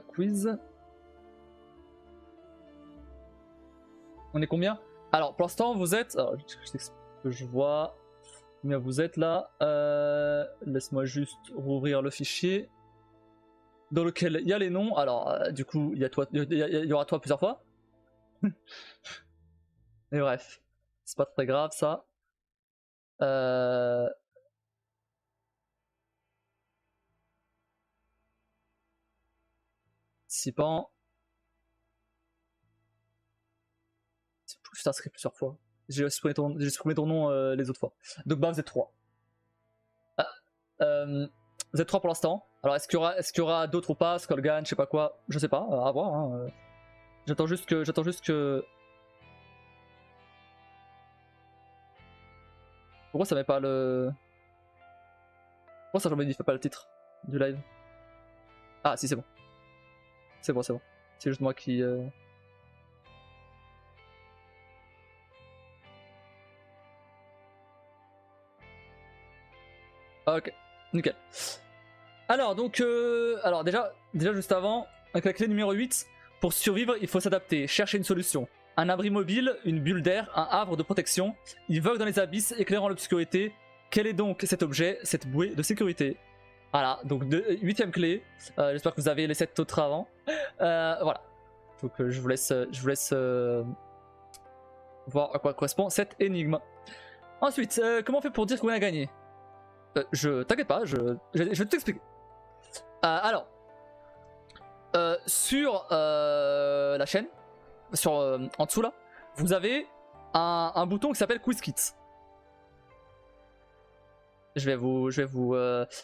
quiz. On est combien? Alors pour l'instant vous êtes... Alors, je vois combien vous êtes là. Laisse-moi juste rouvrir le fichier dans lequel il y a les noms. Alors du coup il y aura toi plusieurs fois. Mais bref, c'est pas très grave ça. Participant. Je suis inscrit plusieurs fois. J'ai supprimé ton nom les autres fois. Donc bah vous êtes 3. Vous êtes 3 pour l'instant. Alors est-ce qu'il y aura d'autres ou pas? Skullgan, je sais pas quoi. Je sais pas, à voir. Hein. J'attends juste que... Pourquoi ça met pas le... Pourquoi ça ne fait pas le titre du live? Ah si c'est bon. C'est bon. C'est juste moi qui... Ok, nickel. Alors donc, alors déjà juste avant, avec la clé numéro 8, pour survivre il faut s'adapter, chercher une solution. Un abri mobile, une bulle d'air, un havre de protection. Il vogue dans les abysses, éclairant l'obscurité. Quel est donc cet objet, cette bouée de sécurité? Voilà, donc 8ème clé. J'espère que vous avez les 7 autres avant. Voilà. Donc je vous laisse voir à quoi correspond cette énigme. Ensuite, comment on fait pour dire qu'on a gagné? T'inquiète pas, je vais t'expliquer. Alors, sur la chaîne, en dessous là, vous avez un bouton qui s'appelle Quiz Kit. Je vais vous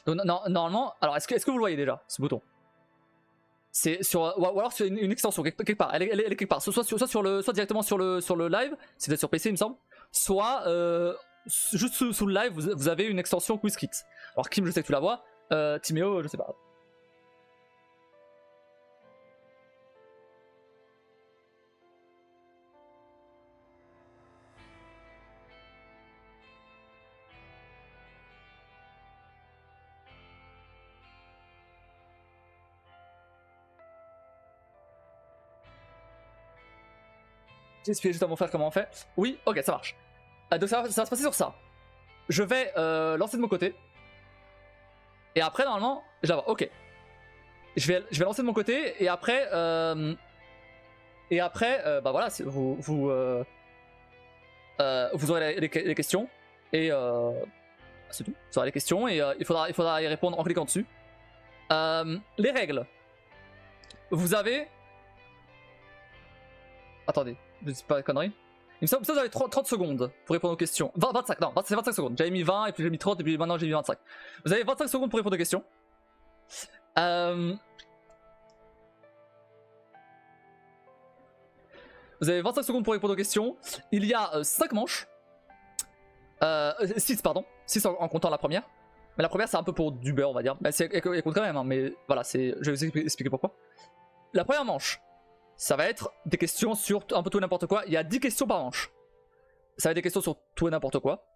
normalement, alors est-ce que vous le voyez déjà ce bouton? C'est sur ou alors sur une extension quelque part. Elle est quelque part. Soit directement sur le live, si vous êtes sur PC il me semble. Soit juste sous le live vous avez une extension Quiz Kit. Alors Kim je sais que tu la vois. Timéo je sais pas. J'ai expliqué juste à mon frère comment on fait. Oui, ok, ça marche. Donc ça va se passer sur ça. Je vais lancer de mon côté. Et après, normalement, je la vois. Ok. Je vais lancer de mon côté. Et après, bah voilà, vous aurez les questions. Et c'est tout. Vous aurez les questions. Et il faudra y répondre en cliquant dessus. Les règles. Vous avez... Attendez. Je dis pas de conneries. Il me semble que vous avez 30 secondes pour répondre aux questions. 25, non, c'est 25 secondes. J'avais mis 20 et puis j'ai mis 30 et puis maintenant j'ai mis 25. Vous avez 25 secondes pour répondre aux questions. Vous avez 25 secondes pour répondre aux questions. Il y a 5 manches. 6 pardon. 6 en comptant la première. Mais la première c'est un peu pour du beurre on va dire. Mais elle compte quand même, hein, mais voilà, je vais vous expliquer pourquoi. La première manche. Ça va être des questions sur un peu tout et n'importe quoi. Il y a 10 questions par manche. Ça va être des questions sur tout et n'importe quoi.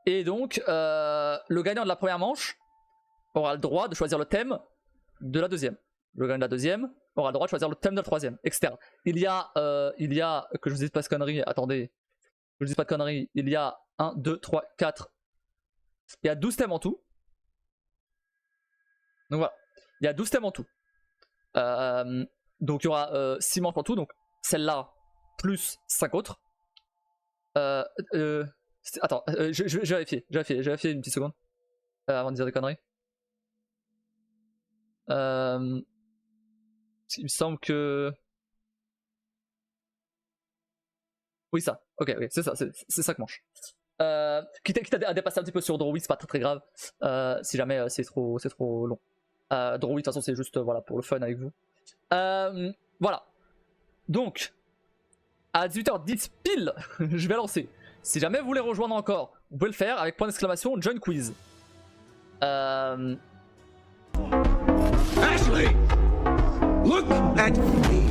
Et donc, le gagnant de la première manche aura le droit de choisir le thème de la deuxième. Le gagnant de la deuxième aura le droit de choisir le thème de la troisième, etc. Il y a, que je vous dise pas de conneries, attendez. Que je vous dise pas de conneries. Il y a 1, 2, 3, 4. Il y a 12 thèmes en tout. Donc voilà. Il y a 12 thèmes en tout. Donc il y aura 6 manches en tout, donc celle-là plus 5 autres. Attends, je vais vérifier une petite seconde avant de dire des conneries. Il me semble que... Oui ça, ok, c'est ça, c'est 5 manches. Quitte à dépasser un petit peu sur Droid, c'est pas très grave, si jamais c'est trop long. Droid de toute façon c'est juste voilà, pour le fun avec vous. Voilà. Donc, à 18h10 pile, je vais lancer. Si jamais vous voulez rejoindre encore, vous pouvez le faire avec point d'exclamation Join Quiz. Ashley, look at me.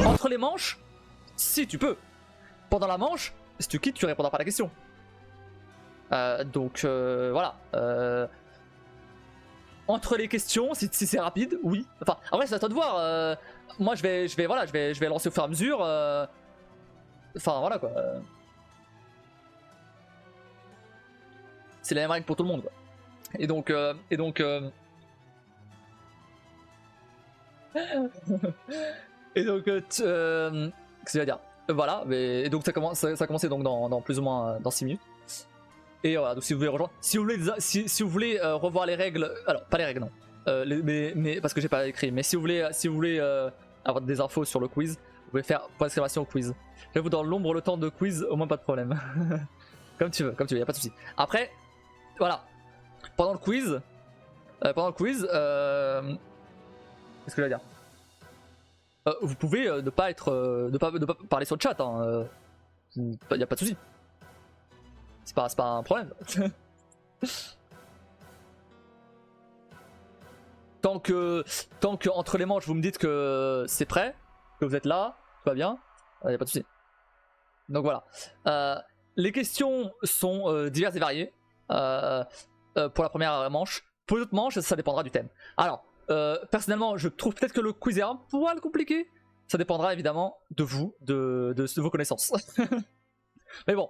Entre les manches, si tu peux. Pendant la manche, si tu quittes, tu répondras pas à la question. Donc voilà. Entre les questions, si c'est rapide, oui. Enfin, en vrai, c'est à toi de voir. Moi, je vais lancer au fur et à mesure. Enfin, voilà quoi. C'est la même règle pour tout le monde, quoi. Et donc, qu'est-ce que je vais dire, voilà. Et donc ça a commencé donc dans plus ou moins dans 6 minutes. Et voilà, donc si vous voulez rejoindre, si vous voulez revoir les règles, alors pas les règles non, mais parce que j'ai pas écrit, mais si vous voulez avoir des infos sur le quiz, vous pouvez faire point d'exclamation quiz. J'avoue, dans l'ombre le temps de quiz, au moins pas de problème. Comme tu veux, y a pas de souci. Après, voilà, pendant le quiz, qu'est-ce que je vais dire, vous pouvez ne pas parler sur le chat, hein, y a pas de souci. C'est pas un problème. tant que entre les manches vous me dites que c'est prêt, que vous êtes là, tout va bien, y a pas de souci. Donc voilà. Les questions sont diverses et variées pour la première manche. Pour les autres manches, ça dépendra du thème. Alors, personnellement, je trouve peut-être que le quiz est un poil compliqué. Ça dépendra évidemment de vous, de vos connaissances. Mais bon,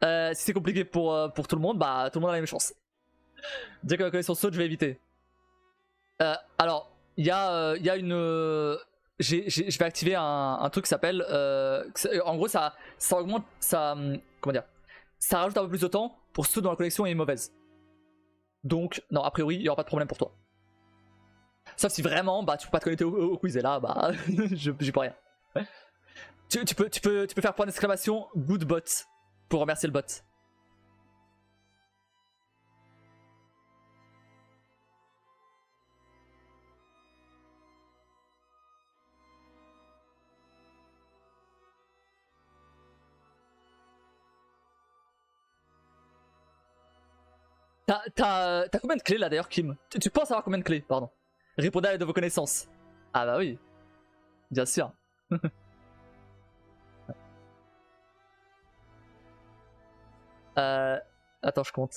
si c'est compliqué pour tout le monde, bah tout le monde a la même chance. Dire que la connaissance saute, je vais éviter. Alors, il y a une... je vais activer un truc qui s'appelle... en gros, ça augmente... comment dire, ça rajoute un peu plus de temps pour ceux dont la connexion est mauvaise. Donc, non, a priori, il n'y aura pas de problème pour toi. Sauf si vraiment, bah tu peux pas te connecter au quiz, et là, bah, j'y peux rien. Tu peux faire point d'exclamation good bot pour remercier le bot. T'as combien de clés là d'ailleurs, Kim? Tu penses avoir combien de clés, pardon? Répondez à l'aide de vos connaissances. Ah bah oui, bien sûr. Attends, je compte.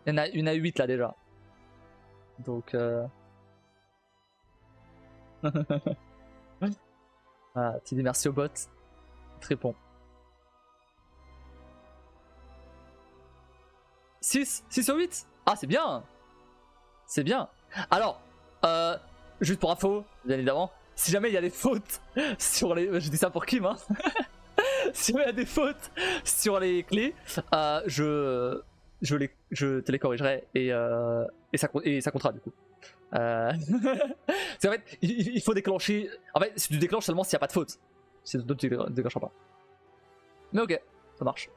Il y en a 8 là déjà. Donc ah, tu dis merci au bot. Il te répond. 6 sur 8. Ah, c'est bien. C'est bien. Alors, juste pour info, bien évidemment, si jamais il y a des fautes sur les... Je dis ça pour Kim, hein. Si jamais il y a des fautes sur les clés, je te les corrigerai et ça comptera du coup. C'est en fait, il faut déclencher... En fait, tu déclenches seulement s'il n'y a pas de faute. Si d'autres tu déclenches pas. Mais ok, ça marche.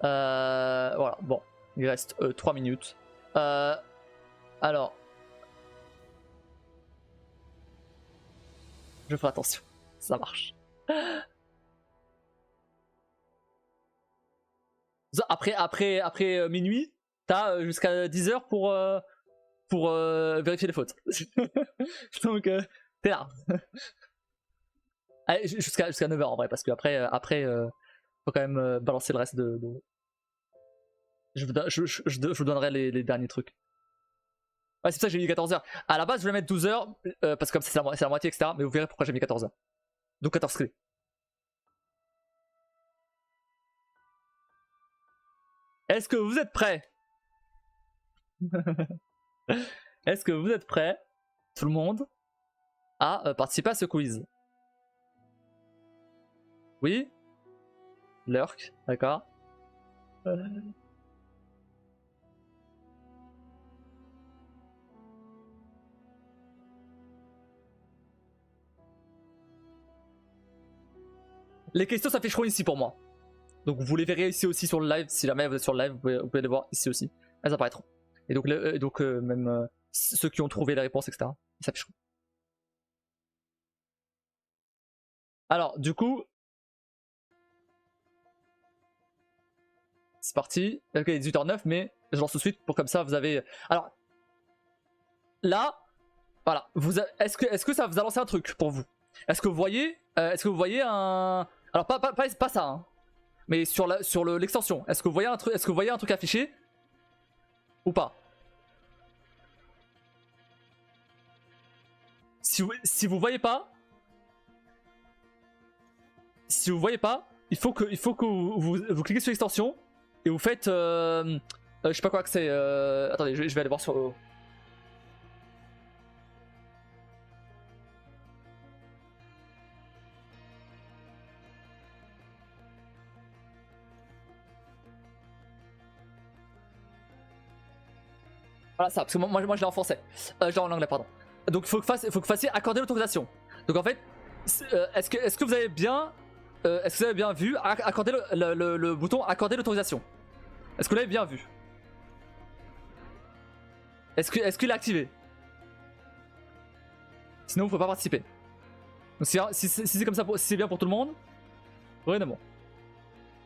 Voilà, bon. Il reste 3 minutes. Alors... Je ferai attention. Ça marche. Après minuit, t'as jusqu'à 10h pour vérifier les fautes. Donc, t'es là. Allez, jusqu'à 9h en vrai, parce que après faut quand même balancer le reste de... Je vous donnerai les derniers trucs. Ouais, c'est pour ça que j'ai mis 14h. À la base, je voulais mettre 12h, parce que comme c'est la moitié, etc. Mais vous verrez pourquoi j'ai mis 14h. Donc 14 clés. Est-ce que vous êtes prêts? Est-ce que vous êtes prêts, tout le monde, à participer à ce quiz? Oui? Lurk, d'accord. Les questions s'afficheront ici pour moi. Donc vous les verrez ici aussi sur le live. Si jamais vous êtes sur le live, vous pouvez les voir ici aussi. Elles apparaîtront. Et donc, même ceux qui ont trouvé les réponses, etc., ils s'afficheront. Alors, du coup... C'est parti. Ok, 18h09, mais je lance tout de suite pour comme ça vous avez... Alors, là, voilà. Est-ce que ça vous a lancé un truc pour vous? Est-ce que vous voyez un... Alors, pas ça, hein. Mais sur l'extension, est-ce que vous voyez un truc affiché ou pas? Si vous voyez pas, il faut que vous cliquez sur l'extension et vous faites, je sais pas quoi que c'est. Attendez, je vais aller voir sur. Voilà ça, parce que moi je l'ai en français. Je l'ai en anglais, pardon. Donc il faut que vous fassiez accorder l'autorisation. Donc en fait, est-ce que vous avez bien vu accorder le bouton accorder l'autorisation? Est-ce que vous l'avez bien vu? Est-ce qu'il est activé? Sinon vous pouvez pas participer. Donc si c'est comme ça, si c'est bien pour tout le monde, vraiment.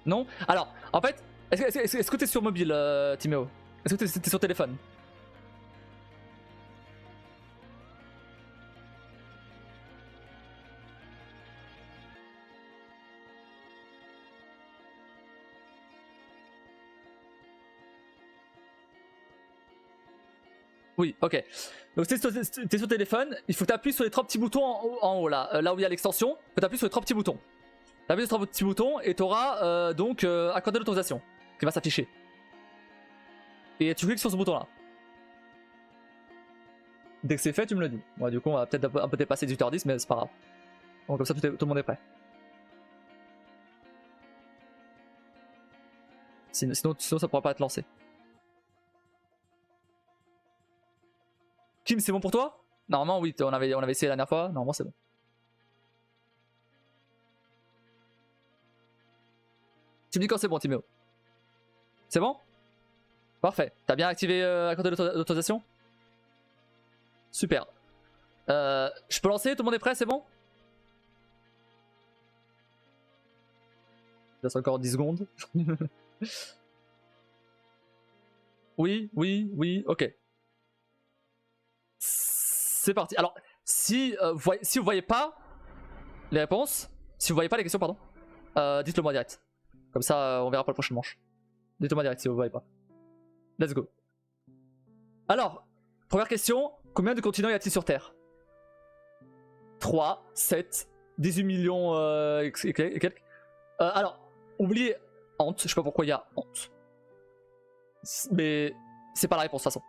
Non? Alors, en fait, est-ce que t'es sur mobile, Timéo? Est-ce que t'es sur téléphone? Oui, ok. Donc t'es sur téléphone, il faut que t'appuies sur les trois petits boutons en haut là, là où il y a l'extension, il faut t'appuyer sur les trois petits boutons. T'appuies sur les trois petits boutons et t'auras donc accorder l'autorisation qui va s'afficher. Et tu cliques sur ce bouton là. Dès que c'est fait, tu me le dis. Ouais, du coup, on va peut-être un peu dépasser 18h10, mais c'est pas grave. Donc comme ça, tout le monde est prêt. Sinon ça pourra pas être lancé. Kim, c'est bon pour toi? Normalement, oui, on avait essayé la dernière fois. Normalement, c'est bon. Tu me dis quand c'est bon, Timéo. C'est bon? Parfait. T'as bien activé accorder l'autorisation? Super. Je peux lancer? Tout le monde est prêt? C'est bon? Il reste encore 10 secondes. Oui, ok. C'est parti. Alors, si vous voyez pas les réponses, si vous voyez pas les questions, pardon, dites-le moi direct. Comme ça, on verra pour la prochaine manche. Dites-le moi direct si vous voyez pas. Let's go. Alors, première question, combien de continents y a-t-il sur Terre? 3, 7, 18 millions et quelques. Alors, oubliez Ant, je sais pas pourquoi il y a Ant. Mais c'est pas la réponse de toute façon.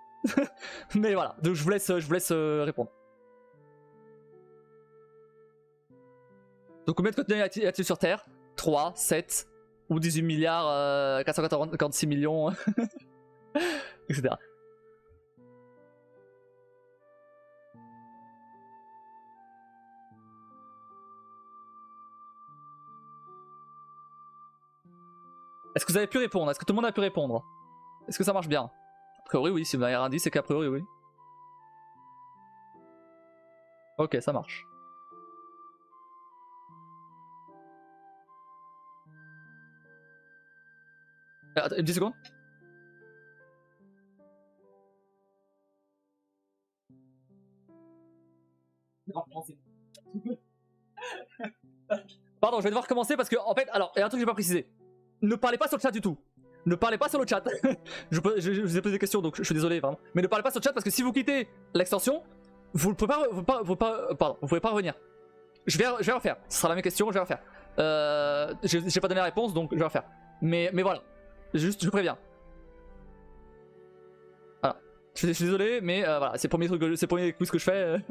Mais voilà, donc je vous laisse répondre. Donc combien de continents y a-t-il sur Terre? 3, 7 ou 18 milliards 446 millions etc. Est-ce que vous avez pu répondre? Est-ce que tout le monde a pu répondre? Est-ce que ça marche bien? A priori oui, si vous m'avez rien dit, c'est qu'a priori oui. Ok, ça marche. Attends, une petite seconde. Pardon, je vais devoir recommencer parce que en fait, alors, il y a un truc que j'ai pas précisé. Ne parlez pas sur le chat du tout. Ne parlez pas sur le chat. je vous ai posé des questions donc je suis désolé vraiment. Mais ne parlez pas sur le chat parce que si vous quittez l'extension, vous ne pouvez vous pouvez pas revenir. Je vais refaire. Ce sera la même question, je vais refaire. J'ai pas donné la réponse donc je vais refaire. Mais voilà. Juste, je préviens. Voilà. Je suis désolé, mais voilà, c'est le premier quiz que je fais.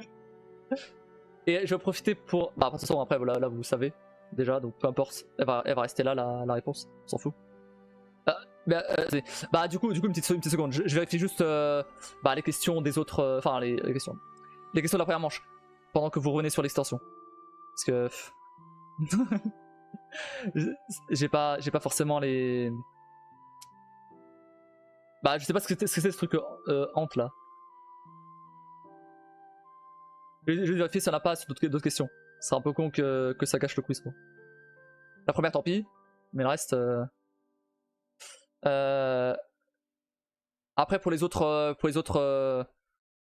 Et je vais profiter pour. Bah, de toute façon, après, là vous savez déjà, donc peu importe, elle va rester là la réponse, on s'en fout. Bah, du coup, une petite seconde, je vérifie juste les questions des autres. Enfin, les questions. Les questions de la première manche, pendant que vous revenez sur l'extension. Parce que. j'ai pas forcément les. Bah, je sais pas ce que c'est ce truc Ant là. Je vais vérifier si on n'a pas d'autres questions. C'est un peu con que ça gâche le quiz quoi. La première tant pis, mais le reste. Après pour les autres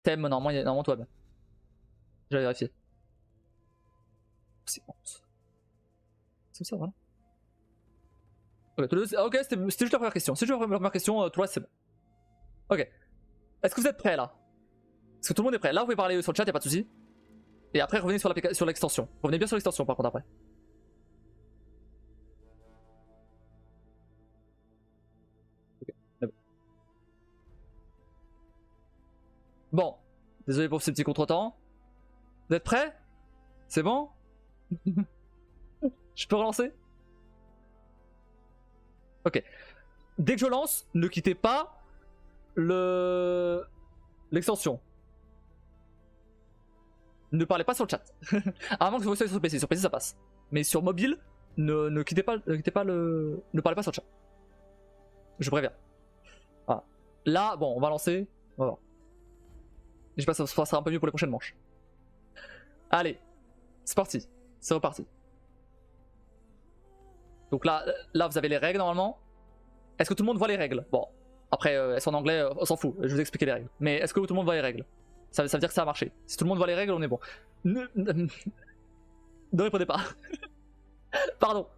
thèmes, normalement tout va bien. J'ai vérifié. C'est honte. C'est ça voilà. Ok, c'était juste la première question. C'est juste la première question, tout le reste c'est bon. Ok. Est-ce que vous êtes prêts là? Est-ce que tout le monde est prêt? Là vous pouvez parler sur le chat, y'a pas de soucis. Et après revenez sur l'extension. Revenez bien sur l'extension par contre après. Okay. Bon, désolé pour ces petits contretemps. Vous êtes prêts? C'est bon? Je peux relancer? Ok. Dès que je lance, ne quittez pas l'extension. Ne parlez pas sur le chat. À moins que vous soyez sur PC. Sur PC ça passe. Mais sur mobile, ne quittez pas ne parlez pas sur le chat. Je préviens. Voilà. Là, bon, on va lancer. On va voir. Je sais pas, ça sera un peu mieux pour les prochaines manches. Allez, c'est parti. C'est reparti. Donc là, vous avez les règles normalement. Est-ce que tout le monde voit les règles? Bon, après, elles sont en anglais, on s'en fout, je vais vous expliquer les règles. Mais est-ce que tout le monde voit les règles? Ça veut dire que ça a marché. Si tout le monde voit les règles, on est bon. Ne répondez pas. Pardon,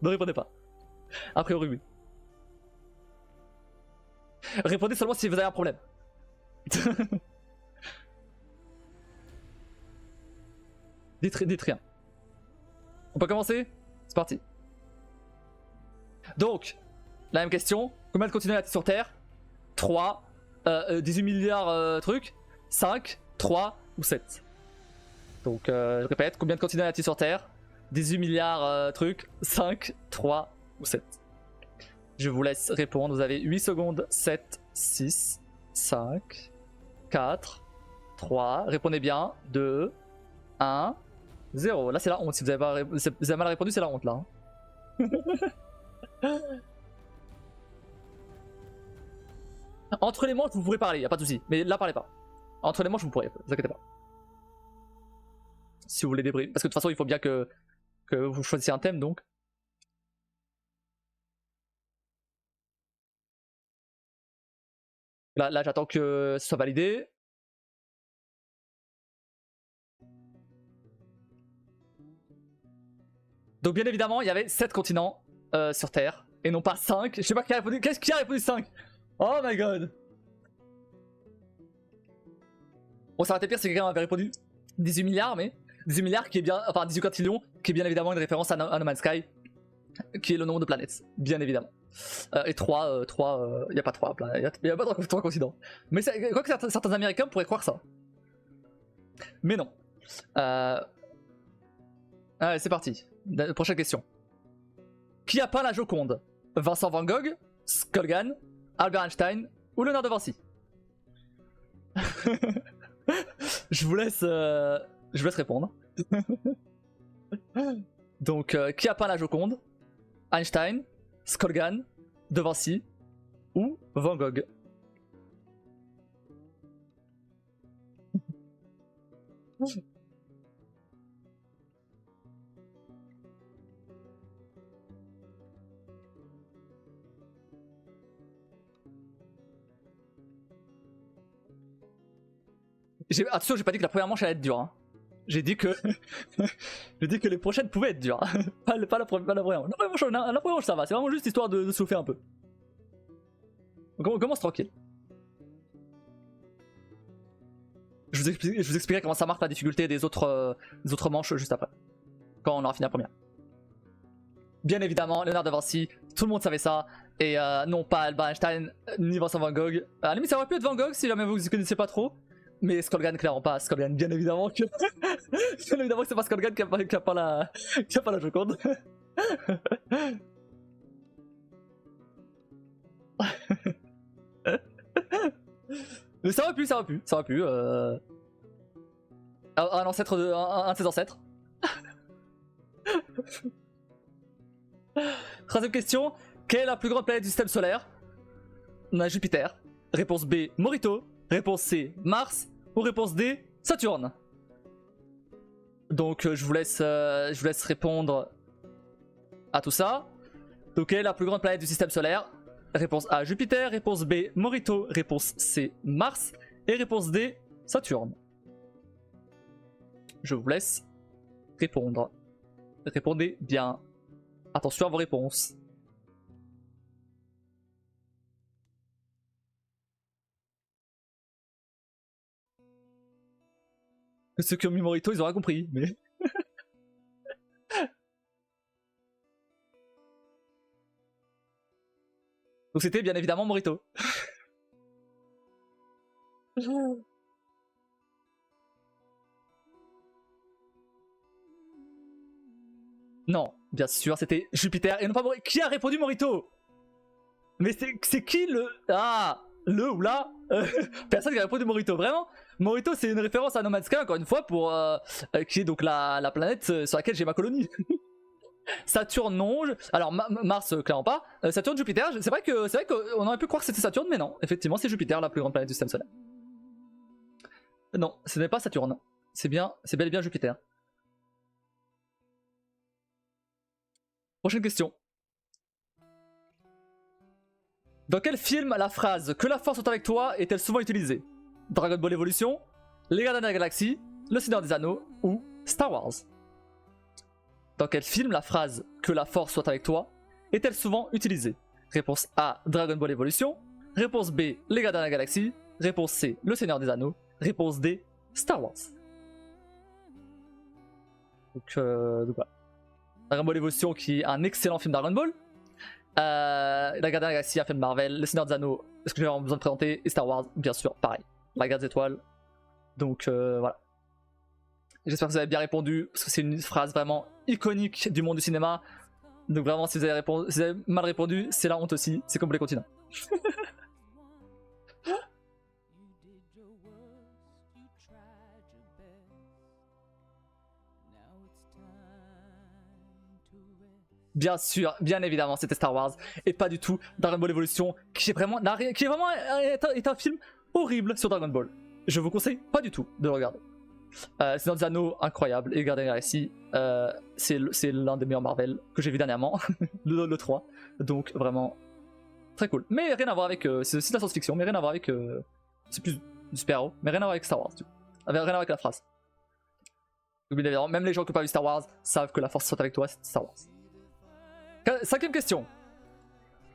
ne répondez pas. A priori, oui. Répondez seulement si vous avez un problème. dites rien. On peut commencer? C'est parti. Donc, la même question. Combien de continents y a-t-il sur Terre? 3, 18 milliards trucs, 5, 3 ou 7. Donc, je répète, combien de continents y a-t-il sur Terre? 18 milliards trucs, 5, 3 ou 7. Je vous laisse répondre, vous avez 8 secondes, 7, 6, 5, 4, 3, répondez bien, 2, 1, 0. Là c'est la honte, si vous avez mal répondu c'est la honte là. Entre les manches vous pourrez parler, y a pas de soucis, mais là parlez pas. Entre les manches vous pourrez, vous inquiétez pas. Si vous voulez débriefer, parce que de toute façon il faut bien que vous choisissiez un thème donc. Là j'attends que ce soit validé. Donc bien évidemment il y avait 7 continents sur Terre et non pas 5. Je sais pas qui a répondu. Qu'est-ce qui a répondu 5? Oh my god. Bon ça aurait été pire si quelqu'un avait répondu 18 milliards mais 18 milliards qui est bien, enfin 18 quintillions qui est bien évidemment une référence à No Man's Sky qui est le nombre de planètes, bien évidemment. Et 3, il n'y a pas 3 planètes, il n'y a pas 3 continents. Mais quoi que certains américains pourraient croire ça. Mais non. Allez c'est parti, prochaine question. Qui a peint la Joconde? Vincent Van Gogh, Skolgan, Albert Einstein ou Léonard de Vinci? je vous laisse répondre. Donc, qui a peint la Joconde? Einstein, Skolgan, De Vinci ou Van Gogh? Attention, j'ai pas dit que la première manche allait être dure. Hein. J'ai dit que j'ai dit que les prochaines pouvaient être dures. pas la première manche. La première manche ça va, c'est vraiment juste histoire de souffler un peu. Donc on commence tranquille. Je vous expliquerai comment ça marche la difficulté des autres manches juste après. Quand on aura fini la première. Bien évidemment, Léonard de Vinci, tout le monde savait ça. Et non pas Albert Einstein ni Vincent Van Gogh. À la limite ça aurait pu être Van Gogh si jamais vous ne connaissez pas trop. Mais Skolgan clairement pas, Skolgan bien évidemment que bien évidemment que c'est pas Skolgan qui a pas la Joconde. Mais ça aurait pu. Un ancêtre un de ses ancêtres. Troisième question, quelle est la plus grande planète du système solaire? On a Jupiter. Réponse B, Morito. Réponse C, Mars. Ou réponse D, Saturne. Donc je vous laisse répondre à tout ça. Donc quelle est la plus grande planète du système solaire? Réponse A, Jupiter. Réponse B, Morito. Réponse C, Mars. Et réponse D, Saturne. Je vous laisse répondre. Répondez bien. Attention à vos réponses. Ceux qui ont mis Morito, ils auraient compris, mais... Donc c'était bien évidemment Morito. Non, bien sûr, c'était Jupiter et non pas Morito. Qui a répondu Morito? Mais c'est qui le... Ah, le ou la personne qui a répondu Morito, vraiment. Morito, c'est une référence à No Man's Sky, encore une fois, pour qui est donc la planète sur laquelle j'ai ma colonie. Saturne, non. Alors Mars, clairement pas. Saturne, Jupiter, c'est vrai qu'on aurait pu croire que c'était Saturne, mais non. Effectivement, c'est Jupiter, la plus grande planète du système solaire. Non, ce n'est pas Saturne. C'est bel et bien Jupiter. Prochaine question. Dans quel film la phrase « Que la force soit avec toi » est-elle souvent utilisée? Dragon Ball Evolution, Les Gardiens de la Galaxie, Le Seigneur des Anneaux ou Star Wars? Dans quel film la phrase « Que la force soit avec toi » est-elle souvent utilisée? Réponse A, Dragon Ball Evolution. Réponse B, Les Gardiens de la Galaxie. Réponse C, Le Seigneur des Anneaux. Réponse D, Star Wars. Donc voilà. Dragon Ball Evolution qui est un excellent film Dragon Ball. La Gardiens de la Galaxie, un film Marvel. Le Seigneur des Anneaux, ce que j'ai vraiment besoin de présenter. Et Star Wars, bien sûr, pareil. La Guerre des Étoiles. Donc voilà. J'espère que vous avez bien répondu, parce que c'est une phrase vraiment iconique du monde du cinéma. Donc vraiment, si vous avez mal répondu, c'est la honte aussi. C'est comme pour les continents. Bien sûr, bien évidemment, c'était Star Wars et pas du tout Dragon Ball Evolution, qui est vraiment est un film horrible sur Dragon Ball. Je vous conseille pas du tout de le regarder. Seigneur des Anneaux, incroyable, et Gardiens de la Galaxie, c'est l'un des meilleurs Marvel que j'ai vu dernièrement, le 3, donc vraiment très cool. Mais rien à voir avec, c'est aussi de la science-fiction, mais rien à voir avec, c'est plus du super-héros, mais rien à voir avec Star Wars, du coup. Rien à voir avec la phrase. Donc bien évidemment, même les gens qui n'ont pas vu Star Wars savent que la force soit avec toi, c'est Star Wars. 5ème question.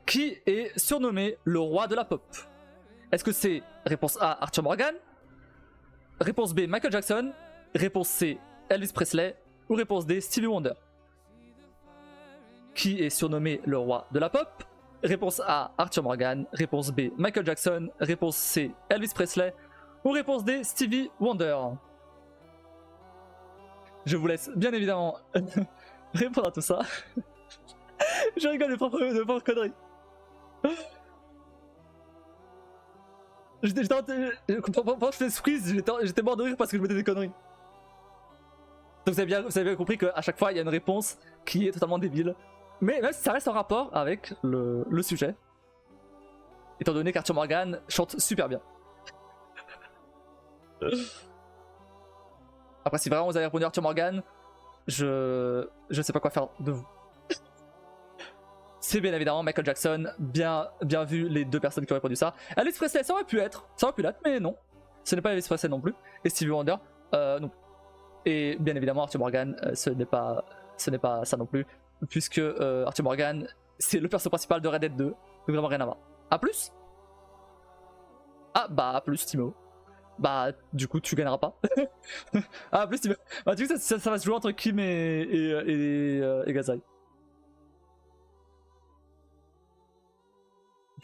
Qui est surnommé le roi de la pop? Est-ce que c'est réponse A, Arthur Morgan? Réponse B, Michael Jackson? Réponse C, Elvis Presley? Ou réponse D, Stevie Wonder? Qui est surnommé le roi de la pop? Réponse A, Arthur Morgan. Réponse B, Michael Jackson. Réponse C, Elvis Presley. Ou réponse D, Stevie Wonder? Je vous laisse bien évidemment répondre à tout ça. Je rigole de propres conneries. Pendant que je faisais squeeze, j'étais mort de rire parce que je mettais des conneries. Donc vous avez bien compris qu'à chaque fois il y a une réponse qui est totalement débile. Mais ça reste en rapport avec le sujet. Étant donné qu'Arthur Morgan chante super bien. Après, si vraiment vous avez répondu Arthur Morgan, je sais pas quoi faire de vous. C'est bien évidemment Michael Jackson, bien vu les deux personnes qui ont répondu ça. Elvis Presley, ça aurait pu l'être, mais non. Ce n'est pas Elvis Presley non plus. Et Stevie Wonder, non. Et bien évidemment Arthur Morgan, ce n'est pas ça non plus. Puisque Arthur Morgan, c'est le personnage principal de Red Dead 2. Donc vraiment rien à voir. A plus? Ah bah A plus Timo. Bah du coup tu gagneras pas. Ah plus Timo. Bah du coup ça va se jouer entre Kim et Gazai.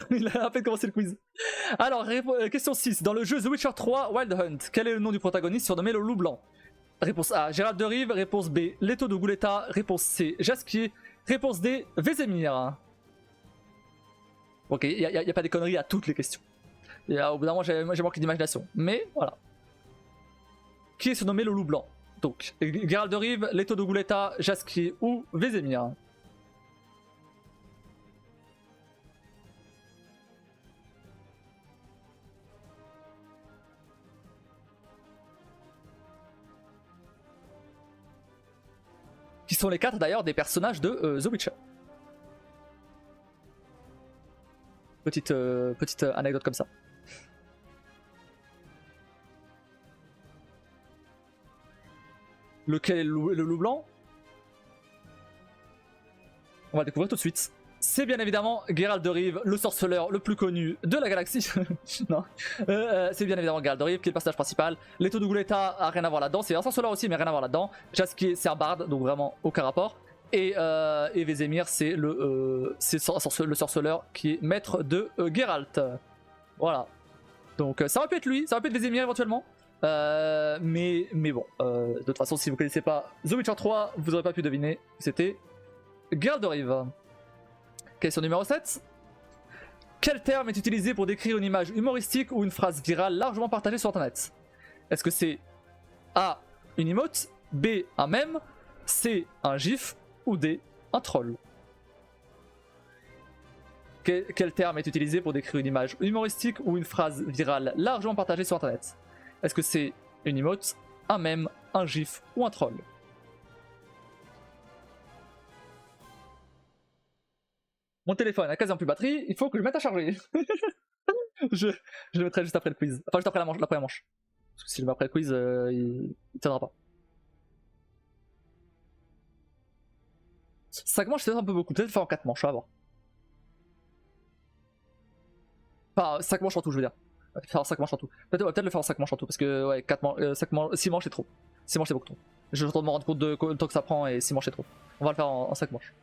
Il a à peine commencé le quiz. Alors, question 6. Dans le jeu The Witcher 3 Wild Hunt, quel est le nom du protagoniste surnommé le loup blanc? Réponse A, Gérald de Rive. Réponse B, Leto de Gouleta. Réponse C, Jasquier. Réponse D, Vézémir. Ok, il n'y a pas des conneries à toutes les questions. Au bout d'un moment, j'ai manqué d'imagination. Mais voilà. Qui est surnommé le loup blanc? Donc, Gérald de Rive, Leto de Gouleta, Jasquier ou Vézémir? Qui sont les 4 d'ailleurs des personnages de The Witcher. Petite anecdote comme ça. Lequel est le loup blanc? On va le découvrir tout de suite. c'est bien évidemment Geralt de Rive, le sorceleur le plus connu de la galaxie. Non, c'est bien évidemment Geralt de Rive qui est le personnage principal. Leto de Guleta a rien à voir là-dedans, c'est un sorceleur aussi mais rien à voir là-dedans. Jaskier c'est un barde donc vraiment aucun rapport. Et Vesemir c'est le sorceleur qui est maître de Geralt. Voilà. Donc ça aurait pu être lui, ça aurait pu être Vesemir éventuellement. Mais bon, de toute façon si vous connaissez pas The Witcher 3, vous aurez pas pu deviner que c'était Geralt de Rive. Question numéro 7. Quel terme est utilisé pour décrire une image humoristique ou une phrase virale largement partagée sur internet? Est-ce que c'est A, une emote, B, un mème, C, un gif ou D, un troll? Quel terme est utilisé pour décrire une image humoristique ou une phrase virale largement partagée sur internet? Est-ce que c'est une emote, un mème, un gif ou un troll? Mon téléphone a quasiment plus de batterie, il faut que je le mette à charger. je le mettrai juste après le quiz. Enfin, juste après la première manche. Parce que si je le mets après le quiz, il tiendra pas. 5 manches, c'est peut-être un peu beaucoup. Peut-être le faire en 4 manches, on va voir. Enfin, 5 manches en tout, je veux dire. Faire 5 manches en tout. Peut-être le faire en 5 manches en tout. Parce que, ouais, 6 manches, c'est trop. 6 manches, c'est beaucoup trop. Je vais me rendre compte de le temps que ça prend et 6 manches, c'est trop. On va le faire en 5 manches.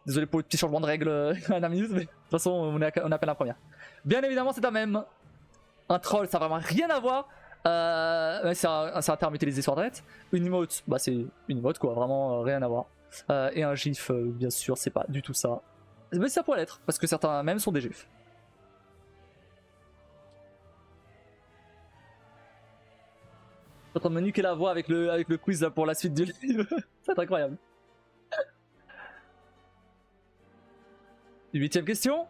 Désolé pour le petit changement de règle à la minute, mais de toute façon, on est à peine la première. Bien évidemment, c'est un mème. Un troll, ça n'a vraiment rien à voir. C'est un terme utilisé sur internet. Une emote, bah c'est une emote quoi, vraiment rien à voir. Et un gif, bien sûr, c'est pas du tout ça. Mais ça pourrait l'être, parce que certains mèmes sont des gifs. Je suis en train de me niquer la voix avec le quiz là, pour la suite du livre. C'est incroyable. 8ème question.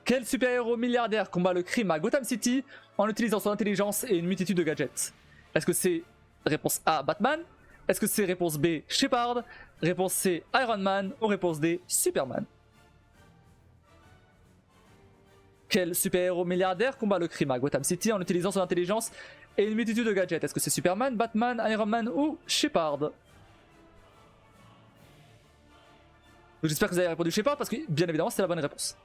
Quel super-héros milliardaire combat le crime à Gotham City en utilisant son intelligence et une multitude de gadgets? Est-ce que c'est réponse A, Batman? Est-ce que c'est réponse B, Shepard? Réponse C, Iron Man? Ou réponse D, Superman? Quel super-héros milliardaire combat le crime à Gotham City en utilisant son intelligence et une multitude de gadgets? Est-ce que c'est Superman, Batman, Iron Man ou Shepard? J'espère que vous avez répondu Shepard parce que bien évidemment c'est la bonne réponse.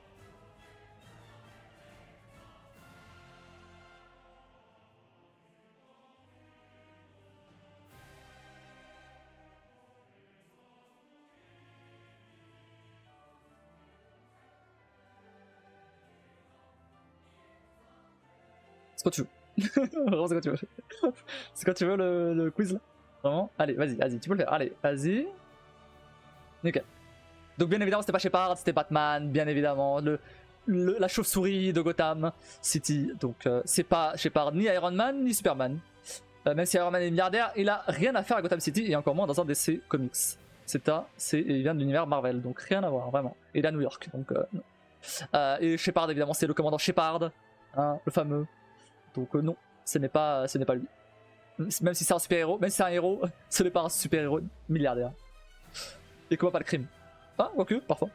C'est quand tu veux. Vraiment, c'est quand tu veux. C'est quand tu veux le quiz là. Vraiment. Allez, vas-y, tu peux le faire. Allez, vas-y. Nickel. Donc bien évidemment c'était pas Shepard, c'était Batman, bien évidemment. La chauve-souris de Gotham City. Donc c'est pas Shepard ni Iron Man ni Superman. Même si Iron Man est milliardaire, il a rien à faire à Gotham City et encore moins dans un DC Comics. Il vient de l'univers Marvel, donc rien à voir vraiment. Et il est à New York, donc non. Et Shepard évidemment c'est le commandant Shepard, hein, le fameux. Donc non, ce n'est pas lui. Même si c'est un super héros, même si c'est un héros, ce n'est pas un super héros milliardaire. Et combat pas le crime. Ah, quoique, parfois.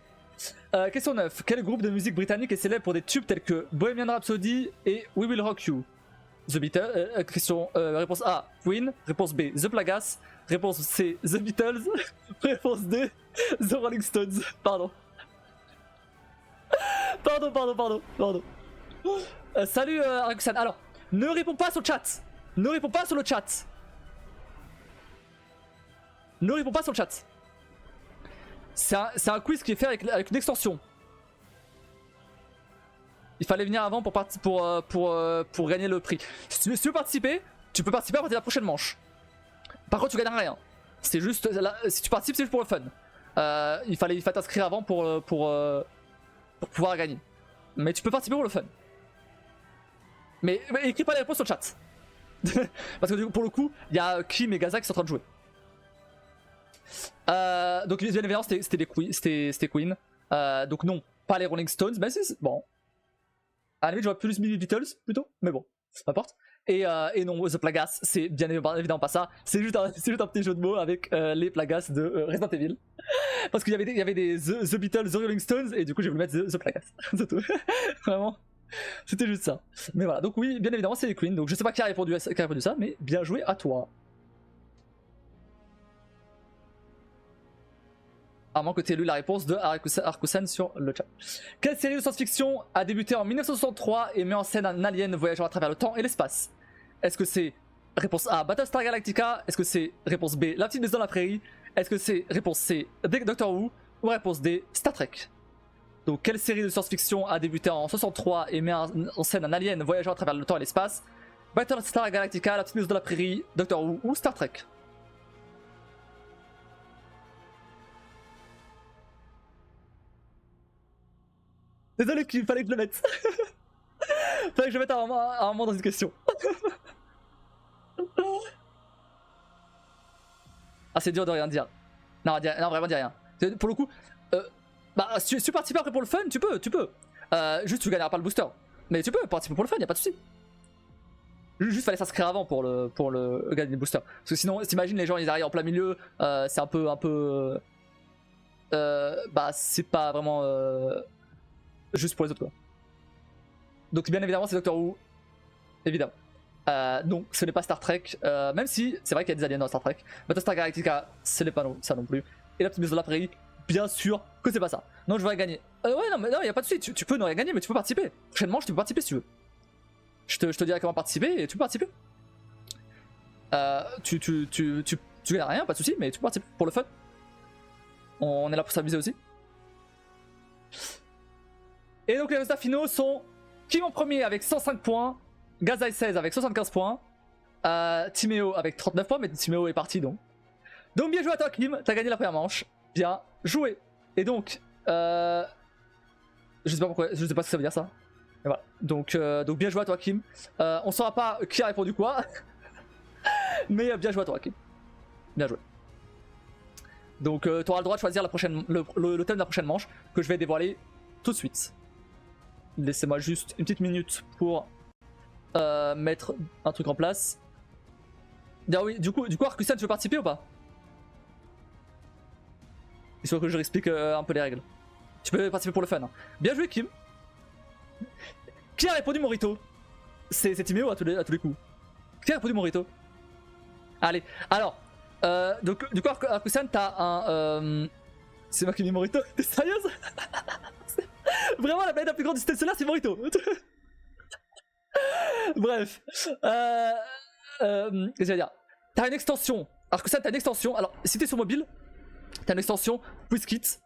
Question 9. Quel groupe de musique britannique est célèbre pour des tubes tels que Bohemian Rhapsody et We Will Rock You? The Beatles. Réponse A, Queen. Réponse B, The Plagas. Réponse C, The Beatles. Réponse D, The Rolling Stones. Pardon. Pardon. Salut Rakusan. Alors, ne réponds pas sur le chat. Ne réponds pas sur le chat. C'est un quiz qui est fait avec une extension. Il fallait venir avant pour gagner le prix. Si tu veux participer, tu peux participer à partir de la prochaine manche. Par contre, tu gagneras rien. C'est juste, si tu participes, c'est juste pour le fun. Il fallait t'inscrire avant pour pouvoir gagner. Mais tu peux participer pour le fun. Mais écris pas les réponses sur le chat. Parce que pour le coup, il y a Kim et Gaza qui sont en train de jouer. Donc bien évidemment c'était Queen. Donc non, pas les Rolling Stones, mais c'est bon. À la limite j'aurais plus mis les Beatles plutôt, mais bon, peu importe. Et non, The Plagas, c'est bien évidemment pas ça. C'est juste un petit jeu de mots avec les Plagas de Resident Evil. Parce qu'il y avait des The Beatles, The Rolling Stones, et du coup j'ai voulu mettre The Plagas. C'est tout. Vraiment. C'était juste ça. Mais voilà, donc oui, bien évidemment c'est les Queen. Donc je sais pas qui a répondu ça, mais bien joué à toi. À moins que tu aies lu la réponse de Arkusan sur le chat. Quelle série de science-fiction a débuté en 1963 et met en scène un alien voyageant à travers le temps et l'espace? Est-ce que c'est réponse A, Battlestar Galactica? Est-ce que c'est réponse B, La petite maison dans la prairie? Est-ce que c'est réponse C, Doctor Who? Ou réponse D, Star Trek? Donc quelle série de science-fiction a débuté en 63 et met en scène un alien voyageant à travers le temps et l'espace? Battlestar Galactica, La petite maison dans la prairie, Doctor Who ou Star Trek? Désolé qu'il fallait que je le mette. Fallait que je le mette à un moment dans une question. Ah, c'est dur de rien dire. Non, vraiment dis rien. Pour le coup, bah si tu participes après pour le fun, tu peux. Juste tu gagneras pas le booster. Mais tu peux participer pour le fun, y'a pas de soucis. Juste fallait s'inscrire avant pour gagner le booster. Parce que sinon, t'imagines les gens ils arrivent en plein milieu, c'est un peu bah c'est pas vraiment juste pour les autres quoi. Donc bien évidemment c'est Doctor Who, évidemment. Donc ce n'est pas Star Trek, même si c'est vrai qu'il y a des aliens dans Star Trek. Battlestar Galactica, ce n'est pas ça non plus. Et La petite maison de la prairie, bien sûr que c'est pas ça. Non, je vais gagner. Ouais, non, mais non, y a pas de soucis. Tu peux ne rien gagner, mais tu peux participer. Prochainement, tu peux participer si tu veux. Je te dirai comment participer et tu peux participer. Tu gagnes rien, pas de soucis, mais tu peux participer pour le fun. On est là pour s'amuser aussi. Et donc les résultats finaux sont Kim en premier avec 105 points, Gazai 16 avec 75 points, Timéo avec 39 points, mais Timéo est parti donc. Donc bien joué à toi Kim, t'as gagné la première manche. Bien joué. Et donc, je sais pas pourquoi, je sais pas ce que ça veut dire ça. Et voilà. Donc bien joué à toi Kim. On saura pas qui a répondu quoi, mais bien joué à toi Kim. Bien joué. Donc tu auras le droit de choisir le thème de la prochaine manche que je vais dévoiler tout de suite. Laissez-moi juste une petite minute pour mettre un truc en place. Ah oui, du coup Arkusan, tu veux participer ou pas? Il faut que je réexplique un peu les règles. Tu peux participer pour le fun. Hein. Bien joué Kim. Qui a répondu Morito? C'est Timéo à tous les coups. Qui a répondu Morito? Allez, alors, donc du coup Arkusan, t'as un... C'est moi qui dis Morito? T'es sérieuse? Vraiment la planète la plus grande du système solaire c'est Morito. Bref. Qu'est-ce que je vais dire? T'as une extension. Arkusan, t'as une extension. Alors, si t'es sur mobile, t'as une extension Quiskit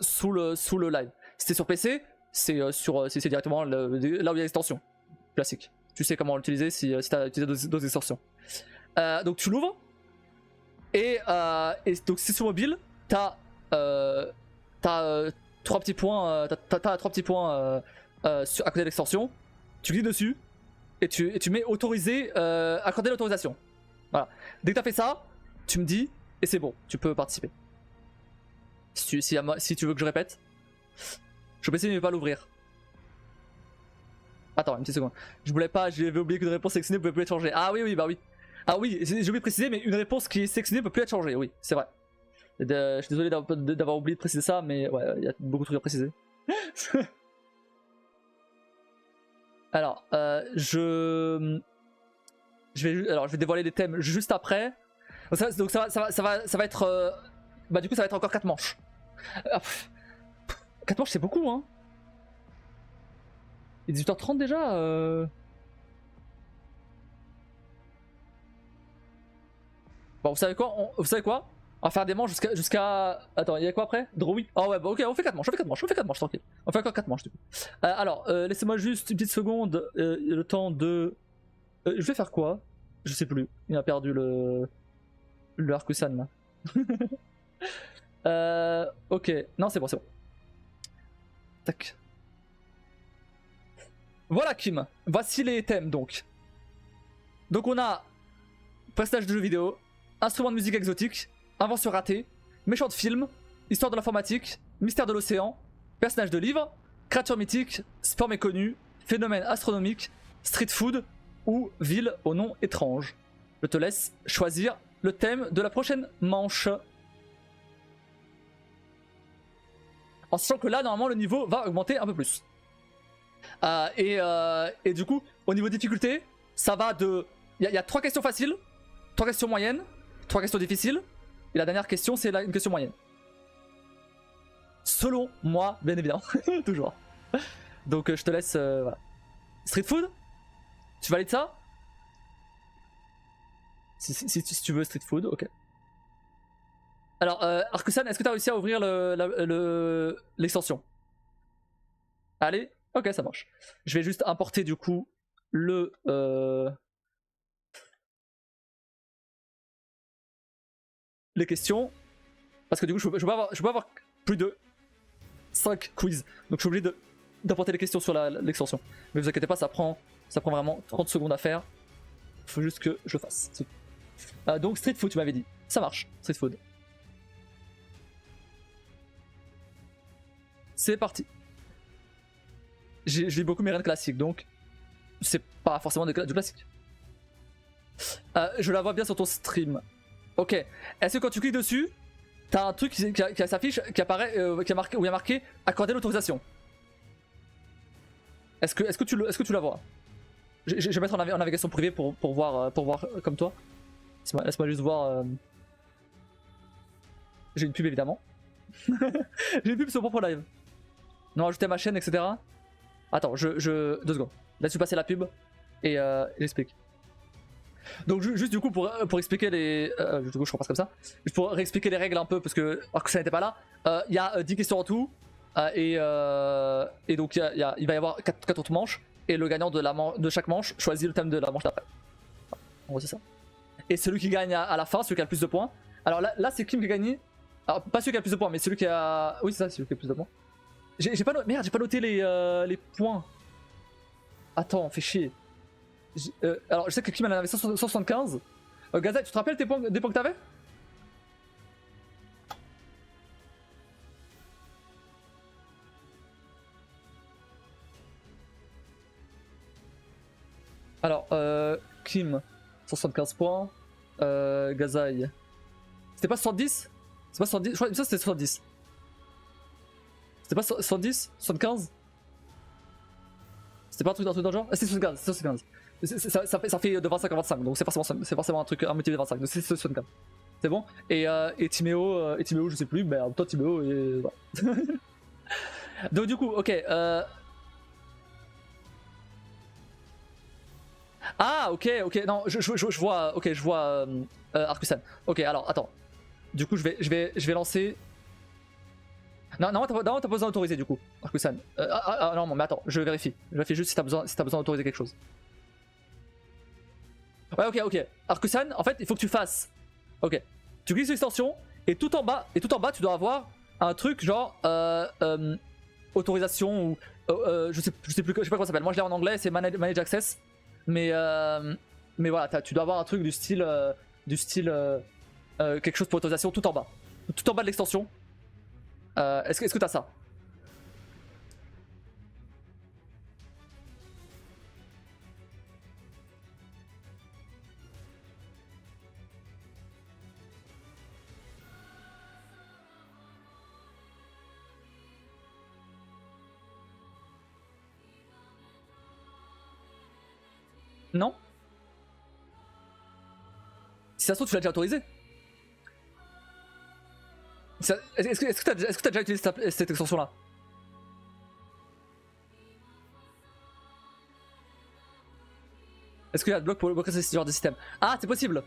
sous le live. Si t'es sur PC, c'est directement là où il y a l'extension. Classique. Tu sais comment l'utiliser si t'as utilisé d'autres extensions. Donc tu l'ouvres. Et donc si c'est sur mobile, t'as 3 petits points. T'as 3 petits points à côté de l'extension. Tu cliques dessus et tu mets autoriser, accorder l'autorisation. Voilà. Dès que t'as fait ça, tu me dis et c'est bon, tu peux participer. Si tu veux que je répète, je vais essayer de ne pas l'ouvrir. Attends, une petite seconde. J'avais oublié qu'une réponse sélectionnée ne pouvait plus être changée. Ah oui, bah oui. Ah oui, j'ai oublié de préciser, mais une réponse qui est sélectionnée ne peut plus être changée. Oui, c'est vrai. Je suis désolé d'avoir oublié de préciser ça, mais ouais, il y a beaucoup de trucs à préciser. Alors, je vais dévoiler les thèmes juste après. Donc ça va être... bah du coup ça va être encore 4 manches. 4 manches c'est beaucoup hein. Il est 18h30 déjà Bon vous savez quoi on va faire des manches jusqu'à... Attends, il y a quoi après? Drawing. Ah ouais bah ok on fait 4 manches, tranquille. On fait encore 4 manches du coup. Alors laissez-moi juste une petite seconde, le temps de... je vais faire quoi? Je sais plus, il a perdu le Arkusan là. Ok, non c'est bon. Tac. Voilà Kim, voici les thèmes donc. Donc on a personnage de jeux vidéo, instrument de musique exotique, invention ratée, méchant de film, histoire de l'informatique, mystère de l'océan, personnage de livre, créature mythique, sport méconnu, phénomène astronomique, street food ou ville au nom étrange. Je te laisse choisir le thème de la prochaine manche. En sachant que là, normalement, le niveau va augmenter un peu plus. Et du coup, au niveau de difficulté, ça va de... Il y a 3 questions faciles, 3 questions moyennes, 3 questions difficiles, et la dernière question, c'est une question moyenne. Selon moi, bien évidemment. Toujours. Donc je te laisse. Voilà. Street food? Tu valides ça? Si tu veux street food, ok. Alors, Arkusan, est-ce que tu as réussi à ouvrir l'extension? Allez, ok, ça marche. Je vais juste importer du coup les questions. Parce que du coup, je peux pas avoir plus de 5 quiz. Donc je suis obligé d'apporter les questions sur l'extension. Mais vous inquiétez pas, ça prend vraiment 30 secondes à faire. Il faut juste que je fasse. Donc street food, tu m'avais dit. Ça marche, street food. C'est parti. Je lis beaucoup mes reines classiques, donc c'est pas forcément du classique. Je la vois bien sur ton stream. Ok. Est-ce que quand tu cliques dessus, t'as un truc qui s'affiche, qui apparaît, où il y a marqué accorder l'autorisation? Est-ce que tu la vois? Je vais mettre en navigation privée pour voir comme toi. Laisse-moi juste voir. J'ai une pub évidemment. J'ai une pub sur mon propre live. Non, ajouter à ma chaîne, etc. Attends, 2 secondes. Laisse-moi passer la pub et j'explique. Donc juste du coup pour expliquer les... du coup je repasse comme ça. Juste pour réexpliquer les règles un peu parce que ça n'était pas là. Il y a 10 questions en tout. Et donc il va y avoir 4 autres manches. Et le gagnant de chaque manche choisit le thème de la manche d'après. En gros c'est ça. Et celui qui gagne à la fin, celui qui a le plus de points. Alors là c'est Kim qui a gagné. Alors pas celui qui a le plus de points mais celui qui a... Oui c'est ça, celui qui a le plus de points. J'ai pas noté les points. Attends, fais chier. Alors je sais que Kim en avait 175. Gaza, tu te rappelles des points que t'avais? Alors, Kim, 175 points. Gazaï. C'était pas 70? C'est pas 70? Je crois que ça c'était 70. C'était pas 110? 75? C'était pas un truc dans le genre? Ah, c'était 75. Ça fait de 25 à 25, donc c'est forcément un truc, un motif de 25, donc c'est 75. C'est bon? Et Timéo, je sais plus, mais en même temps Timéo et... Voilà. Donc du coup, ok. Ah, ok, non, je vois, ok, je vois Arkusan. Ok, alors, attends. Du coup, je vais lancer... Non, t'as pas besoin d'autoriser du coup, Arkusan. Non, mais attends, je vérifie. Je vérifie juste si t'as besoin d'autoriser quelque chose. Ouais, ok. Arkusan, en fait, il faut que tu fasses... Ok. Tu glisses l'extension, et tout en bas, tu dois avoir un truc genre... autorisation ou... je sais plus comment ça s'appelle. Moi, je l'ai en anglais, c'est Manage Access. Mais voilà, tu dois avoir un truc du style... quelque chose pour autorisation tout en bas. Tout en bas de l'extension. Est-ce que t'as ça? Non? Si ça se trouve, tu l'as déjà autorisé. Est-ce que t'as déjà utilisé cette extension-là? Est-ce qu'il y a de bloc pour bloquer ce genre de système? Ah, c'est possible.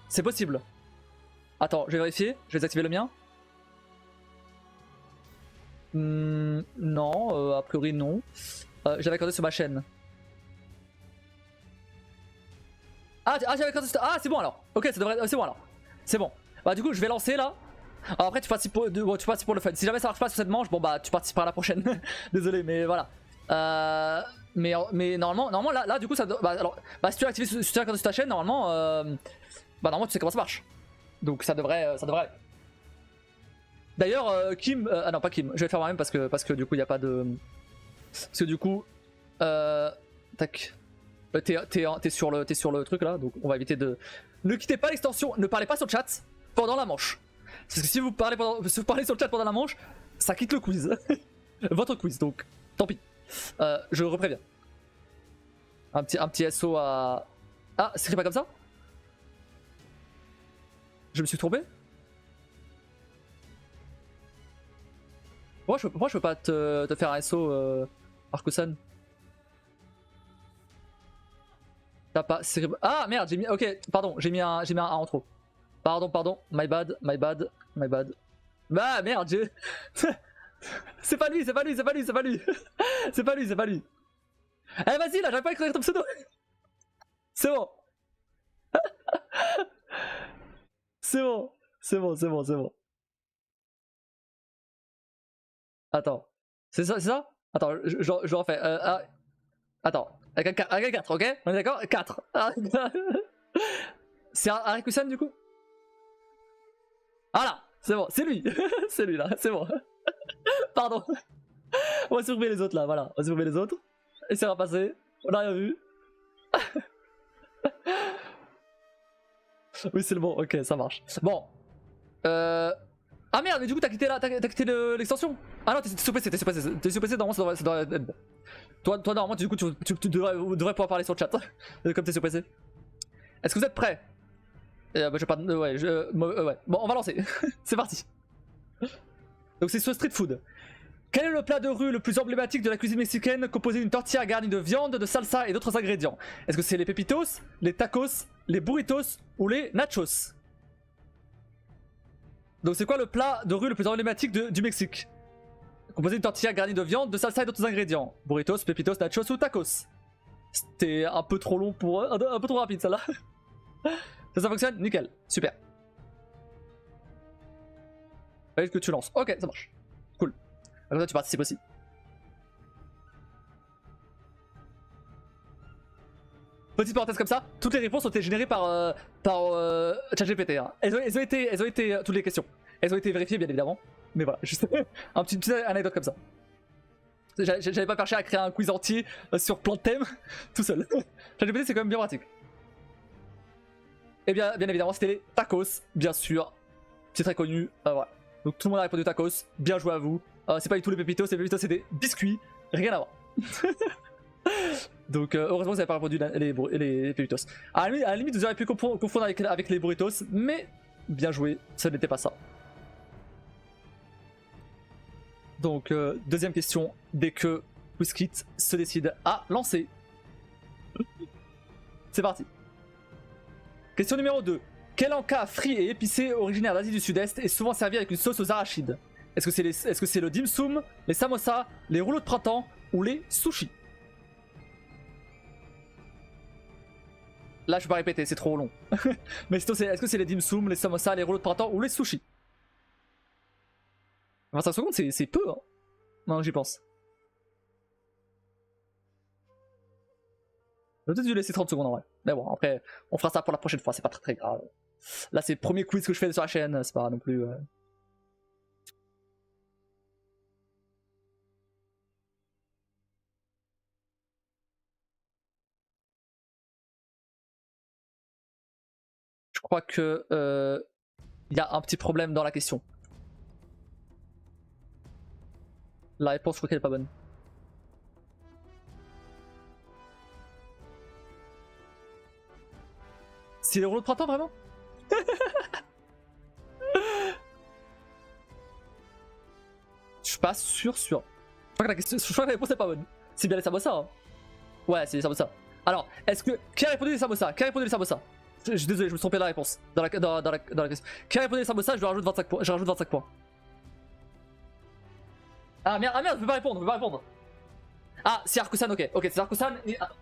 C'est possible. Attends, je vais vérifier. Je vais désactiver le mien. Non, a priori non. J'avais accordé sur ma chaîne. J'avais accordé sur... Ah, c'est bon alors. Ok, ça devrait... c'est bon alors. C'est bon. Bah du coup, je vais lancer là. Alors après, tu participes pour le fun. Si jamais ça marche pas sur cette manche, bon bah tu participes à la prochaine. Désolé, mais voilà. Mais normalement là du coup ça si tu as activé sur ta chaîne normalement normalement tu sais comment ça marche, donc ça devrait aller. D'ailleurs Kim, ah non pas Kim, je vais le faire moi-même parce que du coup il n'y a pas de, parce que du coup tac, t'es sur le truc là, donc on va éviter de... Ne quittez pas l'extension, ne parlez pas sur le chat pendant la manche, parce que si vous parlez sur le chat pendant la manche, ça quitte le quiz. Votre quiz, donc tant pis. Je repréviens. Un petit SO à... Ah, c'est pas comme ça? Je me suis trompé? Pourquoi je peux pas te faire un SO, Arkusan? T'as pas. Ah merde, j'ai mis. Ok, pardon, j'ai mis un A en trop. Pardon, my bad. Bah merde, j'ai. C'est pas lui. C'est pas lui. Eh vas-y là, j'arrive pas à écrire ton pseudo. C'est bon. C'est bon. Attends. C'est ça? Attends, je refais. Attends. Avec un 4, ok? On est d'accord? 4. C'est Arikusan du coup? Voilà, c'est bon, c'est lui. C'est lui là, c'est bon. Pardon. On va surveiller les autres là, voilà. On va surveiller les autres. Et c'est repassé. On a rien vu. Oui, c'est le bon, ok, ça marche. Bon. Ah merde, mais du coup, t'as quitté l'extension. Ah non, t'es sur PC, normalement, ça doit être bon. Toi, normalement, du coup, tu devrais pouvoir parler sur le chat. Comme t'es sur PC. Est-ce que vous êtes prêts? Bah, je vais pas. Ouais. Bon, on va lancer. C'est parti. Donc, c'est sur Street Food. Quel est le plat de rue le plus emblématique de la cuisine mexicaine composé d'une tortilla garnie de viande, de salsa et d'autres ingrédients? Est-ce que c'est les pepitos, les tacos, les burritos ou les nachos? Donc c'est quoi le plat de rue le plus emblématique du Mexique? Composé d'une tortilla garnie de viande, de salsa et d'autres ingrédients. Burritos, pepitos, nachos ou tacos? C'était un peu trop long pour... un peu trop rapide celle-là. Ça fonctionne? Nickel, super. Fallait que tu lances. Ok, ça marche. Cool. Comme ça tu participes aussi. Petite parenthèse comme ça, toutes les réponses ont été générées par ChatGPT. Hein. Elles ont été toutes les questions. Elles ont été vérifiées bien évidemment. Mais voilà, juste un petit anecdote comme ça. J'avais pas cherché à créer un quiz entier sur plein de thèmes tout seul. ChatGPT c'est quand même bien pratique. Et bien évidemment c'était les tacos, bien sûr. C'est très connu. Voilà. Donc tout le monde a répondu tacos. Bien joué à vous. C'est pas du tout les pepitos, c'est des biscuits. Rien à voir. Donc heureusement vous n'avez pas répondu les pepitos. À la limite vous auriez pu confondre avec les burritos, mais bien joué, ce n'était pas ça. Donc deuxième question, dès que WizKit se décide à lancer. C'est parti. Question numéro 2. Quel encas frit et épicé originaire d'Asie du Sud-Est est souvent servi avec une sauce aux arachides? Est-ce que c'est le dim sum, les samosas, les rouleaux de printemps ou les sushis? Là je peux pas répéter, c'est trop long. Mais est-ce que c'est les dim sum, les samosas, les rouleaux de printemps ou les sushis? 25 secondes c'est peu hein. Non j'y pense. J'aurais peut-être dû laisser 30 secondes en vrai. Mais bon après on fera ça pour la prochaine fois, c'est pas très grave. Là c'est le premier quiz que je fais sur la chaîne, c'est pas non plus... Je crois que y a un petit problème dans la question. La réponse je crois qu'elle est pas bonne. C'est les rouleaux de printemps vraiment? Je suis pas sûr. Je crois que la réponse est pas bonne. C'est bien les samosas hein. Ouais c'est les samosas. Alors, est-ce que... Qui a répondu les samosas? Je suis désolé, je me suis trompé de la réponse. Dans la question. Qui a répondu les samosas? Je rajoute 25 points. Je rajoute 25 points. Ah merde, je peux pas répondre. Ah, c'est Arkusan, ok, c'est Arkusan et... Attends.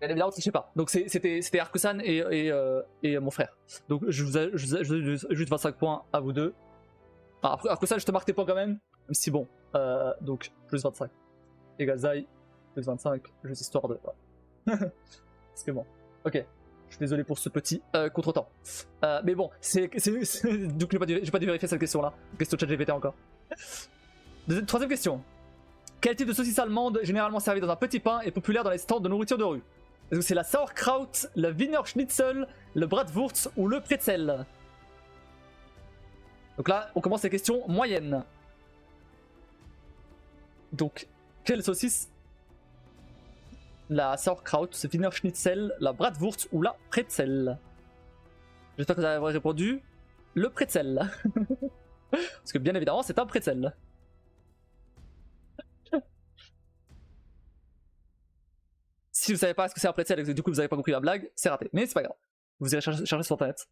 Bien évidemment, je sais pas. Donc c'était Arkusan et mon frère. Donc je vous ajoute 25 points à vous deux. Ah, Arkusan, je te marque tes points quand même. Même si bon, donc plus 25. Égal Zai, plus 25, juste histoire de... Parce que bon, ok. Je suis désolé pour ce petit contretemps. Mais bon, donc j'ai pas dû vérifier cette question-là. Question ChatGPT encore. Troisième question. Quel type de saucisse allemande, généralement servie dans un petit pain, est populaire dans les stands de nourriture de rue? Est-ce que c'est la Sauerkraut, le Wiener Schnitzel, le Bratwurst ou le Pretzel? Donc là, on commence les questions moyennes. Donc, quelle saucisse? La Sauerkraut, le Wiener Schnitzel, la Bratwurst ou la Pretzel? J'espère que vous avez répondu le pretzel. Parce que bien évidemment, c'est un pretzel. Si vous savez pas ce que c'est un pretzel et que du coup vous avez pas compris la blague, c'est raté. Mais c'est pas grave. Vous irez chercher sur internet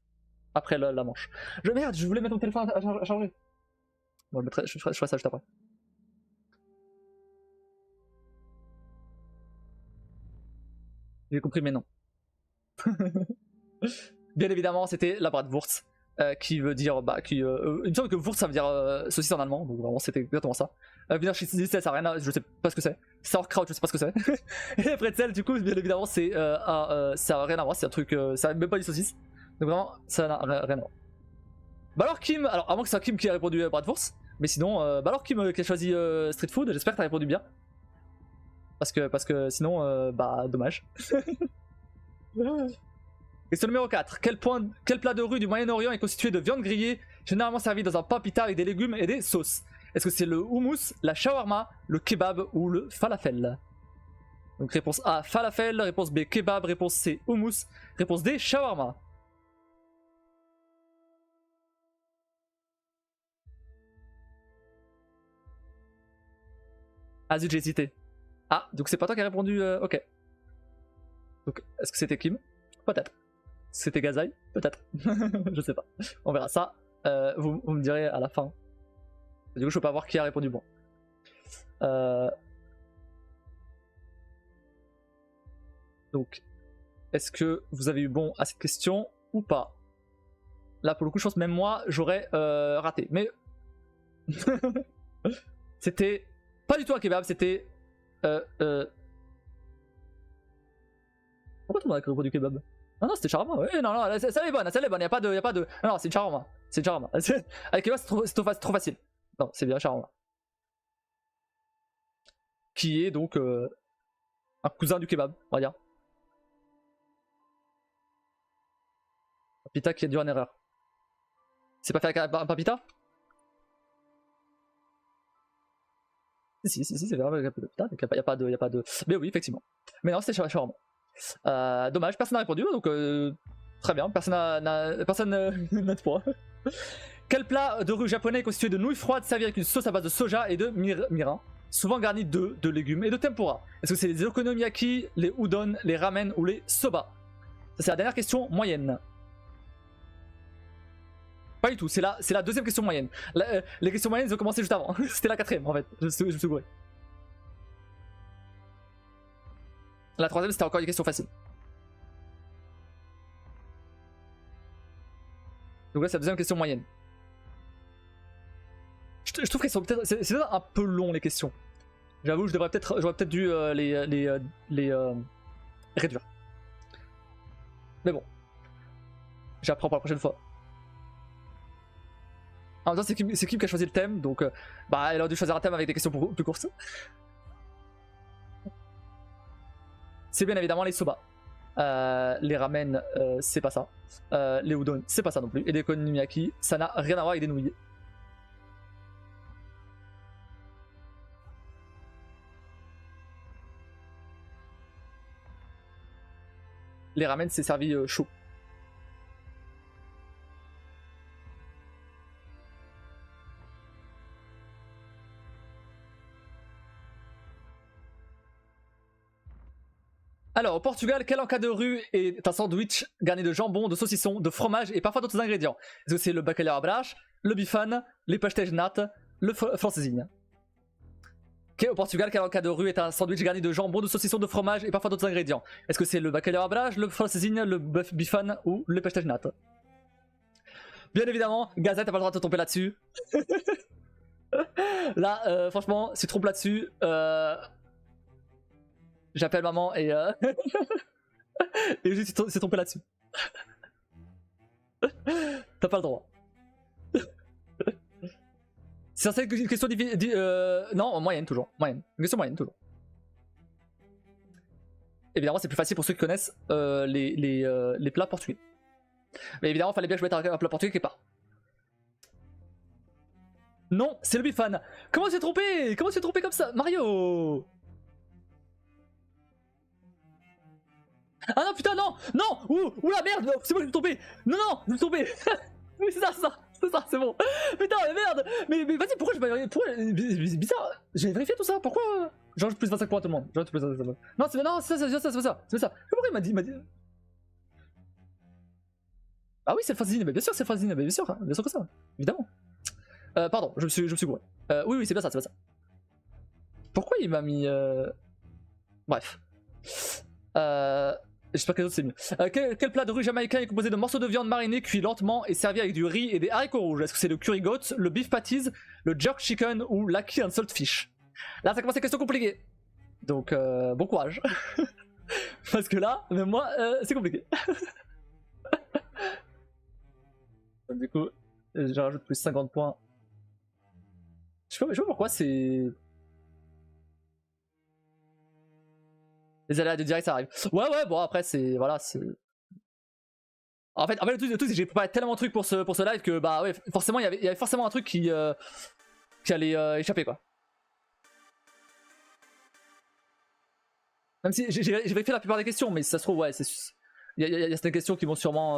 après la manche. Merde, je voulais mettre mon téléphone à charger. Bon, je ferai ça juste après. J'ai compris, mais non. Bien évidemment, c'était la bratwurst. Qui veut dire, il me semble que Wurst ça veut dire saucisse en allemand, donc vraiment c'était exactement ça. Wiener Schnitzel, ça n'a rien, je sais pas ce que c'est. Sauerkraut, je sais pas ce que c'est. Et les pretzels, du coup, bien évidemment, ça a rien à voir, c'est un truc, ça n'a même pas du saucisse. Donc vraiment, ça n'a rien à voir. Bah alors Kim, alors à moins que ce soit Kim qui a répondu bratwurst, mais sinon, bah alors Kim qui a choisi street food, j'espère que t'as répondu bien. Parce que sinon, bah dommage. Question numéro 4. Quel plat de rue du Moyen-Orient est constitué de viande grillée, généralement servi dans un pain pita avec des légumes et des sauces? Est-ce que c'est le houmous, la shawarma, le kebab ou le falafel? Donc réponse A, falafel, réponse B, kebab, réponse C, houmous, réponse D, shawarma. Ah zut, j'ai hésité. Ah, donc c'est pas toi qui as répondu, ok. Donc est-ce que c'était Kim? Peut-être. C'était Gazai? Peut-être. Je sais pas. On verra ça. Vous me direz à la fin. Du coup, je peux pas voir qui a répondu bon. Donc, est-ce que vous avez eu bon à cette question ou pas? Là, pour le coup, je pense même moi, j'aurais raté. Mais c'était pas du tout un kebab, c'était... Pourquoi tout le monde a répondu kebab? Non, non, c'était shawarma, ouais, non, non, ça est bonne, y'a pas de... Non, c'est une shawarma, c'est une shawarma. Avec kebab, c'est trop facile. Non, c'est bien shawarma. Qui est donc un cousin du kebab, on va dire. Un pita qui a dû en erreur. C'est pas fait avec un papita? Si, c'est vrai avec un papita, donc y'a pas de... Mais oui, effectivement. Mais non, c'était shawarma. Dommage, personne n'a répondu, donc très bien, personne n'a de points. Quel plat de rue japonais est constitué de nouilles froides servi avec une sauce à base de soja et de mirin, souvent garni de légumes et de tempura? Est-ce que c'est les okonomiyaki, les udon, les ramen ou les soba? Ça c'est la dernière question moyenne. Pas du tout, c'est la deuxième question moyenne. Les questions moyennes ils ont commencé juste avant, c'était la quatrième en fait, je me suis gouré. La troisième c'était encore une question facile. Donc là c'est la deuxième question moyenne. Je trouve qu'elles sont peut-être... C'est un peu long les questions. J'avoue, j'aurais peut-être dû les réduire. Mais bon. J'apprends pour la prochaine fois. En même temps, c'est Kim qui a choisi le thème, donc bah, elle aurait dû choisir un thème avec des questions plus courtes. C'est bien évidemment les soba. Les ramen, c'est pas ça. Les udon, c'est pas ça non plus. Et les okonomiyaki, ça n'a rien à voir avec des nouilles. Les ramen, c'est servi chaud. Alors, au Portugal, quel encas de rue est un sandwich garni de jambon, de saucisson, de fromage et parfois d'autres ingrédients? Est-ce que c'est le bacalhau à brás, le bifan, les pastéis de nata, le francesinha? Ok, au Portugal, quel encas de rue est un sandwich garni de jambon, de saucisson, de fromage et parfois d'autres ingrédients? Est-ce que c'est le bacalhau à brás, le francesinha, le bifan ou le pastéis de nata? Bien évidemment, Gazette, t'as pas le droit de te tromper là-dessus. Là, franchement, si tu te trompes là-dessus, j'appelle maman et et juste c'est trompé là-dessus. T'as pas le droit. C'est censé être une question non, moyenne toujours. Moyenne. Une question moyenne toujours. Évidemment, c'est plus facile pour ceux qui connaissent les plats portugais. Mais évidemment, fallait bien que je mette un plat portugais quelque part. Non, c'est le bifan. Comment tu t'es trompé? Comment tu t'es trompé comme ça, Mario? Ah non putain non. Non. Ouh la merde. C'est moi qui vais tomber. Non je vais tomber. Oui c'est ça. C'est bon. Putain mais merde. Mais vas-y pourquoi je vais... Pourquoi... Bizarre. J'ai vérifié tout ça. Pourquoi j'ajoute plus 25 points à tout le monde. J'ajoute plus 25 points. Non c'est ça. Pourquoi il m'a dit... Ah oui c'est le Fanzine. Mais bien sûr c'est le Fanzine. Mais bien sûr que ça. Évidemment. Pardon je me suis gouré. Oui c'est bien ça. Pourquoi il m'a mis... Bref. J'espère que les autres c'est mieux. Quel plat de riz jamaïcain est composé de morceaux de viande marinés cuits lentement et servis avec du riz et des haricots rouges? Est-ce que c'est le curry goat, le beef patties, le jerk chicken ou l'aki and salt fish? Là ça commence à être question compliquée. Donc bon courage. Parce que là, même moi, c'est compliqué. Du coup, je rajoute plus 50 points. Je sais pas pourquoi c'est... Les aléas de direct ça arrive. Ouais bon après c'est... Voilà c'est... En fait le truc c'est que j'ai préparé tellement de trucs pour ce live que bah ouais forcément il y avait forcément un truc qui allait échapper quoi. Même si j'ai vérifié la plupart des questions mais si ça se trouve ouais c'est... Il y a certaines questions qui vont sûrement...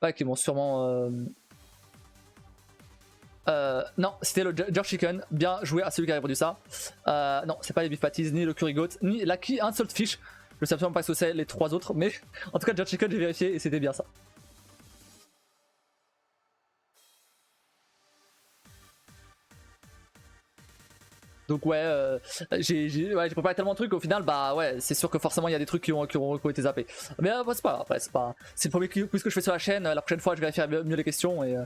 Ouais qui vont sûrement... Non, c'était le jerk chicken. Bien joué à celui qui a répondu ça. Non, c'est pas les beef patties, ni le curry goat, ni l'aki and salt fish. Je sais absolument pas ce que c'est les trois autres, mais en tout cas, jerk chicken, j'ai vérifié et c'était bien ça. Donc ouais, j'ai préparé tellement de trucs au final, bah ouais, c'est sûr que forcément il y a des trucs qui ont été zappés. Mais bah, c'est pas grave, après c'est le premier quiz que je fais sur la chaîne. La prochaine fois, je vérifierai mieux les questions et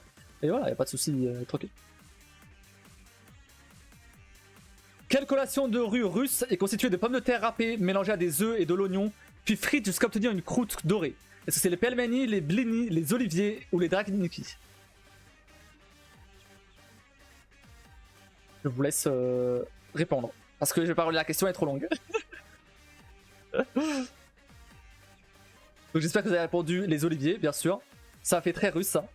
voilà, y a pas de soucis, tranquille. Quelle collation de rue russe est constituée de pommes de terre râpées mélangées à des œufs et de l'oignon, puis frites jusqu'à obtenir une croûte dorée? Est-ce que c'est les pelmeni, les blini, les oliviers ou les drakniki? Je vous laisse répondre. Parce que je vais pas relire la question, elle est trop longue. Donc j'espère que vous avez répondu les oliviers, bien sûr. Ça fait très russe ça.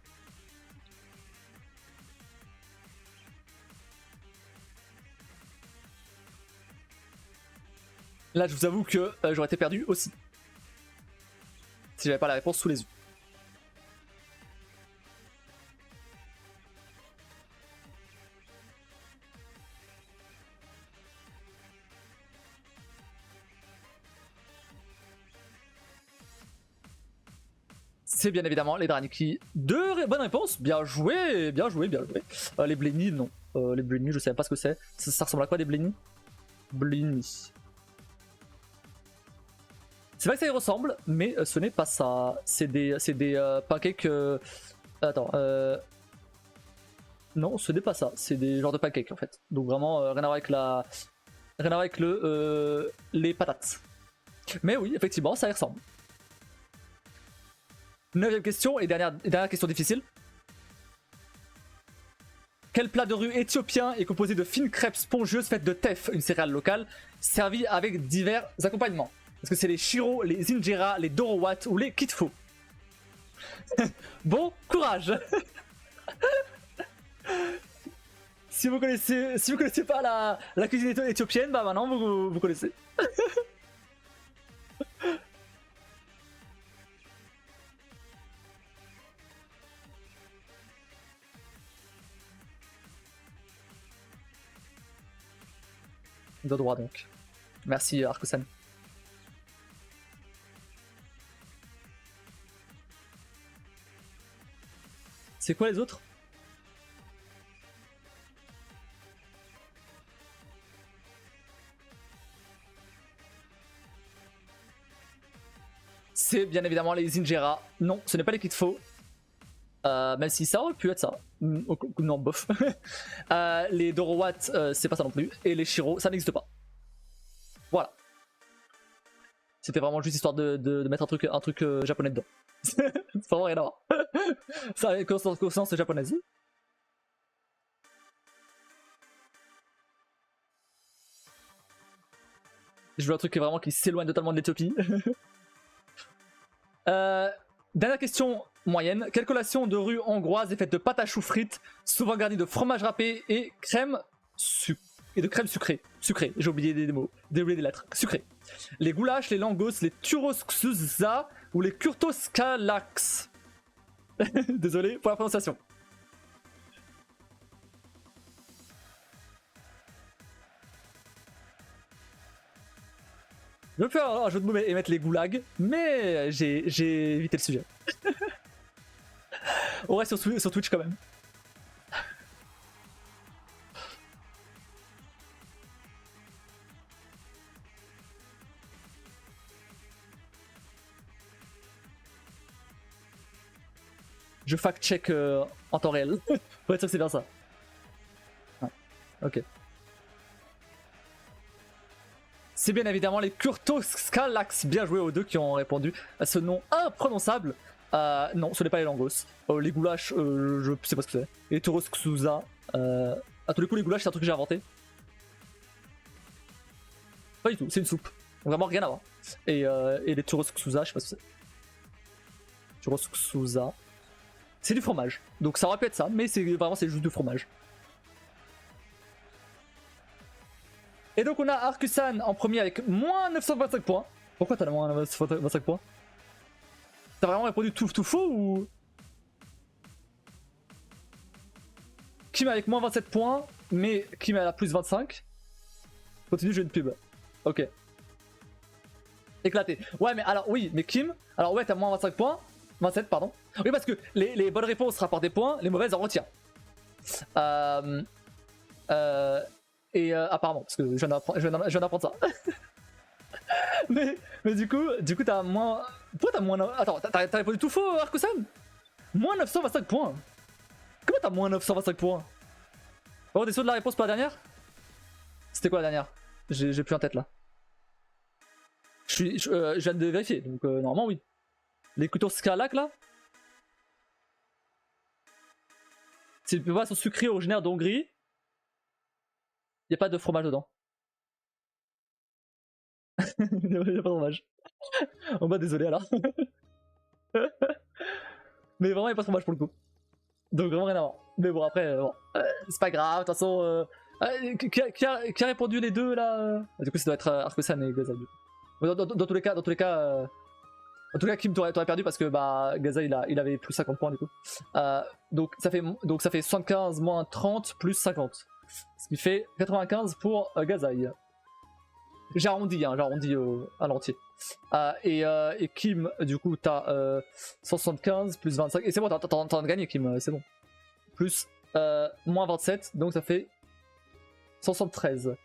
Là, je vous avoue que j'aurais été perdu aussi. Si j'avais pas la réponse sous les yeux. C'est bien évidemment les Draniki. Deux bonnes réponses. Bien joué. Les Blenny, non. Les Blenny, je sais pas ce que c'est. Ça ressemble à quoi des Blenny? Blenny. C'est vrai que ça y ressemble, mais ce n'est pas ça. C'est des pancakes. Attends. Non, ce n'est pas ça. C'est des genres de pancakes en fait. Donc vraiment rien à voir avec la. Rien à voir avec les patates. Mais oui, effectivement, ça y ressemble. 9ème question et dernière question difficile. Quel plat de rue éthiopien est composé de fines crêpes spongieuses faites de teff, une céréale locale, servie avec divers accompagnements? Est-ce que c'est les shiro, les injera, les dorowat ou les kitfo? Bon courage. Si vous connaissez pas la cuisine éthiopienne, bah maintenant vous connaissez. De droit donc. Merci Arkusan. C'est quoi les autres? C'est bien évidemment les injera. Non, ce n'est pas les kitfo. Même si ça aurait pu être ça. Non, bof. Les dorowat, c'est pas ça non plus. Et les shiro, ça n'existe pas. Voilà. C'était vraiment juste histoire de mettre un truc japonais dedans. C'est vraiment rien à voir. Ça a une consonance japonaise. Je veux un truc vraiment qui s'éloigne totalement de l'Éthiopie. Dernière question moyenne. Quelle collation de rue hongroise est faite de pâte à choux frites, souvent garnie de fromage râpé et crème sucrée? et de crème sucrée. Sucrée, j'ai oublié des mots, j'ai oublié des lettres. Sucrée. Les goulash, les langos, les turosksuza ou les kurtoskalax. Désolé pour la prononciation. Je vais faire un jeu de mots et mettre les goulags, mais j'ai évité le sujet. On reste sur Twitch quand même. Je fact-check en temps réel. Pour être sûr que c'est bien ça. Ouais. Ok. C'est bien évidemment les Kurtoskalax. Bien joué aux deux qui ont répondu à ce nom imprononçable. Non, ce n'est pas les langos. Les goulash, je sais pas ce que c'est. Et les Turosksuza. À tous les coups, les goulash, c'est un truc que j'ai inventé. Pas du tout, c'est une soupe. Donc vraiment rien à voir. Et les Turosksuza, je sais pas ce que c'est. Turosksuza. C'est du fromage. Donc ça aurait pu être ça, mais c'est vraiment c'est juste du fromage. Et donc on a Arkusan en premier avec moins 925 points. Pourquoi t'as moins 925 points? T'as vraiment répondu tout faux ou... Kim avec moins 27 points, mais Kim a la plus 25. Continue, j'ai une pub. Ok. Éclaté. Ouais, mais alors, oui, mais Kim, alors ouais, t'as moins 25 points. 27, pardon. Oui, parce que les bonnes réponses rapportent des points, les mauvaises en retirent. Apparemment, parce que je viens d'apprendre ça. mais du coup, t'as moins. Pourquoi t'as moins. Attends, t'as répondu tout faux, Arkusan? Moins 925 points. Comment t'as moins 925 points? Oh, t'es sûr de la réponse pour la dernière? C'était quoi la dernière? J'ai plus en tête là. Je viens de vérifier, donc normalement oui. Les couteaux Scalac là? C'est une boisson sucrée originaire d'Hongrie. Il n'y a pas de fromage dedans. Il n'y a pas de fromage. En bas, désolé alors. Mais vraiment, il n'y a pas de fromage pour le coup. Donc vraiment rien à voir. Mais bon, après, bon, c'est pas grave. De toute façon, qui a répondu les deux là? Du coup, ça doit être Arkusan et Gaza. Dans tous les cas, en tout cas, Kim t'aurais perdu parce que bah Gaza il avait plus 50 points du coup. Donc ça fait 75 moins 30 plus 50. Ce qui fait 95 pour Gazaï. J'ai arrondi à l'entier. Et Kim, du coup, t'as 175 plus 25. Et c'est bon, t'as gagné Kim, c'est bon. Plus moins 27, donc ça fait 173.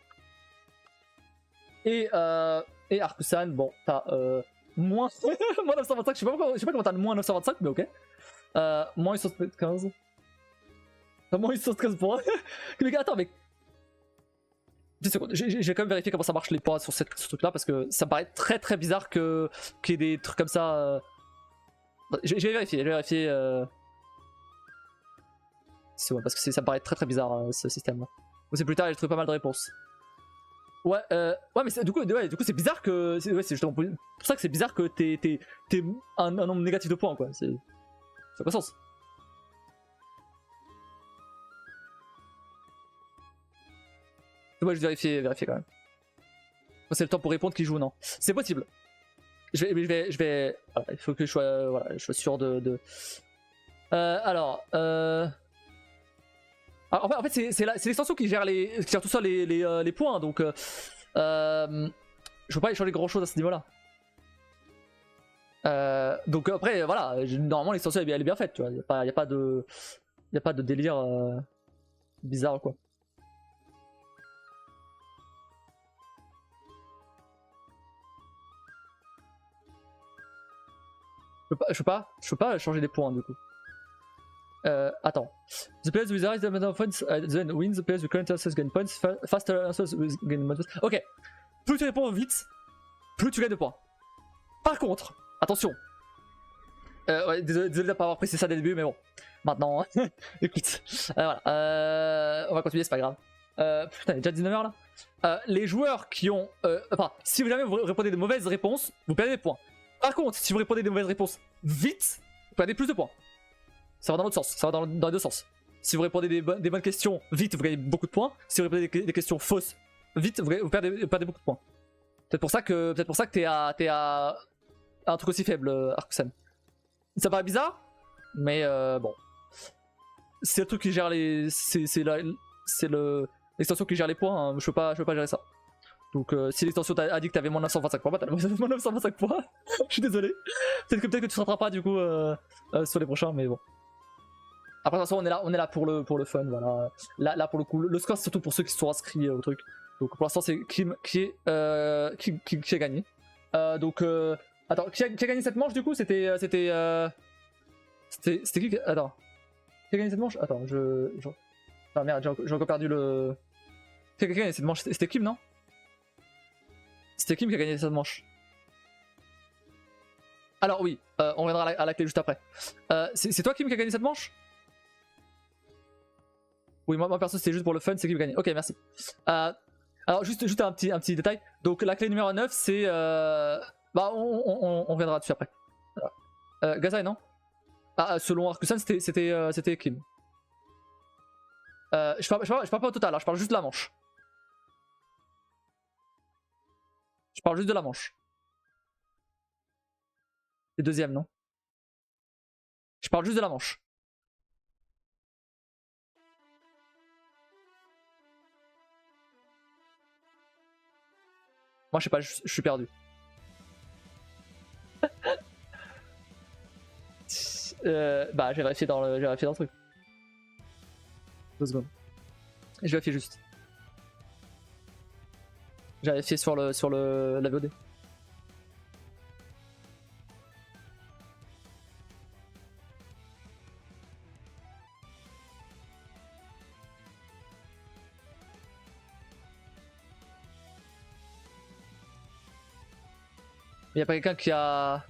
Et Arkusan, bon, t'as moins 925, je sais pas comment t'as le moins 925, mais ok. Moins 815. Moins 815 points. Mais attends, mais. 10 secondes, j'ai quand même vérifié comment ça marche les points sur ce truc là parce que ça me paraît très bizarre qu'il y ait des trucs comme ça. J'ai vérifié. C'est bon, parce que ça me paraît très bizarre ce système là. C'est plus tard, j'ai trouvé pas mal de réponses. Ouais, mais du coup c'est bizarre que. C'est justement pour ça que c'est bizarre que t'aies un nombre négatif de points quoi. Ça n'a pas sens. Ouais, je vérifier quand même. C'est le temps pour répondre qui joue ou non. C'est possible. Je vais. Voilà, il faut que je sois sûr de. Alors. En fait, c'est l'extension qui gère tout ça les points, donc je peux pas y changer grand chose à ce niveau-là. Donc après, voilà, normalement l'extension elle est bien faite, tu vois. Y a pas de délire bizarre quoi. Je peux pas changer les points du coup. Attends. The players with the highest amount of points then wins. The players with current answers gain points. Faster answers gain points. Ok. Plus tu réponds vite, plus tu gagnes de points. Par contre, attention. Ouais, désolé de pas avoir précisé ça dès le début, mais bon. Maintenant, écoute. Voilà. On va continuer, c'est pas grave. Putain, il est déjà 19h là. Les joueurs qui ont. Enfin, si jamais vous répondez de mauvaises réponses, vous perdez des points. Par contre, si vous répondez des mauvaises réponses vite, vous perdez plus de points. Ça va dans l'autre sens, ça va dans les deux sens. Si vous répondez des bonnes questions, vite, vous gagnez beaucoup de points. Si vous répondez des questions fausses, vite, vous perdez beaucoup de points. Peut-être pour ça que t'es à un truc aussi faible, Arkusan. Ça paraît bizarre, mais bon. C'est le truc qui gère les... C'est l'extension qui gère les points, hein. Je peux pas gérer ça. Donc si l'extension a dit que t'avais moins 925 points, bah t'as moins 925 points. Je suis désolé. Peut-être que tu te rattraperas du coup sur les prochains, mais bon. Après de toute façon on est là pour le fun, voilà. Là pour le coup, le score c'est surtout pour ceux qui se sont inscrits au truc. Donc pour l'instant c'est Kim qui a gagné. Attends, qui a gagné cette manche du coup? C'était qui? Attends. Qui a gagné cette manche? Attends, ah merde, j'ai encore perdu le... Qui a gagné cette manche? C'était Kim, non? C'était Kim qui a gagné cette manche. Alors oui, on reviendra à la clé juste après. C'est toi Kim qui a gagné cette manche? Oui, moi perso c'était juste pour le fun, c'est Kim qui a gagné. Ok, merci. Alors juste un petit détail. Donc la clé numéro 9 c'est... Bah on reviendra dessus après. Gazai, non? Ah, selon Arkusan c'était Kim. Je parle pas au total, hein, je parle juste de la manche. Je parle juste de la manche. C'est deuxième, non? Je parle juste de la manche. Moi je sais pas, je suis perdu. Bah j'ai vérifié dans le truc. 2 secondes. Je vérifie juste. J'ai vérifié sur la VOD. Il y a pas quelqu'un qui a...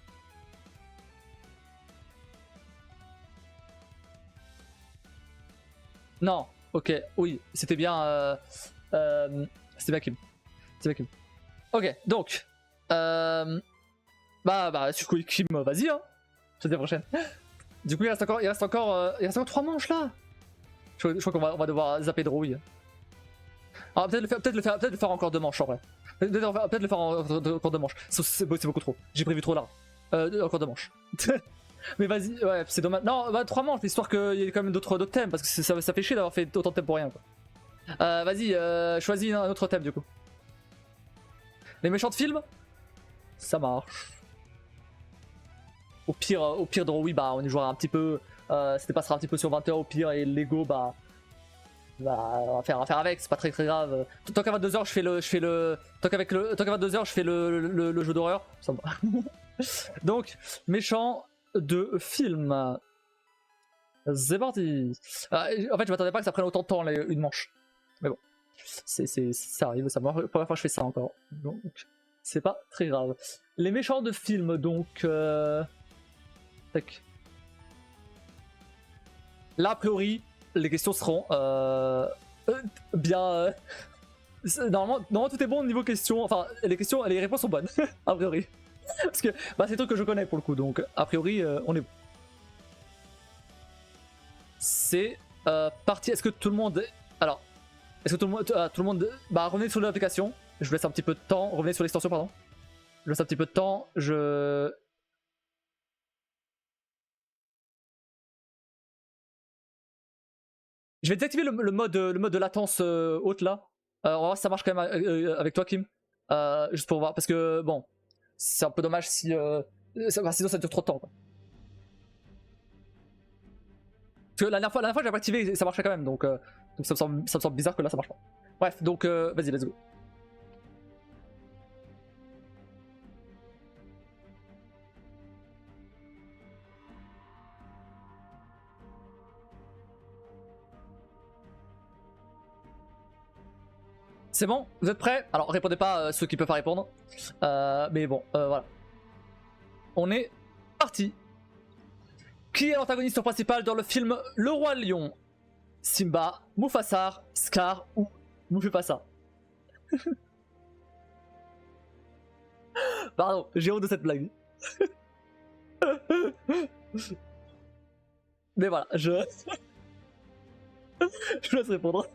Non, ok, oui, c'était bien... c'était bien Kim. C'était bien Kim. Ok, donc... Bah, du coup, Kim, vas-y, hein. Je te dis à la prochaine. Du coup, il reste encore 3 manches, là. Je crois qu'on va devoir zapper de rouille. Alors, peut-être le faire encore 2 manches, en vrai. Peut-être le faire encore 2 manches. C'est beaucoup trop. J'ai prévu trop là. Encore 2 manches. Mais vas-y, ouais, c'est dommage. Non, bah 3 manches, histoire qu'il y ait quand même d'autres thèmes, parce que ça fait chier d'avoir fait autant de thèmes pour rien, quoi. Vas-y, choisis un autre thème, du coup. Les méchants de film? Ça marche. Au pire dans oui, bah on y jouera un petit peu. C'était passera un petit peu sur 20h au pire, et Lego, bah on va faire avec, c'est pas très grave. Tant qu'à 22h tant qu'à 22h je fais le jeu d'horreur, ça me va. Donc, méchant de film. C'est parti. En fait je m'attendais pas que ça prenne autant de temps une manche. Mais bon. Ça arrive, ça me... Première fois que je fais ça encore. Donc c'est pas très grave. Les méchants de film donc... Tac. Là a priori, les questions seront bien... Normalement tout est bon au niveau questions. Enfin les réponses sont bonnes, a priori. Parce que bah, c'est des trucs que je connais pour le coup, donc a priori on est bon. C'est parti. Est-ce que tout le monde... Alors, est-ce que tout le monde... Bah revenez sur l'application. Je vous laisse un petit peu de temps. Revenez sur l'extension, pardon. Je vous laisse un petit peu de temps. Je vais désactiver le mode de latence haute là. On va voir si ça marche quand même avec toi, Kim. Juste pour voir, parce que bon, c'est un peu dommage si sinon ça dure trop de temps, quoi. Parce que la dernière fois j'avais pas activé et ça marchait quand même, donc ça me semble bizarre que là ça marche pas. Bref, donc vas-y, let's go. C'est bon? Vous êtes prêts? Alors répondez pas ceux qui peuvent pas répondre. Mais bon, voilà. On est parti. Qui est l'antagoniste principal dans le film Le Roi Lion? Simba, Mufasa, Scar ou Mufasa? Pardon, j'ai honte de cette blague. Mais voilà, Je vous laisse répondre.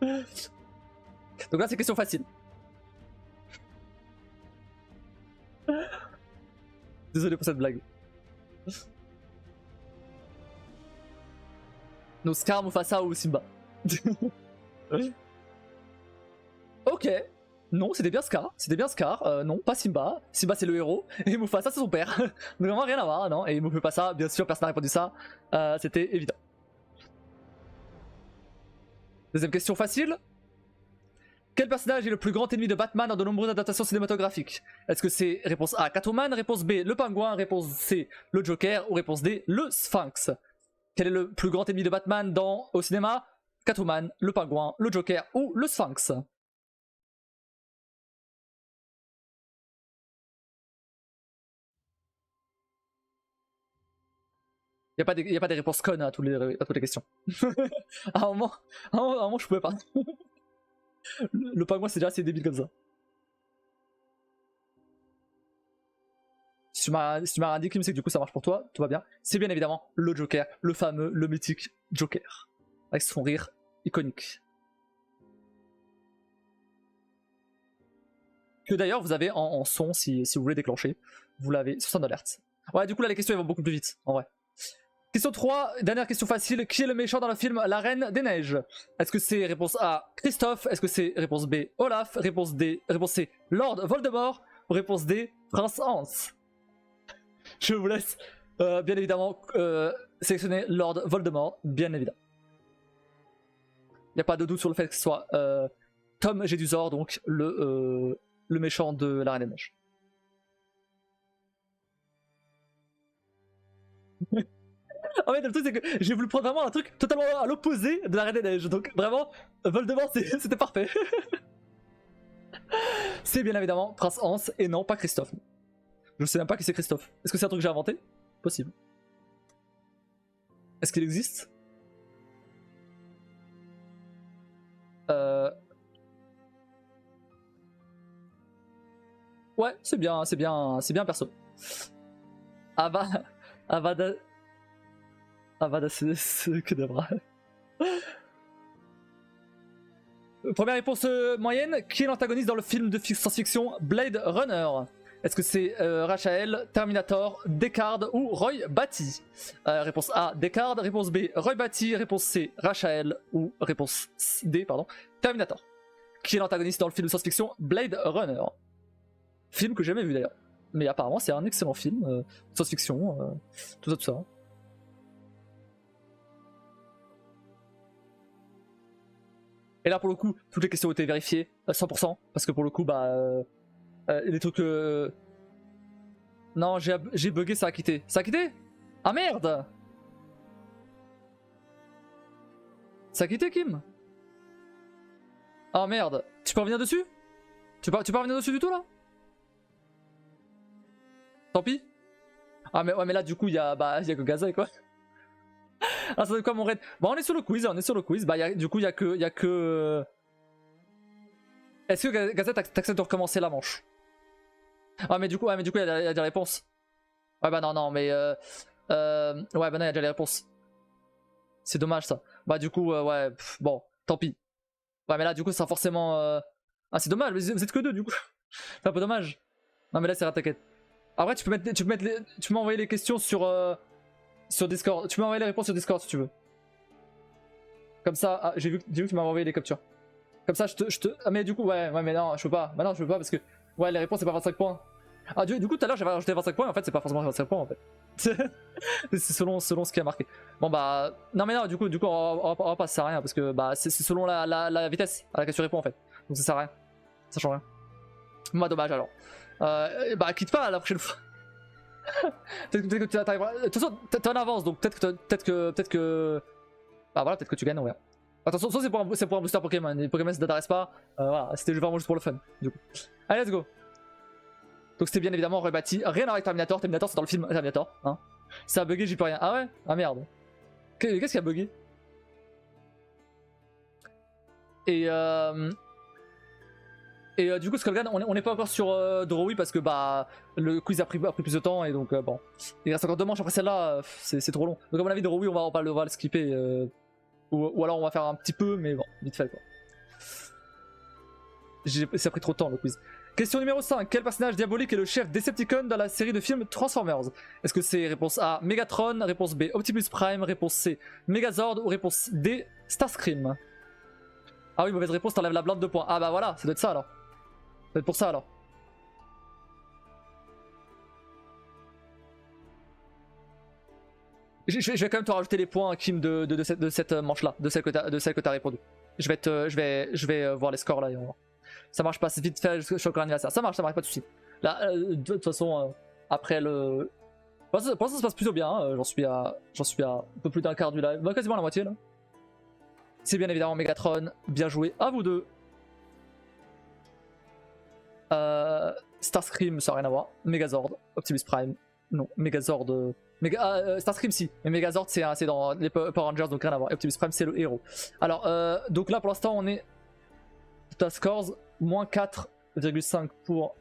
Donc là, c'est question facile. Désolé pour cette blague. Donc Scar, Mufasa ou Simba. Ok. Non, c'était bien Scar. C'était bien Scar. Non, pas Simba. Simba, c'est le héros. Et Mufasa, c'est son père. Donc vraiment rien à voir, non. Et Mufasa, bien sûr, personne n'a répondu ça. C'était évident. Deuxième question facile. Quel personnage est le plus grand ennemi de Batman dans de nombreuses adaptations cinématographiques? Est-ce que c'est réponse A, Catwoman, réponse B, le pingouin, réponse C, le Joker ou réponse D, le Sphinx? Quel est le plus grand ennemi de Batman au cinéma? Catwoman, le pingouin, le Joker ou le Sphinx? Il n'y a pas des réponses connes à toutes les questions. à un moment, je pouvais pas. Le pingouin, c'est déjà assez débile comme ça. Si tu m'as rien dit, Kim, c'est que du coup ça marche pour toi, tout va bien. C'est bien évidemment le Joker, le fameux, le mythique Joker. Avec son rire iconique. Que d'ailleurs vous avez en son si vous voulez déclencher. Vous l'avez sur Sound Alert. Ouais, du coup là les questions elles vont beaucoup plus vite, en vrai. Question 3, dernière question facile. Qui est le méchant dans le film La Reine des Neiges? Est-ce que c'est réponse A, Christophe? Est-ce que c'est réponse B, Olaf? Réponse C, Lord Voldemort? Ou réponse D, Prince Hans? Je vous laisse bien évidemment sélectionner Lord Voldemort, bien évidemment. Il n'y a pas de doute sur le fait que ce soit Tom Jedusor, donc le méchant de La Reine des Neiges. En fait, le truc, c'est que j'ai voulu prendre vraiment un truc totalement à l'opposé de La Reine des Neiges. Donc, vraiment, Voldemort, c'était parfait. C'est bien évidemment Prince Hans et non pas Christophe. Je sais même pas qui c'est Christophe. Est-ce que c'est un truc que j'ai inventé? Possible. Est-ce qu'il existe? Ouais, c'est bien perso. Avada Kedavra. Première réponse moyenne. Qui est l'antagoniste dans le film de science-fiction Blade Runner? Est-ce que c'est Rachael, Terminator, Deckard ou Roy Batty? Réponse A, Deckard. Réponse B, Roy Batty. Réponse C, Rachael. Ou réponse D, pardon, Terminator. Qui est l'antagoniste dans le film de science-fiction Blade Runner? Film que j'ai jamais vu d'ailleurs. Mais apparemment c'est un excellent film, science-fiction, tout ça. Et là pour le coup, toutes les questions ont été vérifiées 100%, parce que pour le coup, les trucs... Non, j'ai bugué, ça a quitté. Ça a quitté? Ah merde! Ça a quitté, Kim? Ah merde. Tu peux revenir dessus? Tu peux revenir dessus du tout là? Tant pis. Ah mais ouais, mais là du coup il y a que Gaza quoi. Ah ça c'est quoi mon raid? Bon on est sur le quiz, du coup il y a que Est-ce que Gaza t'acceptes de recommencer la manche? Ah mais du coup il y a des réponses. Ouais bah non mais ouais bah non il y a déjà les réponses. C'est dommage ça. Bah du coup ouais bon tant pis. Ouais mais là du coup ça sera forcément Ah c'est dommage, vous êtes que deux du coup. C'est un peu dommage. Non mais là c'est t'inquiète. Après tu peux m'envoyer les questions sur Discord. Tu peux m'envoyer les réponses sur Discord si tu veux. Comme ça, j'ai vu que tu m'as envoyé les captures. Comme ça je te... Ah mais du coup ouais mais non je peux pas. Bah non je peux pas parce que ouais les réponses c'est pas 25 points. Ah du coup tout à l'heure j'avais rajouté 25 points en fait c'est pas forcément 25 points en fait. C'est selon ce qui a marqué. Bon bah non mais non du coup on va pas ça sert à rien parce que c'est selon la vitesse à laquelle tu réponds en fait. Donc ça sert à rien. Ça change rien. Bah dommage alors. Quitte pas la prochaine fois. Peut-être que tu arriveras. De toute façon t'es en avance donc peut-être que bah voilà peut-être que tu gagnes, on verra. Attention, c'est pour un booster Pokémon. Les Pokémon ça t'intéresse pas. Voilà, c'était vraiment juste pour le fun du coup. Allez let's go. Donc c'était bien évidemment rebâti. Rien avec Terminator. Terminator c'est dans le film Terminator. Hein. Ça a bugué, j'y peux rien. Ah ouais? Ah merde. Qu'est-ce qui a bugué? Et du coup Skullgirl on n'est pas encore sur Drowy parce que le quiz a pris plus de temps et donc bon. Il reste encore 2 manches après celle-là, c'est trop long. Donc à mon avis Drowy on va le skipper Ou alors on va faire un petit peu, mais bon, vite fait quoi. Ça a pris trop de temps le quiz. Question numéro 5. Quel personnage diabolique est le chef Decepticon dans la série de films Transformers? Est-ce que c'est réponse A, Megatron, réponse B, Optimus Prime, réponse C, Megazord ou réponse D, Starscream? Ah oui, mauvaise réponse, t'enlèves la blinde de points. Ah bah voilà, ça doit être ça alors. Ça doit être pour ça alors. Je vais quand même te rajouter les points, Kim, de cette manche-là, de celle que t'as répondu. Je vais voir les scores là et on va voir. Ça marche pas, c'est vite fait, je suis encore anniversaire. Ça marche, pas de soucis. Là, de toute façon, après le. Pour l'instant, ça se passe plutôt bien, hein. J'en suis à un peu plus d'un quart du live, bah, quasiment la moitié là. C'est bien évidemment Megatron, bien joué à vous deux. Starscream, ça n'a rien à voir. Megazord, Optimus Prime, non. Megazord. Starscream si, mais Megazord c'est dans les Power Rangers donc rien à voir. Et Optimus Prime c'est le héros. Alors, donc là pour l'instant on est. T'as scores, moins 4,5 pour.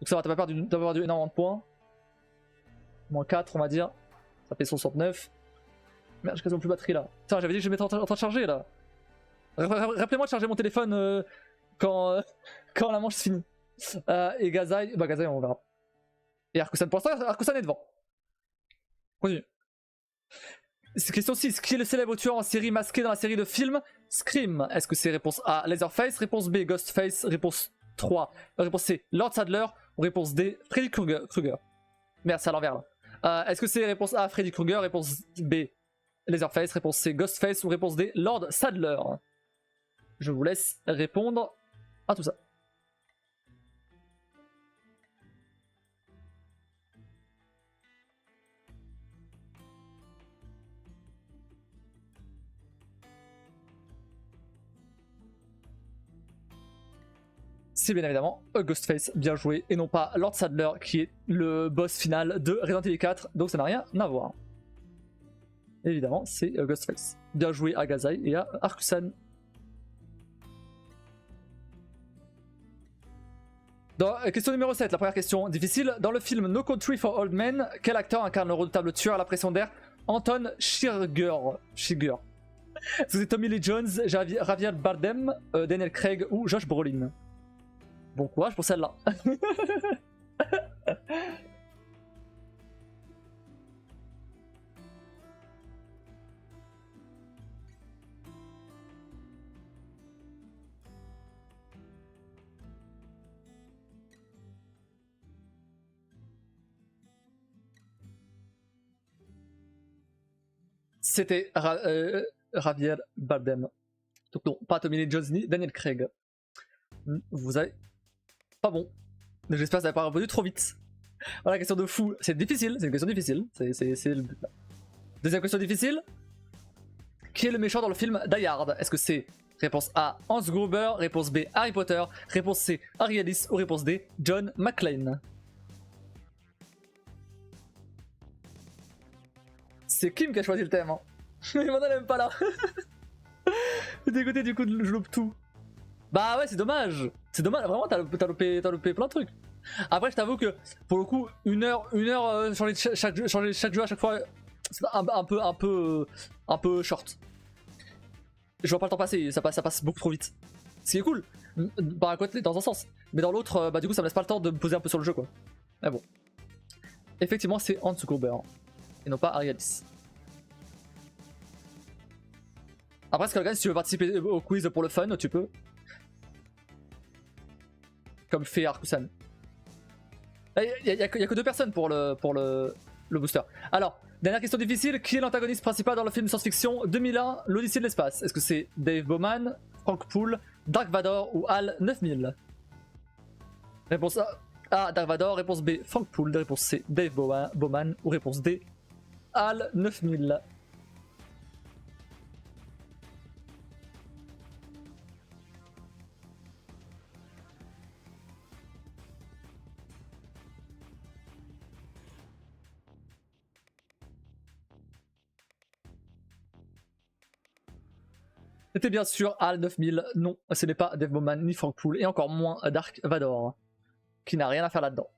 Donc ça va, t'as pas perdu énormément de points. Moins 4 on va dire. Ça fait 69. Merde, j'ai quasiment plus de batterie là. Tiens, j'avais dit que je m'étais en train de charger là. Rappelez-moi de charger mon téléphone quand la manche se finit. Et Gazai, bah Gazai on verra. Et Arkusan, pour l'instant Arkusan est devant. Continue. Question 6. Qui est le célèbre tueur en série masqué dans la série de films Scream? Est-ce que c'est réponse A, Leatherface, réponse B, Ghostface, réponse 3, réponse C, Lord Sadler, ou réponse D, Freddy Krueger? Merde, c'est à l'envers là. Est-ce que c'est réponse A, Freddy Krueger, réponse B, Leatherface, réponse C, Ghostface, ou réponse D, Lord Sadler? Je vous laisse répondre à tout ça. C'est bien évidemment Ghostface, bien joué, et non pas Lord Sadler qui est le boss final de Resident Evil 4, donc ça n'a rien à voir. Évidemment, c'est Ghostface. Bien joué à Gazai et à Arkusan. Question numéro 7, la première question difficile. Dans le film No Country for Old Men, quel acteur incarne le redoutable tueur à la pression d'air Anton Chigurh. C'est Tommy Lee Jones, Javier Bardem, Daniel Craig ou Josh Brolin? Bon courage pour celle-là. C'était Javier Bardem. Donc non, pas Tommy Lee Jones ni Daniel Craig. Vous avez... Pas bon. J'espère que ça n'a pas répondu trop vite. Voilà, question de fou. C'est difficile, c'est une question difficile. C'est le but là. Deuxième question difficile. Qui est le méchant dans le film Die Hard? Est-ce que c'est réponse A, Hans Gruber, réponse B, Harry Potter, réponse C, Harry Ellis ou réponse D, John McClane? C'est Kim qui a choisi le thème. Hein. Mais maintenant elle est même pas là. Dégoûté du coup, je loupe tout. Bah ouais, c'est dommage. C'est dommage, vraiment, t'as loupé plein de trucs. Après, je t'avoue que pour le coup, une heure changer chaque jeu à chaque fois, c'est un peu short. Je vois pas le temps passer, ça passe beaucoup trop vite. Ce qui est cool, par un côté, dans un sens. Mais dans l'autre, bah du coup, ça me laisse pas le temps de me poser un peu sur le jeu, quoi. Mais bon. Effectivement, c'est Hans Gruber. Et non pas Harry Ellis. Après, Skullgirls, si tu veux participer au quiz pour le fun, tu peux. Comme fait Arkusan. Il y a que 2 personnes pour le booster. Alors, dernière question difficile. Qui est l'antagoniste principal dans le film de science-fiction 2001, l'Odyssée de l'espace? Est-ce que c'est Dave Bowman, Frank Poole, Dark Vador ou Hal 9000? Réponse A, Dark Vador. Réponse B, Frank Poole. Réponse C, Dave Bowman. Ou réponse D, Hal 9000. C'était bien sûr Hal 9000, non, ce n'est pas Dave Bowman ni Frank Poole, et encore moins Dark Vador, qui n'a rien à faire là-dedans.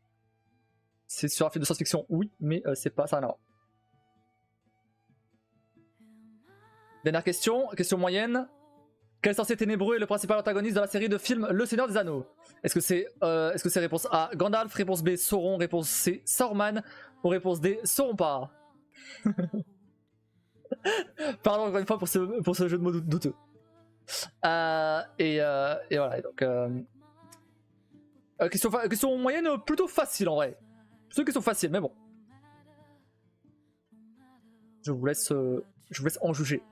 C'est sur un film de science-fiction, oui, mais c'est pas ça, non. Dernière question, question moyenne. Quel sorcier ténébreux est le principal antagoniste de la série de films Le Seigneur des Anneaux? Est-ce que c'est réponse A, Gandalf, réponse B, Sauron, réponse C, Saruman, ou réponse D, Sauron pas? Pardon encore une fois pour ce jeu de mots douteux. Et voilà, et donc... question moyenne plutôt facile en vrai. Plutôt question facile, mais bon. Je vous laisse en juger.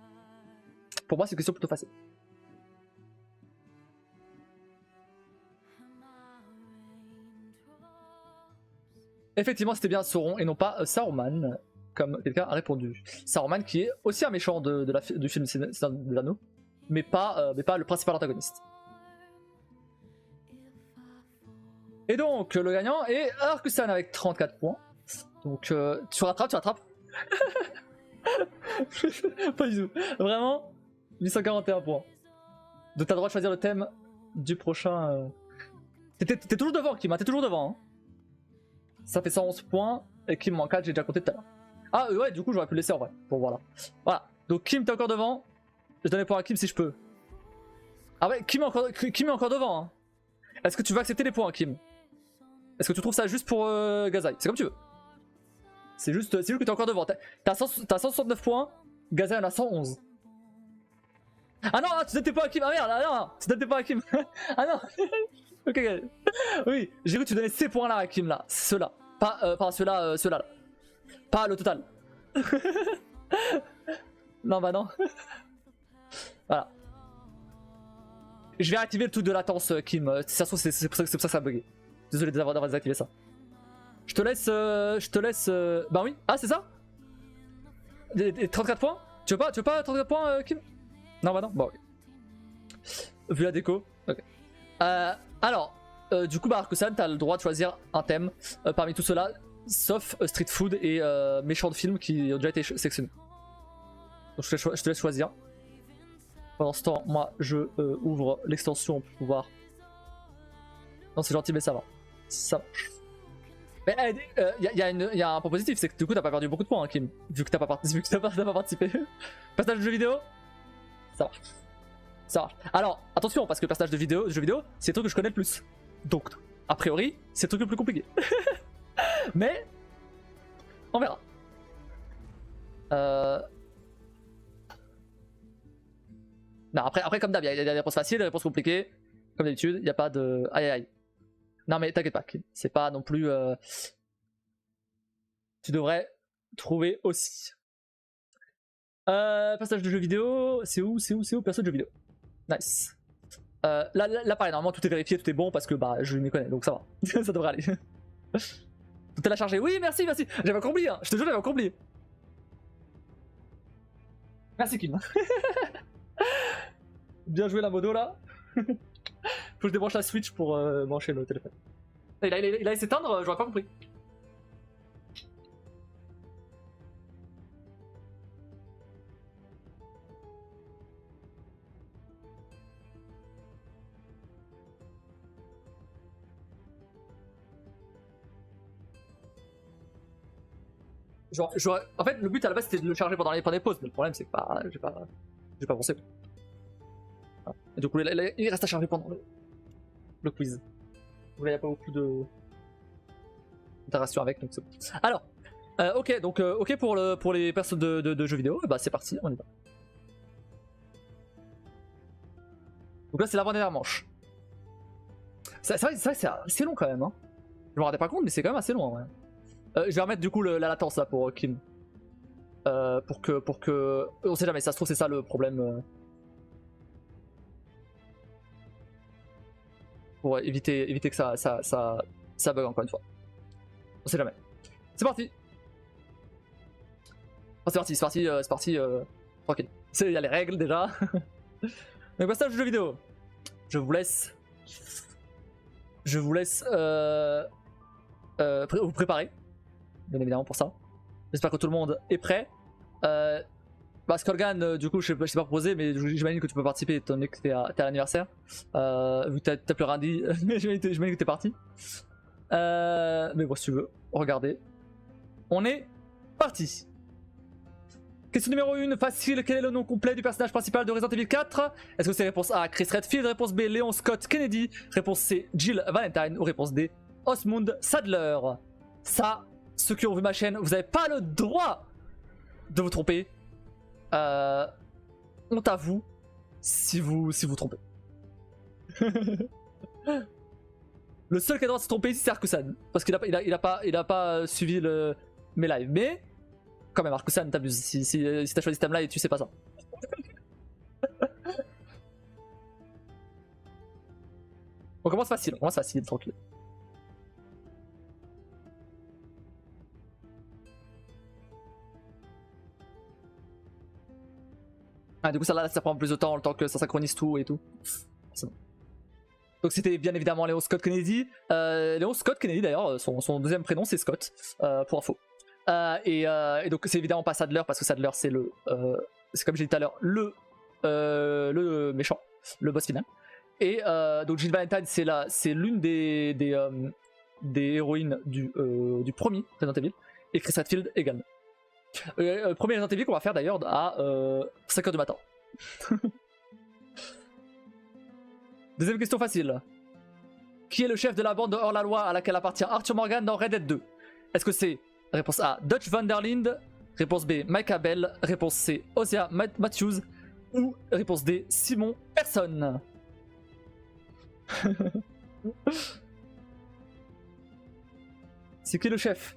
Pour moi, c'est une question plutôt facile. Effectivement, c'était bien Sauron et non pas Saruman, comme quelqu'un a répondu. Saruman qui est aussi un méchant du film Seigneur de l'Anneau, mais pas le principal antagoniste. Et donc, le gagnant est Arkusan avec 34 points. Donc, tu rattrapes. Pas du tout. Vraiment, 841 points. Donc, t'as le droit de choisir le thème du prochain. T'es toujours devant, Kim, t'es toujours devant. Hein. Ça fait 111 points, et Kim en 4, j'ai déjà compté tout à l'heure. Ah ouais, du coup, j'aurais pu le laisser en vrai. Bon, voilà. Voilà. Donc, Kim, t'es encore devant. Je donne les points à Kim si je peux. Ah ouais, Kim est encore devant. Hein. Est-ce que tu veux accepter les points, Kim? Est-ce que tu trouves ça juste pour Gazai? C'est comme tu veux. C'est juste que t'es encore devant. T'as 169 points, Gazai en a 111. Ah non, tu donnes tes points à Kim. Ah merde, ah non, tu donnes tes points à Kim. Ah non. Ok, oui, j'ai cru que tu donnais ces points là à Kim là. Ceux-là. Pas ceux-là, ceux-là. Pas le total. Non, bah non. Voilà. Je vais activer le truc de latence, Kim. Si ça se trouve, c'est pour ça que ça a bugué. Désolé d'avoir désactivé ça. Je te laisse. Bah oui. Ah, c'est ça? 34 points? Tu veux pas 34 points, Kim? Non, bah non. Bon, ok. Vu la déco. Ok. Alors, du coup, bah, Arkusan, t'as le droit de choisir un thème parmi tout cela, sauf street food et méchants de films qui ont déjà été sélectionnés. Donc, je te laisse choisir. Pendant ce temps, moi, je ouvre l'extension pour pouvoir. Non, c'est gentil, mais ça va. Ça marche. Mais il y a un point positif, c'est que du coup, t'as pas perdu beaucoup de points, hein, Kim, vu que t'as pas participé. Personnage de jeu vidéo, ça marche. Ça marche. Alors, attention, parce que le personnage de jeu vidéo, c'est le truc que je connais le plus. Donc, a priori, c'est le truc le plus compliqué. Mais, on verra. Non, après comme d'hab, il y a des réponses faciles, des réponses compliquées. Comme d'habitude, il n'y a pas de... Aïe aïe aïe. Non mais t'inquiète pas, c'est pas non plus... Tu devrais trouver aussi. Passage de jeu vidéo, c'est où Passage de jeu vidéo. Nice. Là pareil, normalement tout est vérifié, tout est bon parce que bah je m'y connais, donc ça va. Ça devrait aller. Tout est là chargé. Oui, merci. J'avais encore oublié, hein. Je te jure, j'avais encore oublié. Merci Kim. Bien joué la modo là. Faut que je débranche la Switch pour brancher le téléphone. Il a s'éteindre, j'aurais pas compris. En fait, le but à la base c'était de le charger pendant les pauses, mais le problème c'est que bah, j'ai pas pensé. Voilà. Et du coup, il reste à charger pendant le quiz. Donc là, il n'y a pas beaucoup d'interaction avec, donc c'est bon. Alors, ok, donc ok pour les personnes de jeux vidéo, bah c'est parti, on y va. Donc là, c'est l'avant-dernière manche. C'est vrai que c'est assez long quand même, hein. Je me rendais pas compte, mais c'est quand même assez long en vrai. Je vais remettre du coup la latence là pour Kim. Pour que... On sait jamais, ça se trouve c'est ça le problème. Pour éviter que ça bug encore une fois. On sait jamais. C'est parti. Oh, c'est parti. Tranquille. Il y a les règles déjà. Donc passage de jeu vidéo. Je vous laisse vous préparer. Bien évidemment pour ça. J'espère que tout le monde est prêt. Bah Skolgan, du coup je t'ai pas proposé, mais j'imagine que tu peux participer étant donné que t'es à l'anniversaire. Vu que t'as plus rien dit, j'imagine que t'es parti. Mais bon, si tu veux, regardez. On est parti. Question numéro 1, facile. Quel est le nom complet du personnage principal de Resident Evil 4? Est-ce que c'est réponse A, Chris Redfield? Réponse B, Léon Scott Kennedy? Réponse C, Jill Valentine? Ou réponse D, Osmond Sadler? Ça, ceux qui ont vu ma chaîne, vous n'avez pas le droit de vous tromper. Honte à vous si vous trompez. Le seul qui a le droit de se tromper ici, c'est Arkusan. Parce qu'il a pas suivi mes lives. Mais, quand même, Arkusan, t'abuses. Si t'as choisi ce thème-là et tu sais pas ça. On commence facile, tranquille. Ah, du coup, ça prend plus de temps, le temps que ça synchronise tout et tout. C'est bon. Donc c'était bien évidemment Léon Scott Kennedy. Léon Scott Kennedy d'ailleurs, son deuxième prénom c'est Scott, pour info. Et donc c'est évidemment pas Sadler parce que Sadler c'est c'est comme j'ai dit tout à l'heure, le méchant, le boss final. Et donc Jill Valentine c'est l'une des héroïnes du premier Resident Evil. Et Chris Hadfield également. Premier Resident Evil qu'on va faire d'ailleurs à 5h du matin. Deuxième question facile. Qui est le chef de la bande de hors-la-loi à laquelle appartient Arthur Morgan dans Red Dead 2? Est-ce que c'est réponse A, Dutch Van der Linde? Réponse B, Mike Abel? Réponse C, Osia Matthews? Ou réponse D, Simon Person? C'est qui le chef?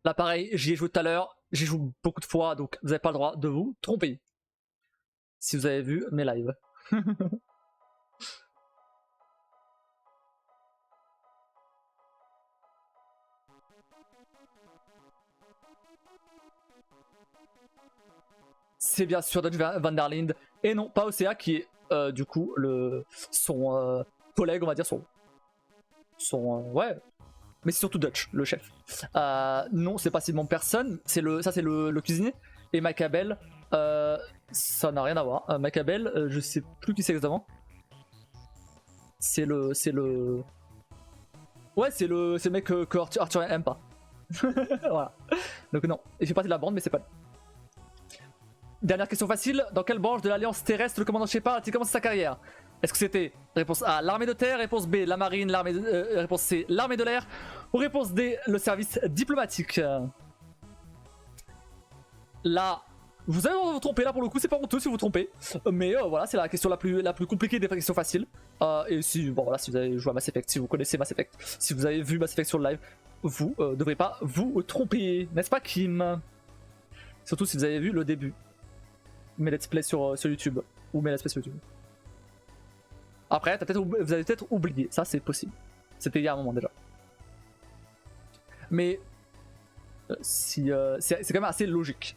Là pareil, j'y ai joué tout à l'heure, j'y joue beaucoup de fois, donc vous n'avez pas le droit de vous tromper. Si vous avez vu mes lives. C'est bien sûr Dutch Van der Linde, et non, pas Ocea qui est du coup son collègue, on va dire, ouais. Mais c'est surtout Dutch, le chef. Non, c'est pas Simon Person, ça c'est le cuisinier. Et Macabel, ça n'a rien à voir. Macabel, je sais plus qui c'est exactement. C'est le. Ouais, c'est le mec que Arthur aime pas. Voilà. Donc non, il fait partie de la bande, mais c'est pas lui. Dernière question facile. Dans quelle branche de l'Alliance terrestre le commandant Shepard a-t-il commencé sa carrière? Est-ce que c'était réponse A, l'armée de terre? Réponse B, la marine? Réponse C, l'armée de l'air? Ou réponse D, le service diplomatique? Là, vous allez vous tromper, là pour le coup, c'est pas honteux si vous vous trompez. Mais voilà, c'est la question la plus compliquée des questions faciles. Et si, bon voilà, si vous avez joué à Mass Effect, si vous connaissez Mass Effect, si vous avez vu Mass Effect sur le live, vous devrez pas vous tromper, n'est-ce pas Kim? Surtout si vous avez vu le début. Mes let's play sur YouTube. Ou mes let's play sur YouTube. Après, vous avez peut-être oublié, ça c'est possible. C'était il y a un moment déjà. Mais c'est quand même assez logique.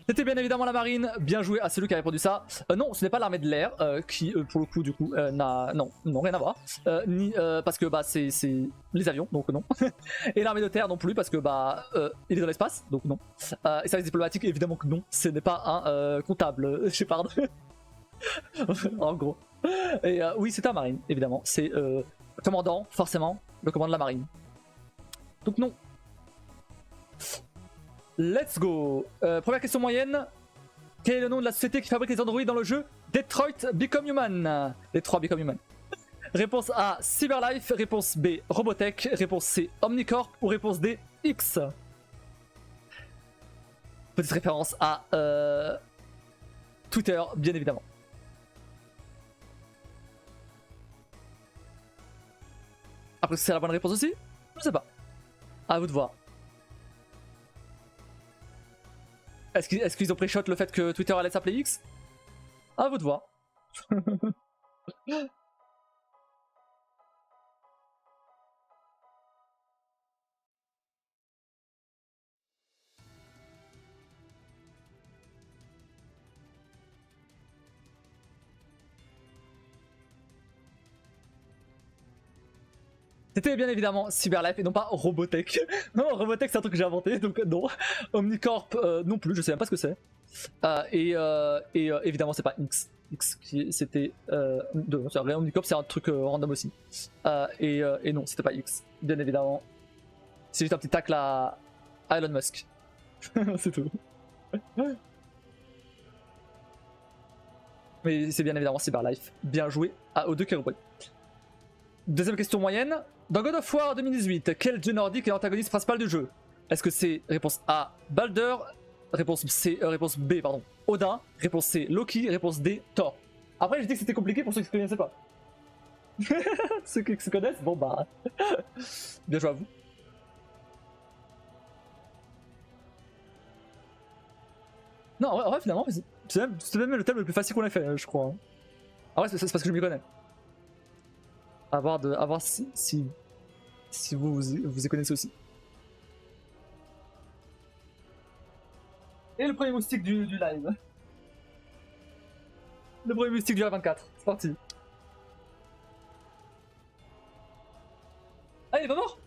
C'était bien évidemment la marine, bien joué à celui qui a répondu ça. Non, ce n'est pas l'armée de l'air qui, pour le coup, du coup, n'a rien à voir. Parce que bah, c'est les avions, donc non. Et l'armée de terre non plus, parce que bah, il est dans l'espace, donc non. Et service diplomatique, évidemment que non, ce n'est pas un comptable, Shepard. En gros. Et oui, c'est un marine, évidemment. C'est commandant, forcément, le commandant de la marine. Donc non. Let's go. Première question moyenne. Quel est le nom de la société qui fabrique les androïdes dans le jeu Detroit Become Human? Les 3 Become Human. Réponse A, Cyberlife. Réponse B, Robotech. Réponse C, Omnicorp. Ou réponse D, X. Petite référence à Twitter, bien évidemment. Après, c'est la bonne réponse aussi? Je sais pas. À vous de voir. Est-ce qu'ils ont pré-shot le fait que Twitter allait s'appeler X? À vous de voir. C'était bien évidemment Cyberlife et non pas Robotech. Non, Robotech c'est un truc que j'ai inventé, donc non. Omnicorp non plus, je sais même pas ce que c'est. Évidemment c'est pas X. X c'était... Omnicorp c'est un truc random aussi. Et non, c'était pas X, bien évidemment. C'est juste un petit tacle à Elon Musk. C'est tout. Mais c'est bien évidemment Cyberlife. Bien joué aux deux qui repris. Deuxième question moyenne. Dans God of War 2018, quel dieu nordique est l'antagoniste principal du jeu? Est-ce que c'est réponse A, Baldur, réponse B, pardon, Odin, réponse C, Loki, réponse D, Thor? Après, j'ai dit que c'était compliqué pour ceux qui ne connaissaient pas. Ceux qui se connaissent, bon bah... Bien joué à vous. Non, en vrai finalement, c'est même le thème le plus facile qu'on ait fait, je crois. En vrai, c'est parce que je m'y connais. À voir si vous y connaissez aussi. Et le premier moustique du live. Le premier moustique du R24, c'est parti. Ah, il est pas mort?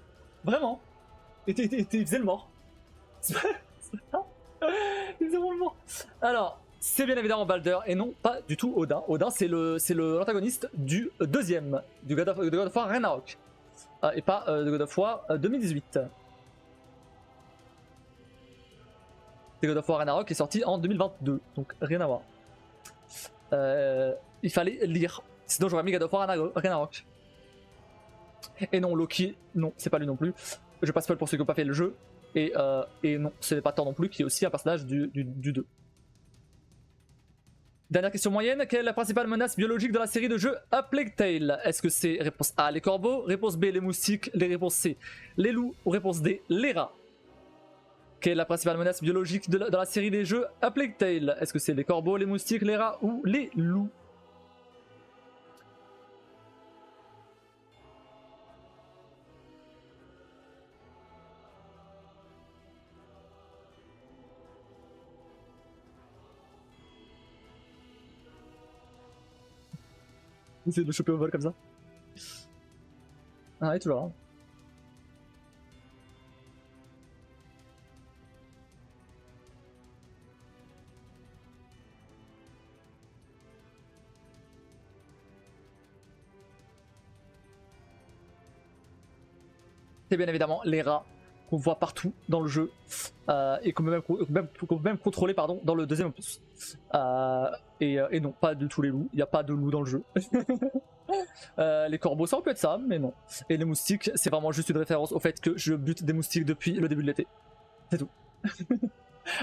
Vraiment? Il faisait le mort. Il faisait le mort. Alors, c'est bien évidemment Baldur et non pas du tout Odin. Odin c'est l'antagoniste du deuxième, du God of War Ragnarok. Et pas de God of War 2018. C'est God of War Ragnarok qui est sorti en 2022, donc rien à voir. Il fallait lire, sinon j'aurais mis God of War Ragnarok. Et non, Loki, non, c'est pas lui non plus. Je passe pas pour ceux qui n'ont pas fait le jeu. Et non, c'est pas Thor non plus, qui est aussi un personnage du 2. Dernière question moyenne, quelle est la principale menace biologique de la série de jeux A Plague Tale? Est-ce que c'est réponse A, les corbeaux, réponse B, les moustiques, les réponses C, les loups, ou réponse D, les rats? Quelle est la principale menace biologique de la série des jeux A Plague Tale? Est-ce que c'est les corbeaux, les moustiques, les rats ou les loups? Essayer de le choper au vol comme ça. Ah ouais, toujours. Hein. C'est bien évidemment les rats qu'on voit partout dans le jeu et qu'on peut même contrôler pardon, dans le deuxième opus. Et non, pas du tout les loups, il n'y a pas de loups dans le jeu. Les corbeaux, ça peut être ça, mais non. Et les moustiques, c'est vraiment juste une référence au fait que je bute des moustiques depuis le début de l'été. C'est tout.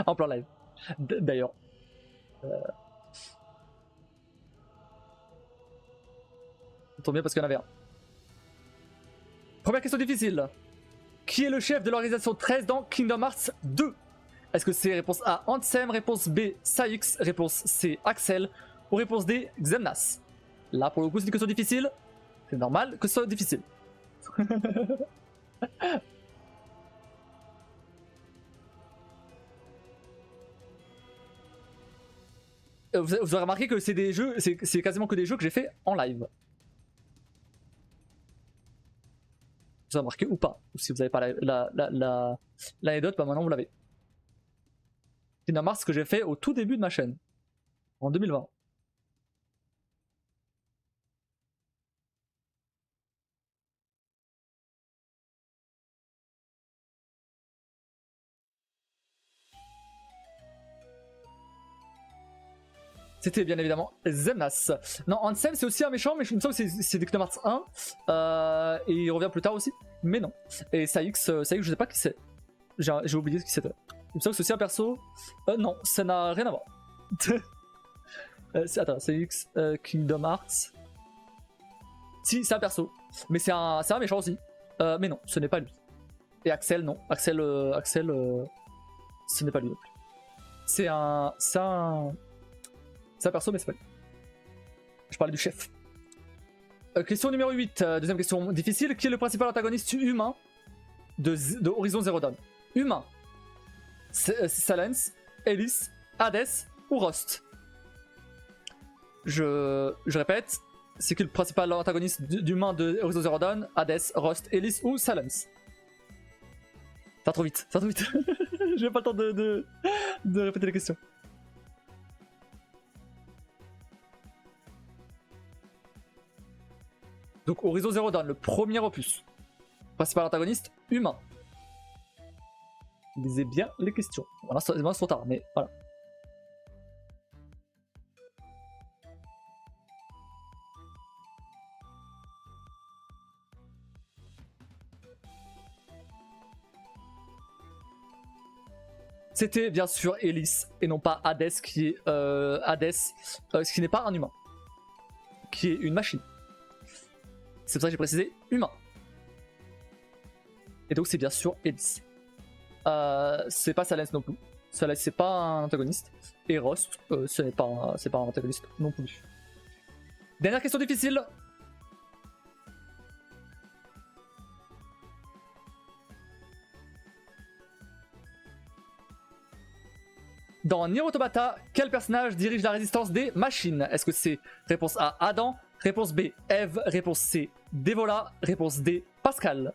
En plein live. D'ailleurs. Ça tombe bien parce qu'il y en avait un. Première question difficile. Qui est le chef de l'organisation 13 dans Kingdom Hearts 2? Est-ce que c'est réponse A, Ansem, réponse B, Saïx, réponse C, Axel, ou réponse D, Xemnas? Là, pour le coup, c'est une question difficile. C'est normal que ce soit difficile. Vous aurez remarqué que c'est des jeux, c'est quasiment que des jeux que j'ai fait en live. Vous avez remarqué ou pas? Ou si vous n'avez pas l'anecdote, bah maintenant vous l'avez. Kingdom Hearts que j'ai fait au tout début de ma chaîne, en 2020. C'était bien évidemment Xemnas. Non, Ansem c'est aussi un méchant, mais il me semble que c'est des Kingdom Hearts 1. Et il revient plus tard aussi. Mais non. Et Saïx, je sais pas qui c'est. J'ai oublié ce qui c'était. Il me semble que c'est aussi un perso. Non, ça n'a rien à voir. Attends, Saïx, Kingdom Hearts. Si, c'est un perso. Mais c'est un méchant aussi. Mais non, ce n'est pas lui. Et Axel, non. Axel, ce n'est pas lui non plus. C'est un perso, mais c'est pas lui. Je parlais du chef. Question numéro 8, deuxième question difficile. Qui est le principal antagoniste humain de Horizon Zero Dawn? Humain. Silence, Ellis, Hades ou Rust? Je répète. c'est qui le principal antagoniste d'humain de Horizon Zero Dawn? Hades, Rust, Elise ou Silence? Ça va trop vite, ça va trop vite. J'ai pas le temps de répéter les questions. Donc Horizon Zero Dawn, le premier opus. Principal antagoniste, humain. Lisez bien les questions. Voilà, c'est trop tard, mais voilà. C'était bien sûr Elise et non pas Hades qui est ce qui n'est pas un humain, qui est une machine. C'est pour ça que j'ai précisé humain. Et donc c'est bien sûr Elise. C'est pas Silence non plus. Silence c'est pas un antagoniste. Et Rust, c'est pas un antagoniste non plus. Dernière question difficile. Dans Nier Automata, quel personnage dirige la résistance des machines? Est-ce que c'est réponse A, Adam, réponse B, Eve, réponse C, Devola, réponse D, Pascal?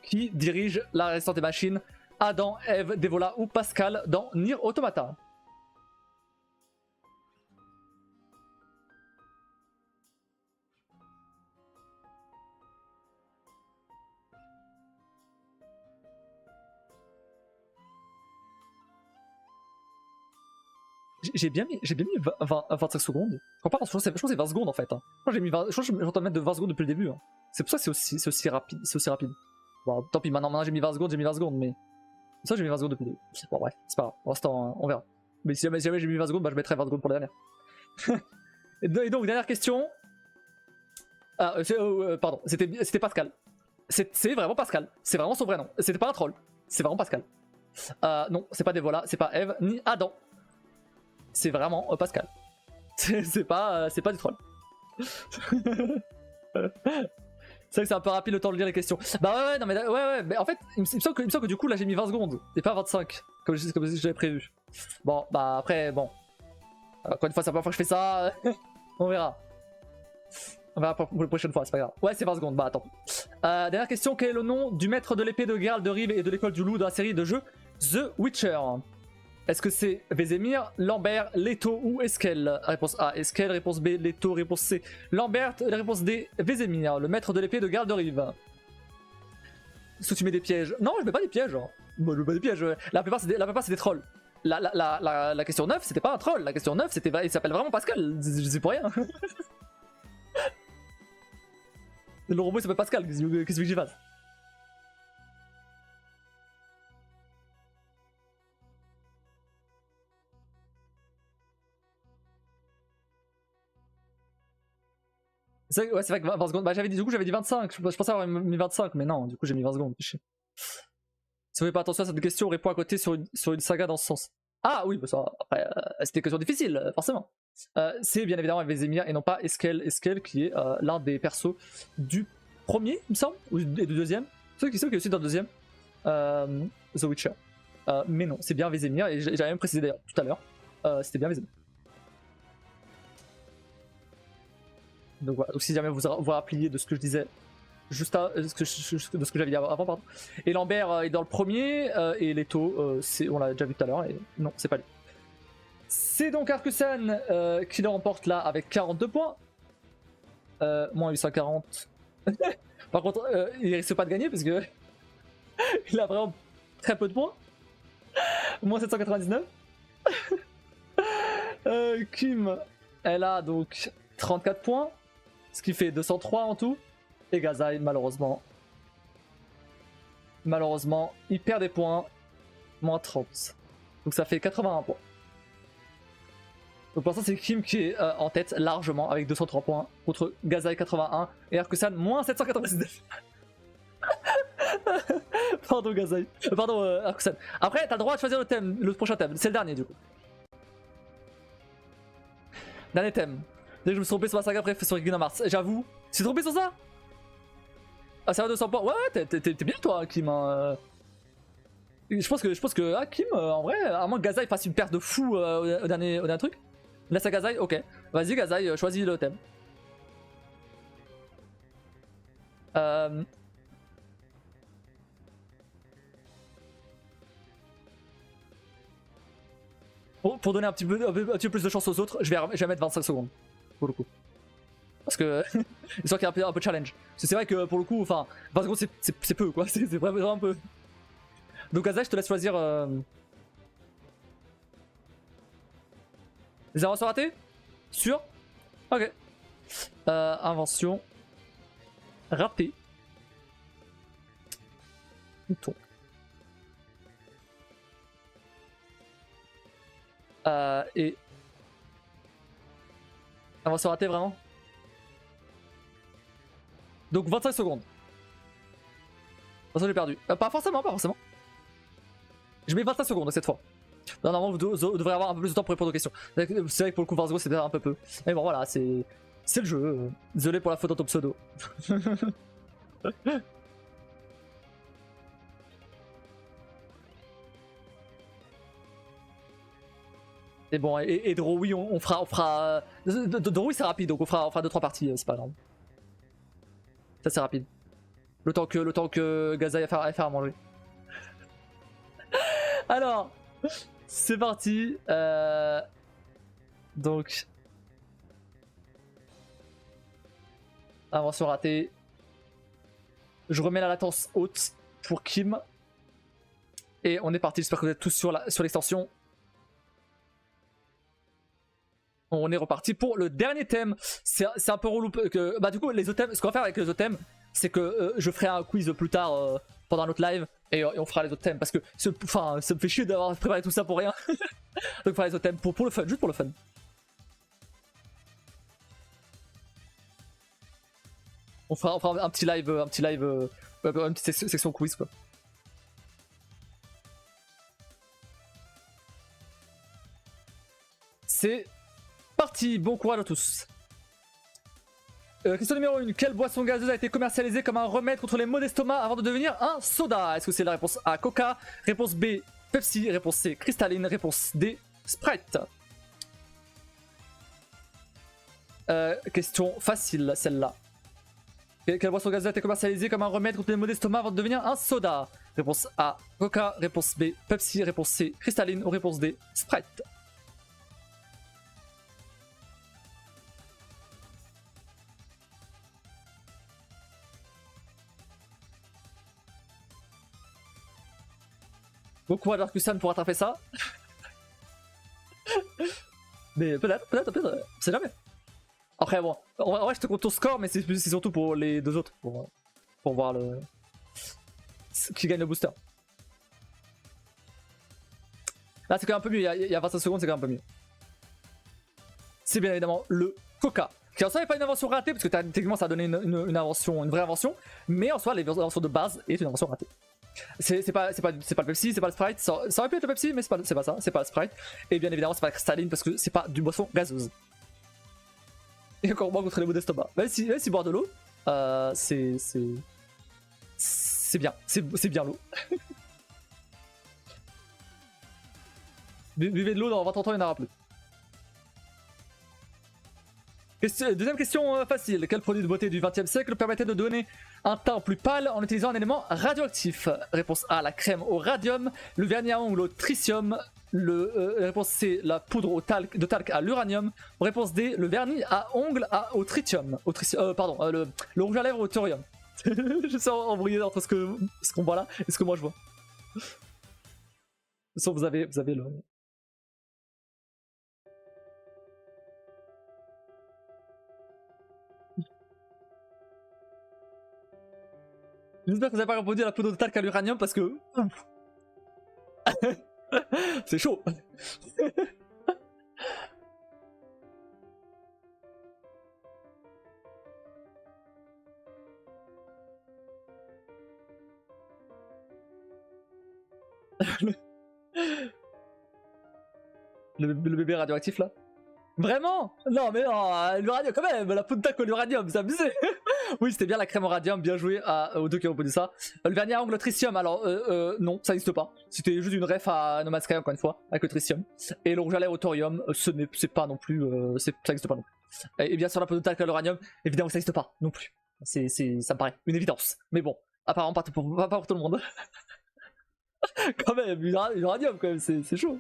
Qui dirige la résistance des machines? Adam, Eve, Devola ou Pascal dans Nier Automata? J'ai bien mis 25 secondes. Je pense que c'est 20 secondes en fait. Hein. Je pense que j'entends mettre de 20 secondes depuis le début. Hein. C'est pour ça que c'est aussi rapide. Bon, tant pis, maintenant j'ai mis 20 secondes, mais. Ça j'ai mis 20 secondes depuis le début. Bon, bref, c'est pas grave. Pour l'instant, on verra. Mais si jamais j'ai mis 20 secondes, bah, je mettrai 20 secondes pour la dernière. et donc, dernière question. Ah, pardon, c'était Pascal. C'est vraiment Pascal. C'est vraiment son vrai nom. C'était pas un troll. C'est vraiment Pascal. Non, c'est pas Devola, c'est pas Eve, ni Adam. C'est vraiment Pascal. C'est pas du troll. C'est vrai que c'est un peu rapide le temps de lire les questions. Bah ouais, non mais en fait, il me semble que du coup là j'ai mis 20 secondes et pas 25, comme j'avais prévu. Bon, bah après, bon. Encore une fois, c'est la première fois que je fais ça. On verra. On verra pour la prochaine fois, c'est pas grave. Ouais, c'est 20 secondes, bah attends. Dernière question, quel est le nom du maître de l'épée de Geralt de Rive et de l'école du loup de la série de jeux The Witcher? Est-ce que c'est Vesemir, Lambert, Leto ou Eskel? Réponse A, Eskel. Réponse B, Leto. Réponse C, Lambert. Réponse D, Vesemir, le maître de l'épée de Geralt de Rive. Est-ce que tu mets des pièges? Non, je mets pas des pièges. Moi, je mets pas des pièges. La plupart, c'est des trolls. La question 9, c'était pas un troll. La question 9, il s'appelle vraiment Pascal. Je sais pour rien. Le robot il s'appelle Pascal. Qu'est-ce que j'y fasse? C'est vrai que 20 secondes. Bah, j'avais dit 25. Je pensais avoir mis 25, mais non, du coup j'ai mis 20 secondes. Si vous faites pas attention à cette question, on répond à côté sur une saga dans ce sens. Ah oui, bah ça, après, c'était une question difficile, forcément. C'est bien évidemment Vesemir et non pas Eskel qui est l'un des persos du premier, il me semble, et du deuxième. C'est qui est aussi dans le deuxième, The Witcher. Mais non, c'est bien Vesemir, et j'avais même précisé d'ailleurs tout à l'heure, c'était bien Vesemir. Donc voilà, donc si jamais vous vous rappeliez de ce que je disais juste de ce que j'avais dit avant, pardon. Et Lambert est dans le premier, et Leto, on l'a déjà vu tout à l'heure, et non, c'est pas lui. C'est donc Arkusan qui le remporte là avec 42 points. Moins 840. Par contre, il risque pas de gagner parce que il a vraiment très peu de points. Moins 799. Kim, elle a donc 34 points. Ce qui fait 203 en tout. Et Gazai, malheureusement, il perd des points. Moins 30. Donc ça fait 81 points. Donc pour l'instant, c'est Kim qui est en tête largement avec 203 points. Contre Gazai 81 et Arkusan moins 799. Pardon Gazai. Pardon Arkusan. Après, t'as le droit de choisir le prochain thème. C'est le dernier du coup. Dernier thème. Dès que je me suis trompé sur ma saga préf sur Kingdom Hearts. J'avoue. Tu t'es trompé sur ça? Ah, ça va 200 points. Ouais, t'es bien toi, Kim. Hein. Je pense que Kim, en vrai, à moins que Gazai fasse une perte de fou au dernier truc. Là, c'est Gazai, ok. Vas-y, Gazaï, choisis le thème. Pour donner un petit peu plus de chance aux autres, je vais mettre 25 secondes. Pour le coup. Parce que. Histoire qu'il y ait un peu de challenge. Parce que c'est vrai que pour le coup, enfin, 20 secondes c'est peu quoi. C'est vraiment peu. Donc, Gazaï, je te laisse choisir. Les inventions ratées? Sûr? Ok. Invention. Ratée. Mouton. Et. Invention ratée vraiment? Donc 25 secondes. Attention, j'ai perdu. Pas forcément, pas forcément. Je mets 25 secondes cette fois. Non, normalement, vous devrez avoir un peu plus de temps pour répondre aux questions. C'est vrai que pour le coup, 20 secondes, c'était un peu peu. Mais bon, voilà, c'est le jeu. Désolé pour la faute dans ton pseudo. Et bon, et Drowi, on fera. Drowi, c'est rapide, donc on fera 2-3 parties, c'est pas grave. Ça, c'est rapide. Le temps que Gazaï a faire à manger. Alors, c'est parti. Donc, invention ratée. Je remets la latence haute pour Kim. Et on est parti. J'espère que vous êtes tous sur l'extension. On est reparti pour le dernier thème. C'est un peu relou que. Bah, du coup, les autres thèmes, ce qu'on va faire avec les autres thèmes, c'est que je ferai un quiz plus tard pendant notre live et on fera les autres thèmes parce que ça me fait chier d'avoir préparé tout ça pour rien. Donc on fera les autres thèmes pour le fun, juste pour le fun. On fera un petit live, une petite section quiz quoi. C'est parti, bon courage à tous. Question numéro 1. Quelle boisson gazeuse a été commercialisée comme un remède contre les maux d'estomac avant de devenir un soda? Est-ce que c'est la réponse A, Coca? Réponse B, Pepsi? Réponse C, Cristalline? Réponse D, Sprite? Question facile celle-là. Quelle boisson gazeuse a été commercialisée comme un remède contre les maux d'estomac avant de devenir un soda? Réponse A, Coca? Réponse B, Pepsi? Réponse C, Cristalline? Ou réponse D, Sprite? Bon courage Arcusan pour rattraper ça. Mais peut-être, on sait jamais. Après bon, en vrai je te compte ton score, mais c'est surtout pour les deux autres, pour voir qui gagne le booster. Là c'est quand même un peu mieux, il y a 25 secondes c'est quand même un peu mieux. C'est bien évidemment le Coca. Qui en soi n'est pas une invention ratée, parce que techniquement ça a donné une invention, une vraie invention, mais en soi l'invention de base est une invention ratée. C'est pas le Pepsi, c'est pas le Sprite, ça aurait pu être le Pepsi, mais c'est pas ça, c'est pas le Sprite. Et bien évidemment, c'est pas la Cristalline parce que c'est pas du boisson gazeuse. Et encore moins contre les maux d'estomac. Même si boire de l'eau, c'est bien, c'est bien l'eau. Buvez de l'eau, dans 20 ans, il n'y en aura plus. Deuxième question facile. Quel produit de beauté du XXe siècle permettait de donner un teint plus pâle en utilisant un élément radioactif? Réponse A, la crème au radium. Le vernis à ongles au tritium. Réponse C, la poudre de talc à l'uranium. Réponse D, le vernis à ongles au tritium. Le rouge à lèvres au thorium. Je suis embrouillé entre ce qu'on voit là et ce que moi je vois. Sauf vous avez le... J'espère que vous n'avez pas répondu à la poudre de talc à l'uranium parce que... C'est chaud. le bébé radioactif là. Vraiment? Non mais non, l'uranium quand même, la poudre de talc à l'uranium, c'est abusé. Oui, c'était bien la crème au radium, bien joué aux deux qui ont posé ça. Le vernis à ongles tritium, alors non, ça n'existe pas. C'était juste une ref à No Man's Sky, encore une fois, avec le tritium. Et le rouge à lèvres au thorium, c'est pas non plus, ça n'existe pas non plus. Et bien sûr, la peau de talc à l'uranium, évidemment, ça n'existe pas non plus. Ça me paraît une évidence. Mais bon, apparemment pas pour tout le monde. Quand même, l'uranium, quand même, c'est chaud.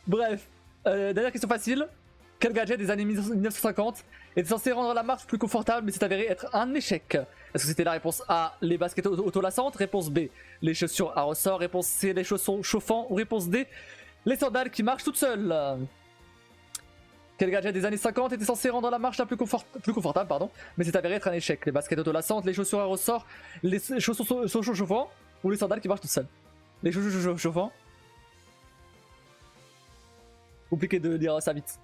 Bref, dernière question facile. Quel gadget des années 1950 était censé rendre la marche plus confortable mais s'est avéré être un échec? Est-ce que c'était la réponse A, les baskets autolassantes? Réponse B, les chaussures à ressort? Réponse C, les chaussons chauffants? Ou réponse D, les sandales qui marchent toutes seules? Quel gadget des années 50 était censé rendre la marche la plus confortable, pardon, mais s'est avéré être un échec? Les baskets autolassantes, les chaussures à ressort, les chaussons chauffants ou les sandales qui marchent toutes seules? Les chaussures chauffants? Compliqué de dire ça vite.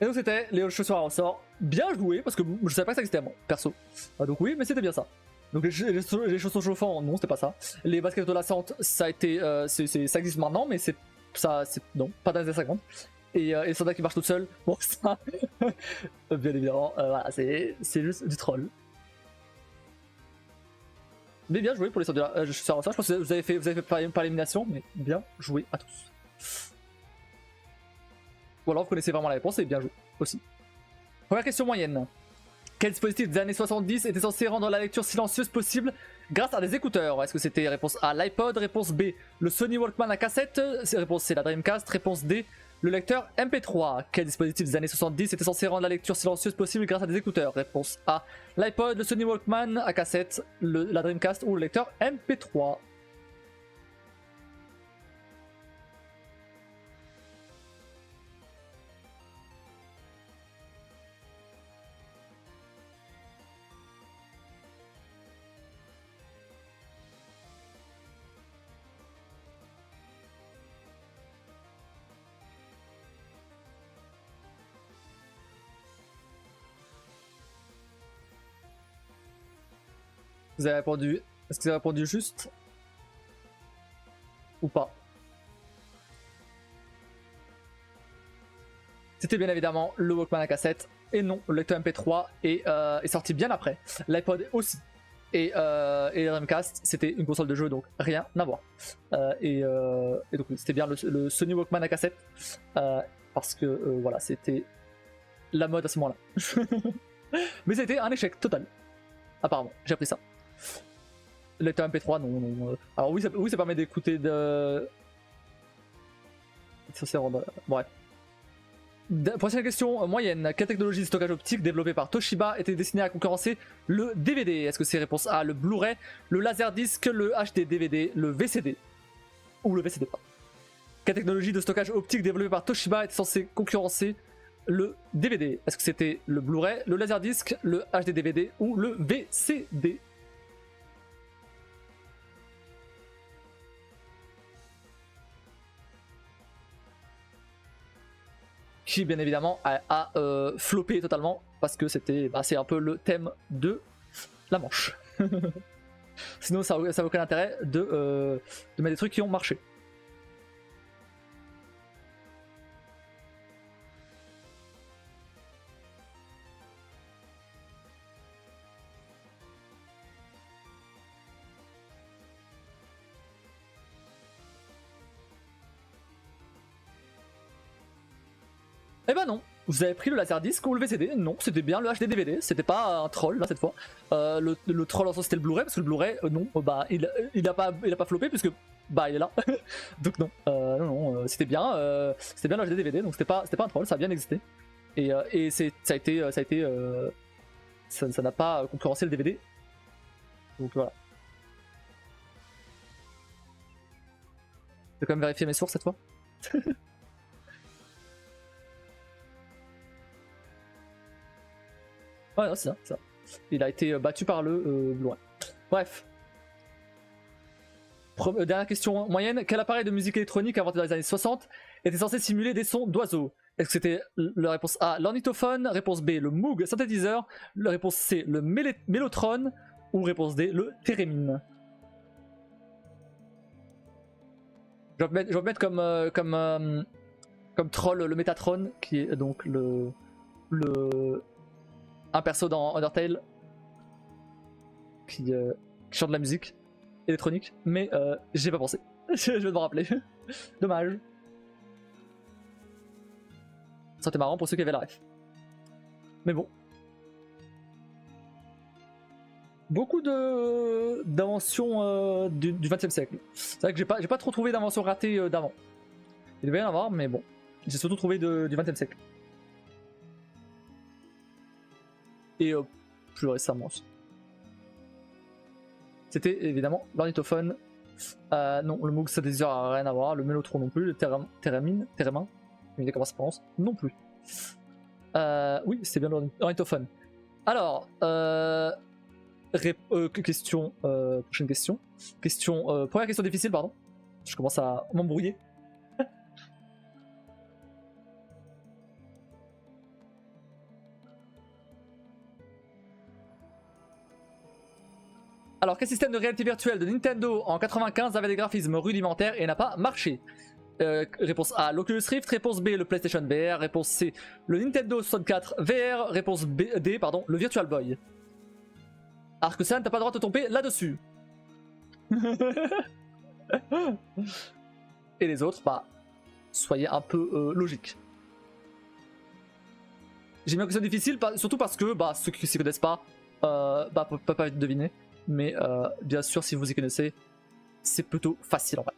Et donc c'était les chaussures à ressort. Bien joué, parce que je savais pas que ça existait moi, perso. Donc oui, mais c'était bien ça. Donc les chaussons chauffants, non, c'était pas ça. Les baskets autolassantes, ça a été, ça existe maintenant, mais c'est non, pas dans les années 50. Et les sandales qui marchent toutes seules, bon ça, bien évidemment, voilà, c'est juste du troll. Mais bien joué pour les sandales chaussures à ressort. Je pense que vous avez fait par élimination, mais bien joué à tous. Ou alors vous connaissez vraiment la réponse et bien joué aussi. Première question moyenne. Quel dispositif des années 70 était censé rendre la lecture silencieuse possible grâce à des écouteurs? Est-ce que c'était réponse A, l'iPod? Réponse B, le Sony Walkman à cassette? Réponse C, la Dreamcast? Réponse D, le lecteur MP3. Quel dispositif des années 70 était censé rendre la lecture silencieuse possible grâce à des écouteurs? Réponse A, l'iPod, le Sony Walkman à cassette, la Dreamcast ou le lecteur MP3. Vous avez répondu. Est-ce que vous avez répondu juste? Ou pas? C'était bien évidemment le Walkman à cassette. Et non, le lecteur MP3 est sorti bien après. L'iPod aussi. Et le Dreamcast, c'était une console de jeu, donc rien à voir. Et donc c'était bien le Sony Walkman à cassette. Parce que voilà, c'était la mode à ce moment-là. Mais c'était un échec total. Apparemment, j'ai appris ça. Le lecteur MP3, non. Alors oui, ça permet d'écouter de... Bref. Prochaine question moyenne. Quelle technologie de stockage optique développée par Toshiba était destinée à concurrencer le DVD? Est-ce que c'est réponse A, le Blu-ray, le Laserdisc, le HD DVD, le VCD? Ou le VCD pas. Quelle technologie de stockage optique développée par Toshiba était censée concurrencer le DVD? Est-ce que c'était le Blu-ray, le Laserdisc, le HD DVD ou le VCD? Qui bien évidemment a floppé totalement parce que c'est un peu le thème de la manche. Sinon ça n'a aucun intérêt de mettre des trucs qui ont marché. Eh ben non, vous avez pris le Laserdisc ou le VCD? Non, c'était bien le HD DVD, c'était pas un troll là cette fois. Le troll en soi c'était le Blu-ray parce que le Blu-ray non, bah il a pas floppé puisque bah il est là. Donc non, non, c'était bien le HD DVD, donc c'était pas un troll, ça a bien existé. Et ça n'a pas concurrencé le DVD. Donc voilà. Je vais quand même vérifier mes sources cette fois. Ouais, non, c'est ça. Il a été battu par le Blu-ray. Bref. Dernière question moyenne. Quel appareil de musique électronique inventé dans les années 60 était censé simuler des sons d'oiseaux? Est-ce que c'était la réponse A, l'ornithophone, réponse B, le Moog synthétiseur, la réponse C, le Mellotron, ou réponse D, le Theremin? Je vais me mettre comme troll le Metatron, qui est donc un perso dans Undertale qui chante de la musique électronique, mais j'ai pas pensé. Je vais m'en rappeler. Dommage. Ça c'était marrant pour ceux qui avaient la ref. Mais bon. Beaucoup d'inventions du XXe siècle. C'est vrai que j'ai pas trop trouvé d'inventions ratées d'avant. Il devait y en avoir, mais bon. J'ai surtout trouvé du XXe siècle. Et plus récemment aussi. C'était évidemment l'ornithophone. Non, le Moog synthétiseur a rien à voir. Le Mellotron non plus. Le Theremin, je sais comment ça se prononce, non plus. Oui, c'est bien l'ornithophone. Alors, question, prochaine question. Première question difficile, pardon. Je commence à m'embrouiller. Alors, quel système de réalité virtuelle de Nintendo en 95 avait des graphismes rudimentaires et n'a pas marché? Réponse A, l'Oculus Rift. Réponse B, le PlayStation VR. Réponse C, le Nintendo 64 VR. Réponse D, pardon, le Virtual Boy. Arc-San, t'as pas le droit de te tromper là-dessus. Et les autres, bah, soyez un peu logiques. J'ai mis une question difficile, surtout parce que bah, ceux qui ne s'y connaissent pas, bah, peuvent pas deviner. Mais bien sûr, si vous y connaissez, c'est plutôt facile en vrai.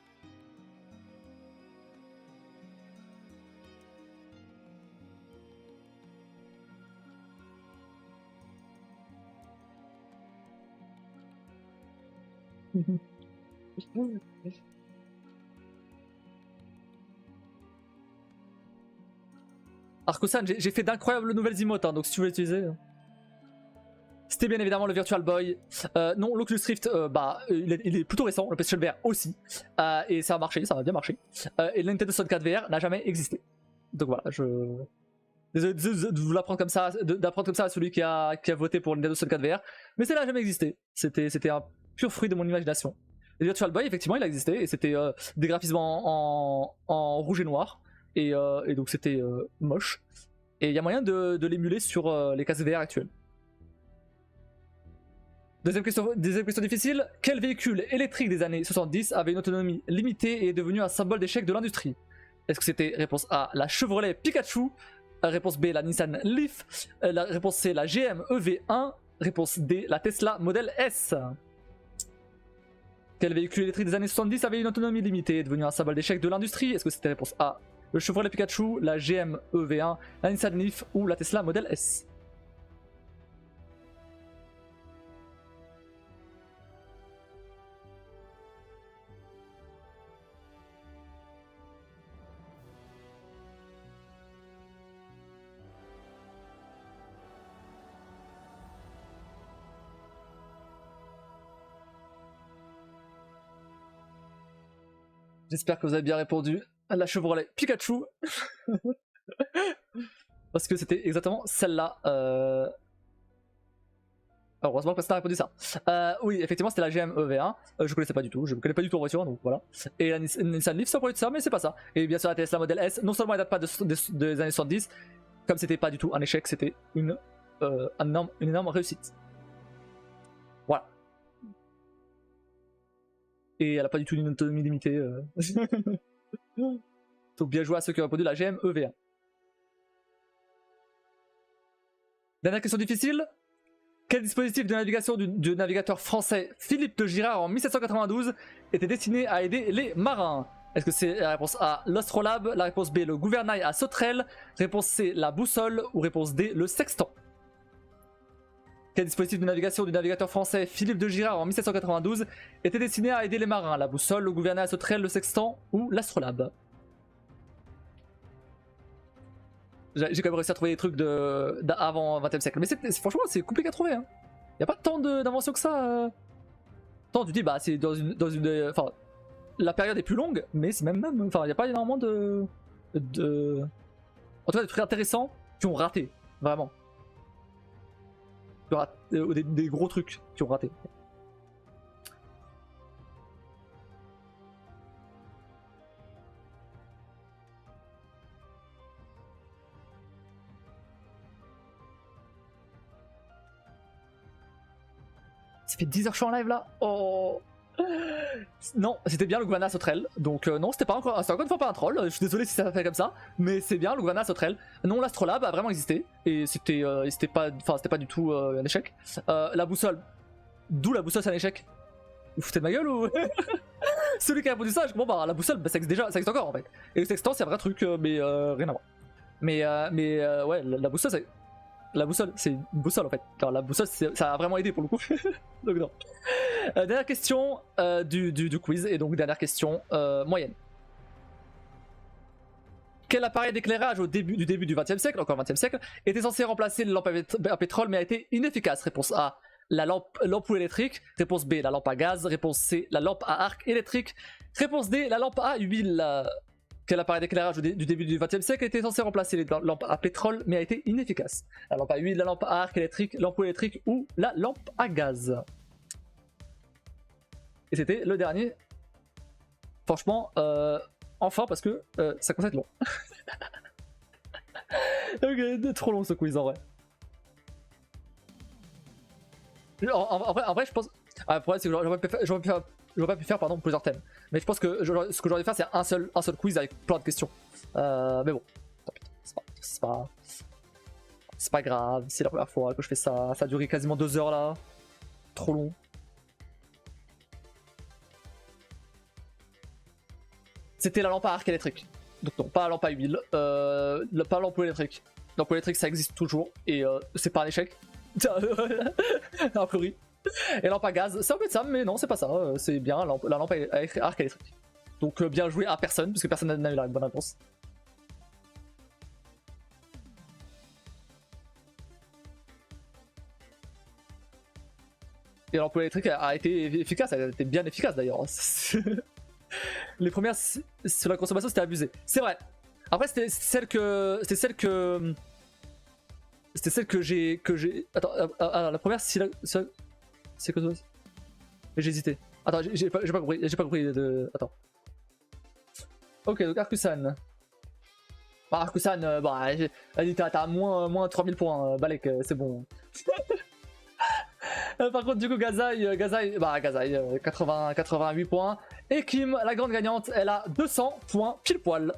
Arco-san, j'ai fait d'incroyables nouvelles emotes, hein, donc si tu veux l'utiliser. C'était bien évidemment le Virtual Boy. Non, l'Oculus Rift, bah, il est plutôt récent, le PlayStation VR aussi. Et ça a marché, ça a bien marché. Et le Nintendo 64 VR n'a jamais existé. Donc voilà, désolé de vous l'apprendre comme ça, d'apprendre comme ça à celui qui a voté pour le Nintendo 64 VR. Mais ça n'a jamais existé. C'était un pur fruit de mon imagination. Le Virtual Boy, effectivement, il a existé. Et c'était des graphismes en rouge et noir. Et donc c'était moche. Et il y a moyen de l'émuler sur les casques VR actuels. Deuxième question difficile. Quel véhicule électrique des années 70 avait une autonomie limitée et est devenu un symbole d'échec de l'industrie? Est-ce que c'était réponse A, la Chevrolet Pikachu? Réponse B, la Nissan Leaf? La réponse C, la GM EV1? Réponse D, la Tesla Model S? Quel véhicule électrique des années 70 avait une autonomie limitée et est devenu un symbole d'échec de l'industrie? Est-ce que c'était réponse A, le Chevrolet Pikachu, la GM EV1, la Nissan Leaf ou la Tesla Model S? J'espère que vous avez bien répondu à la Chevrolet Pikachu. Parce que c'était exactement celle-là. Heureusement que personne n'a répondu ça. Oui, effectivement, c'était la GM EV1. Je connaissais pas du tout. Je ne connais pas du tout en voiture, donc voilà. Et la Nissan Leaf, ça pourrait être ça, mais c'est pas ça. Et bien sûr, la Tesla Model S, non seulement elle date pas des années 70, comme c'était pas du tout un échec, c'était une énorme réussite. Voilà. Et elle a pas du tout une autonomie limitée. Donc bien joué à ceux qui ont répondu la GM EV1. Dernière question difficile. Quel dispositif de navigation du navigateur français Philippe de Girard en 1792 était destiné à aider les marins? Est-ce que c'est la réponse A, l'Astrolabe? La réponse B, le gouvernail à sauterelle? Réponse C, la boussole? Ou réponse D, le sextant? Quel dispositif de navigation du navigateur français Philippe de Girard en 1792 était destiné à aider les marins? La boussole, le gouvernail à sauterelle, le sextant ou l'astrolabe? J'ai quand même réussi à trouver des trucs d'avant 20e siècle. Mais franchement, c'est compliqué à trouver. Hein. Y a pas tant d'inventions que ça. Tant tu dis, bah, c'est dans une. Enfin, la période est plus longue, mais c'est même, enfin, il n'y a pas énormément en tout cas, des trucs intéressants qui ont raté, vraiment. Des gros trucs qui ont raté. Ça fait 10 heures que je suis en live là. Oh. Non, c'était bien le Gwana Sauterelle. Donc non, c'était encore une fois pas un troll. Je suis désolé si ça fait comme ça, mais c'est bien le Gwana Sauterelle. Non, l'Astrolabe a vraiment existé et c'était pas du tout un échec. La boussole, d'où la boussole c'est un échec. Vous foutez de ma gueule ou celui qui a répondu ça, bon bah la boussole, bah, ça existe encore en fait. Et le sextant c'est un vrai truc, mais rien à voir. Mais ouais, la boussole c'est. La boussole, c'est une boussole en fait. Alors, la boussole, ça a vraiment aidé pour le coup. Donc non. Dernière question du quiz, et donc dernière question moyenne. Quel appareil d'éclairage au début du XXe siècle, encore 20e siècle, était censé remplacer les lampes à pétrole mais a été inefficace? Réponse A, l'ampoule électrique. Réponse B, la lampe à gaz. Réponse C, la lampe à arc électrique. Réponse D, la lampe à huile. Quel appareil d'éclairage du début du XXe siècle était censé remplacer les lampes à pétrole mais a été inefficace? La lampe à huile, la lampe à arc électrique, l'ampoule électrique ou la lampe à gaz? Et c'était le dernier. Franchement, enfin parce que ça commence à être long. Ok, trop long ce quiz en vrai. En vrai, je pense. Ah, le problème, c'est que j'aurais pas pu faire plusieurs thèmes. Mais je pense que ce que j'aurais dû faire, c'est un seul quiz avec plein de questions. Mais bon, c'est pas grave. C'est la première fois que je fais ça. Ça a duré quasiment 2 heures là. Trop long. C'était la lampe à arc électrique. Donc non, pas la lampe à huile. Pas l'ampoule électrique. L'ampoule électrique, ça existe toujours. Et c'est pas un échec. A priori. Et lampe à gaz, c'est un peu de ça, mais non, c'est pas ça. C'est bien la lampe à arc électrique. Donc bien joué à personne, puisque personne n'a eu la bonne réponse. Et l'ampoule électrique a été efficace, elle a été bien efficace d'ailleurs. Les premières sur la consommation, c'était abusé. C'est vrai. Après, c'était celle que j'ai. Attends, la première, c'est que j'ai hésité. Attends, j'ai pas compris Attends. Ok, donc Arkusan. Bah, Arkusan, vas-y, t'as moins 3000 points, Balek, c'est bon. Par contre, du coup, Gazaï, 88 points. Et Kim, la grande gagnante, elle a 200 points pile poil.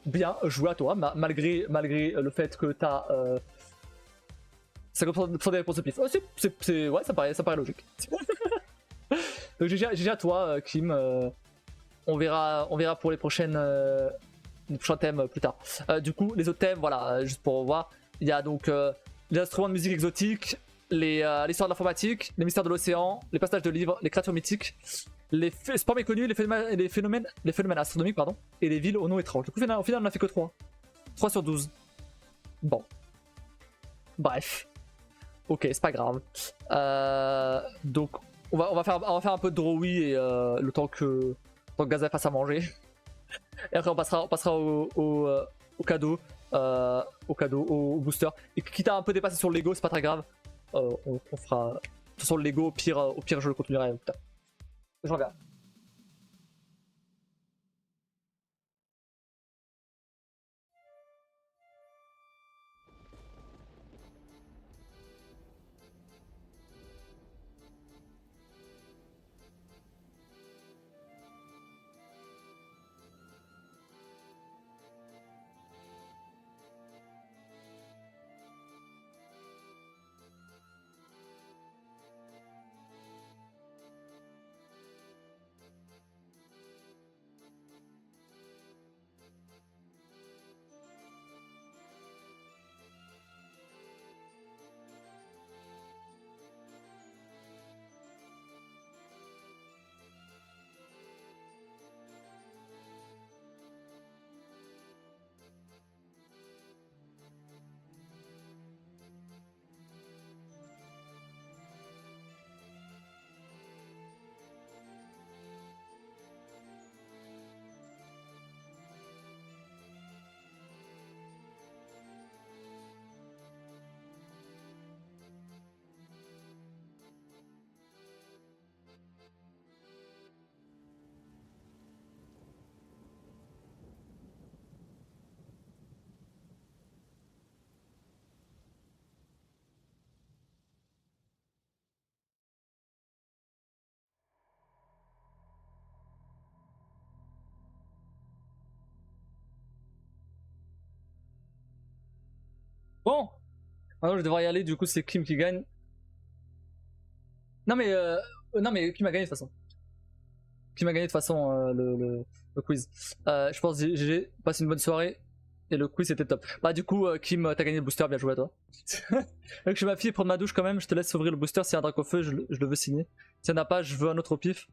Bien joué à toi, malgré le fait que t'as 50% des réponses de pif. Ouais, ça paraît logique. Donc GG à toi, Kim. On verra pour les prochains thèmes plus tard. Du coup, les autres thèmes, voilà, juste pour voir. Il y a donc les instruments de musique exotiques, l'histoire de l'informatique, les mystères de l'océan, les passages de livres, les créatures mythiques, les sports méconnus, les phénomènes astronomiques, pardon, et les villes aux noms étranges. Du coup, au final, on a fait que 3. 3 sur 12. Bon. Bref. Ok, c'est pas grave. Donc, on va faire un peu de Drowi et le temps que Gaza fasse à manger. Et après, on passera au cadeau. Au booster. Et quitte à un peu dépasser sur le Lego, c'est pas très grave. On fera. De toute façon, le Lego, au pire, je le continuerai. Je regarde. Bon, maintenant je devrais y aller, du coup c'est Kim qui gagne. Non mais Kim a gagné de toute façon. Kim a gagné de toute façon le quiz. Je pense GG, passe une bonne soirée. Et le quiz c'était top. Bah du coup Kim t'as gagné le booster, bien joué à toi. Donc je vais m'affiler prendre ma douche quand même, je te laisse ouvrir le booster, s'il y a un drac au feu je le veux signer. S'il n'y en a pas je veux un autre au pif.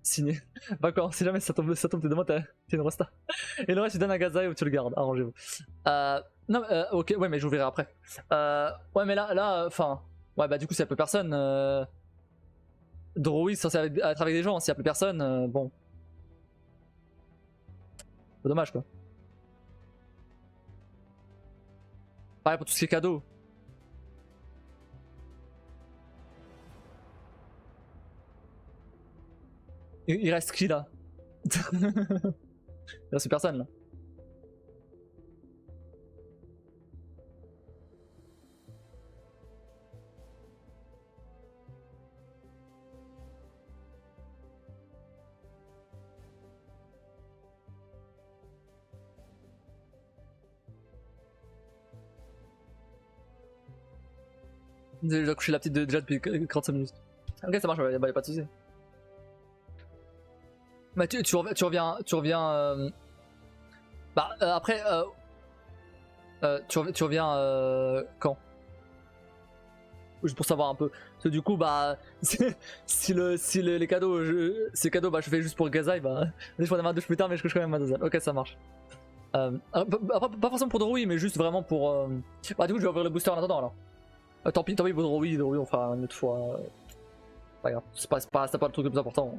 Signé. Bah quoi, si jamais ça tombe t'es demain t'es une rosta. Et le reste tu donnes à Gazaï ou tu le gardes, arrangez-vous. Non ok ouais mais j'ouvrirai après. Ouais mais là enfin ouais bah du coup s'il y a plus personne Droïd censé être avec des gens, s'il y a plus personne bon. C'est dommage quoi. Pareil pour tout ce qui est cadeau. Il reste qui là? Il reste personne là. J'ai déjà couché la petite déjà depuis 45 minutes. Ok ça marche, bah y'a pas de soucis. Bah tu reviens bah après tu reviens quand? Juste pour savoir un peu. Parce que du coup bah si les cadeaux ces cadeaux bah je fais juste pour Gazaï bah je prends ma douche plus tard mais je couche quand même ma deuxième. Ok ça marche. Pas forcément pour Droïd mais juste vraiment pour bah du coup je vais ouvrir le booster en attendant alors. Tant pis pour Droïd on fera une autre fois. Pas grave, c'est pas le truc le plus important.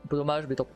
Un peu dommage mais tant pis.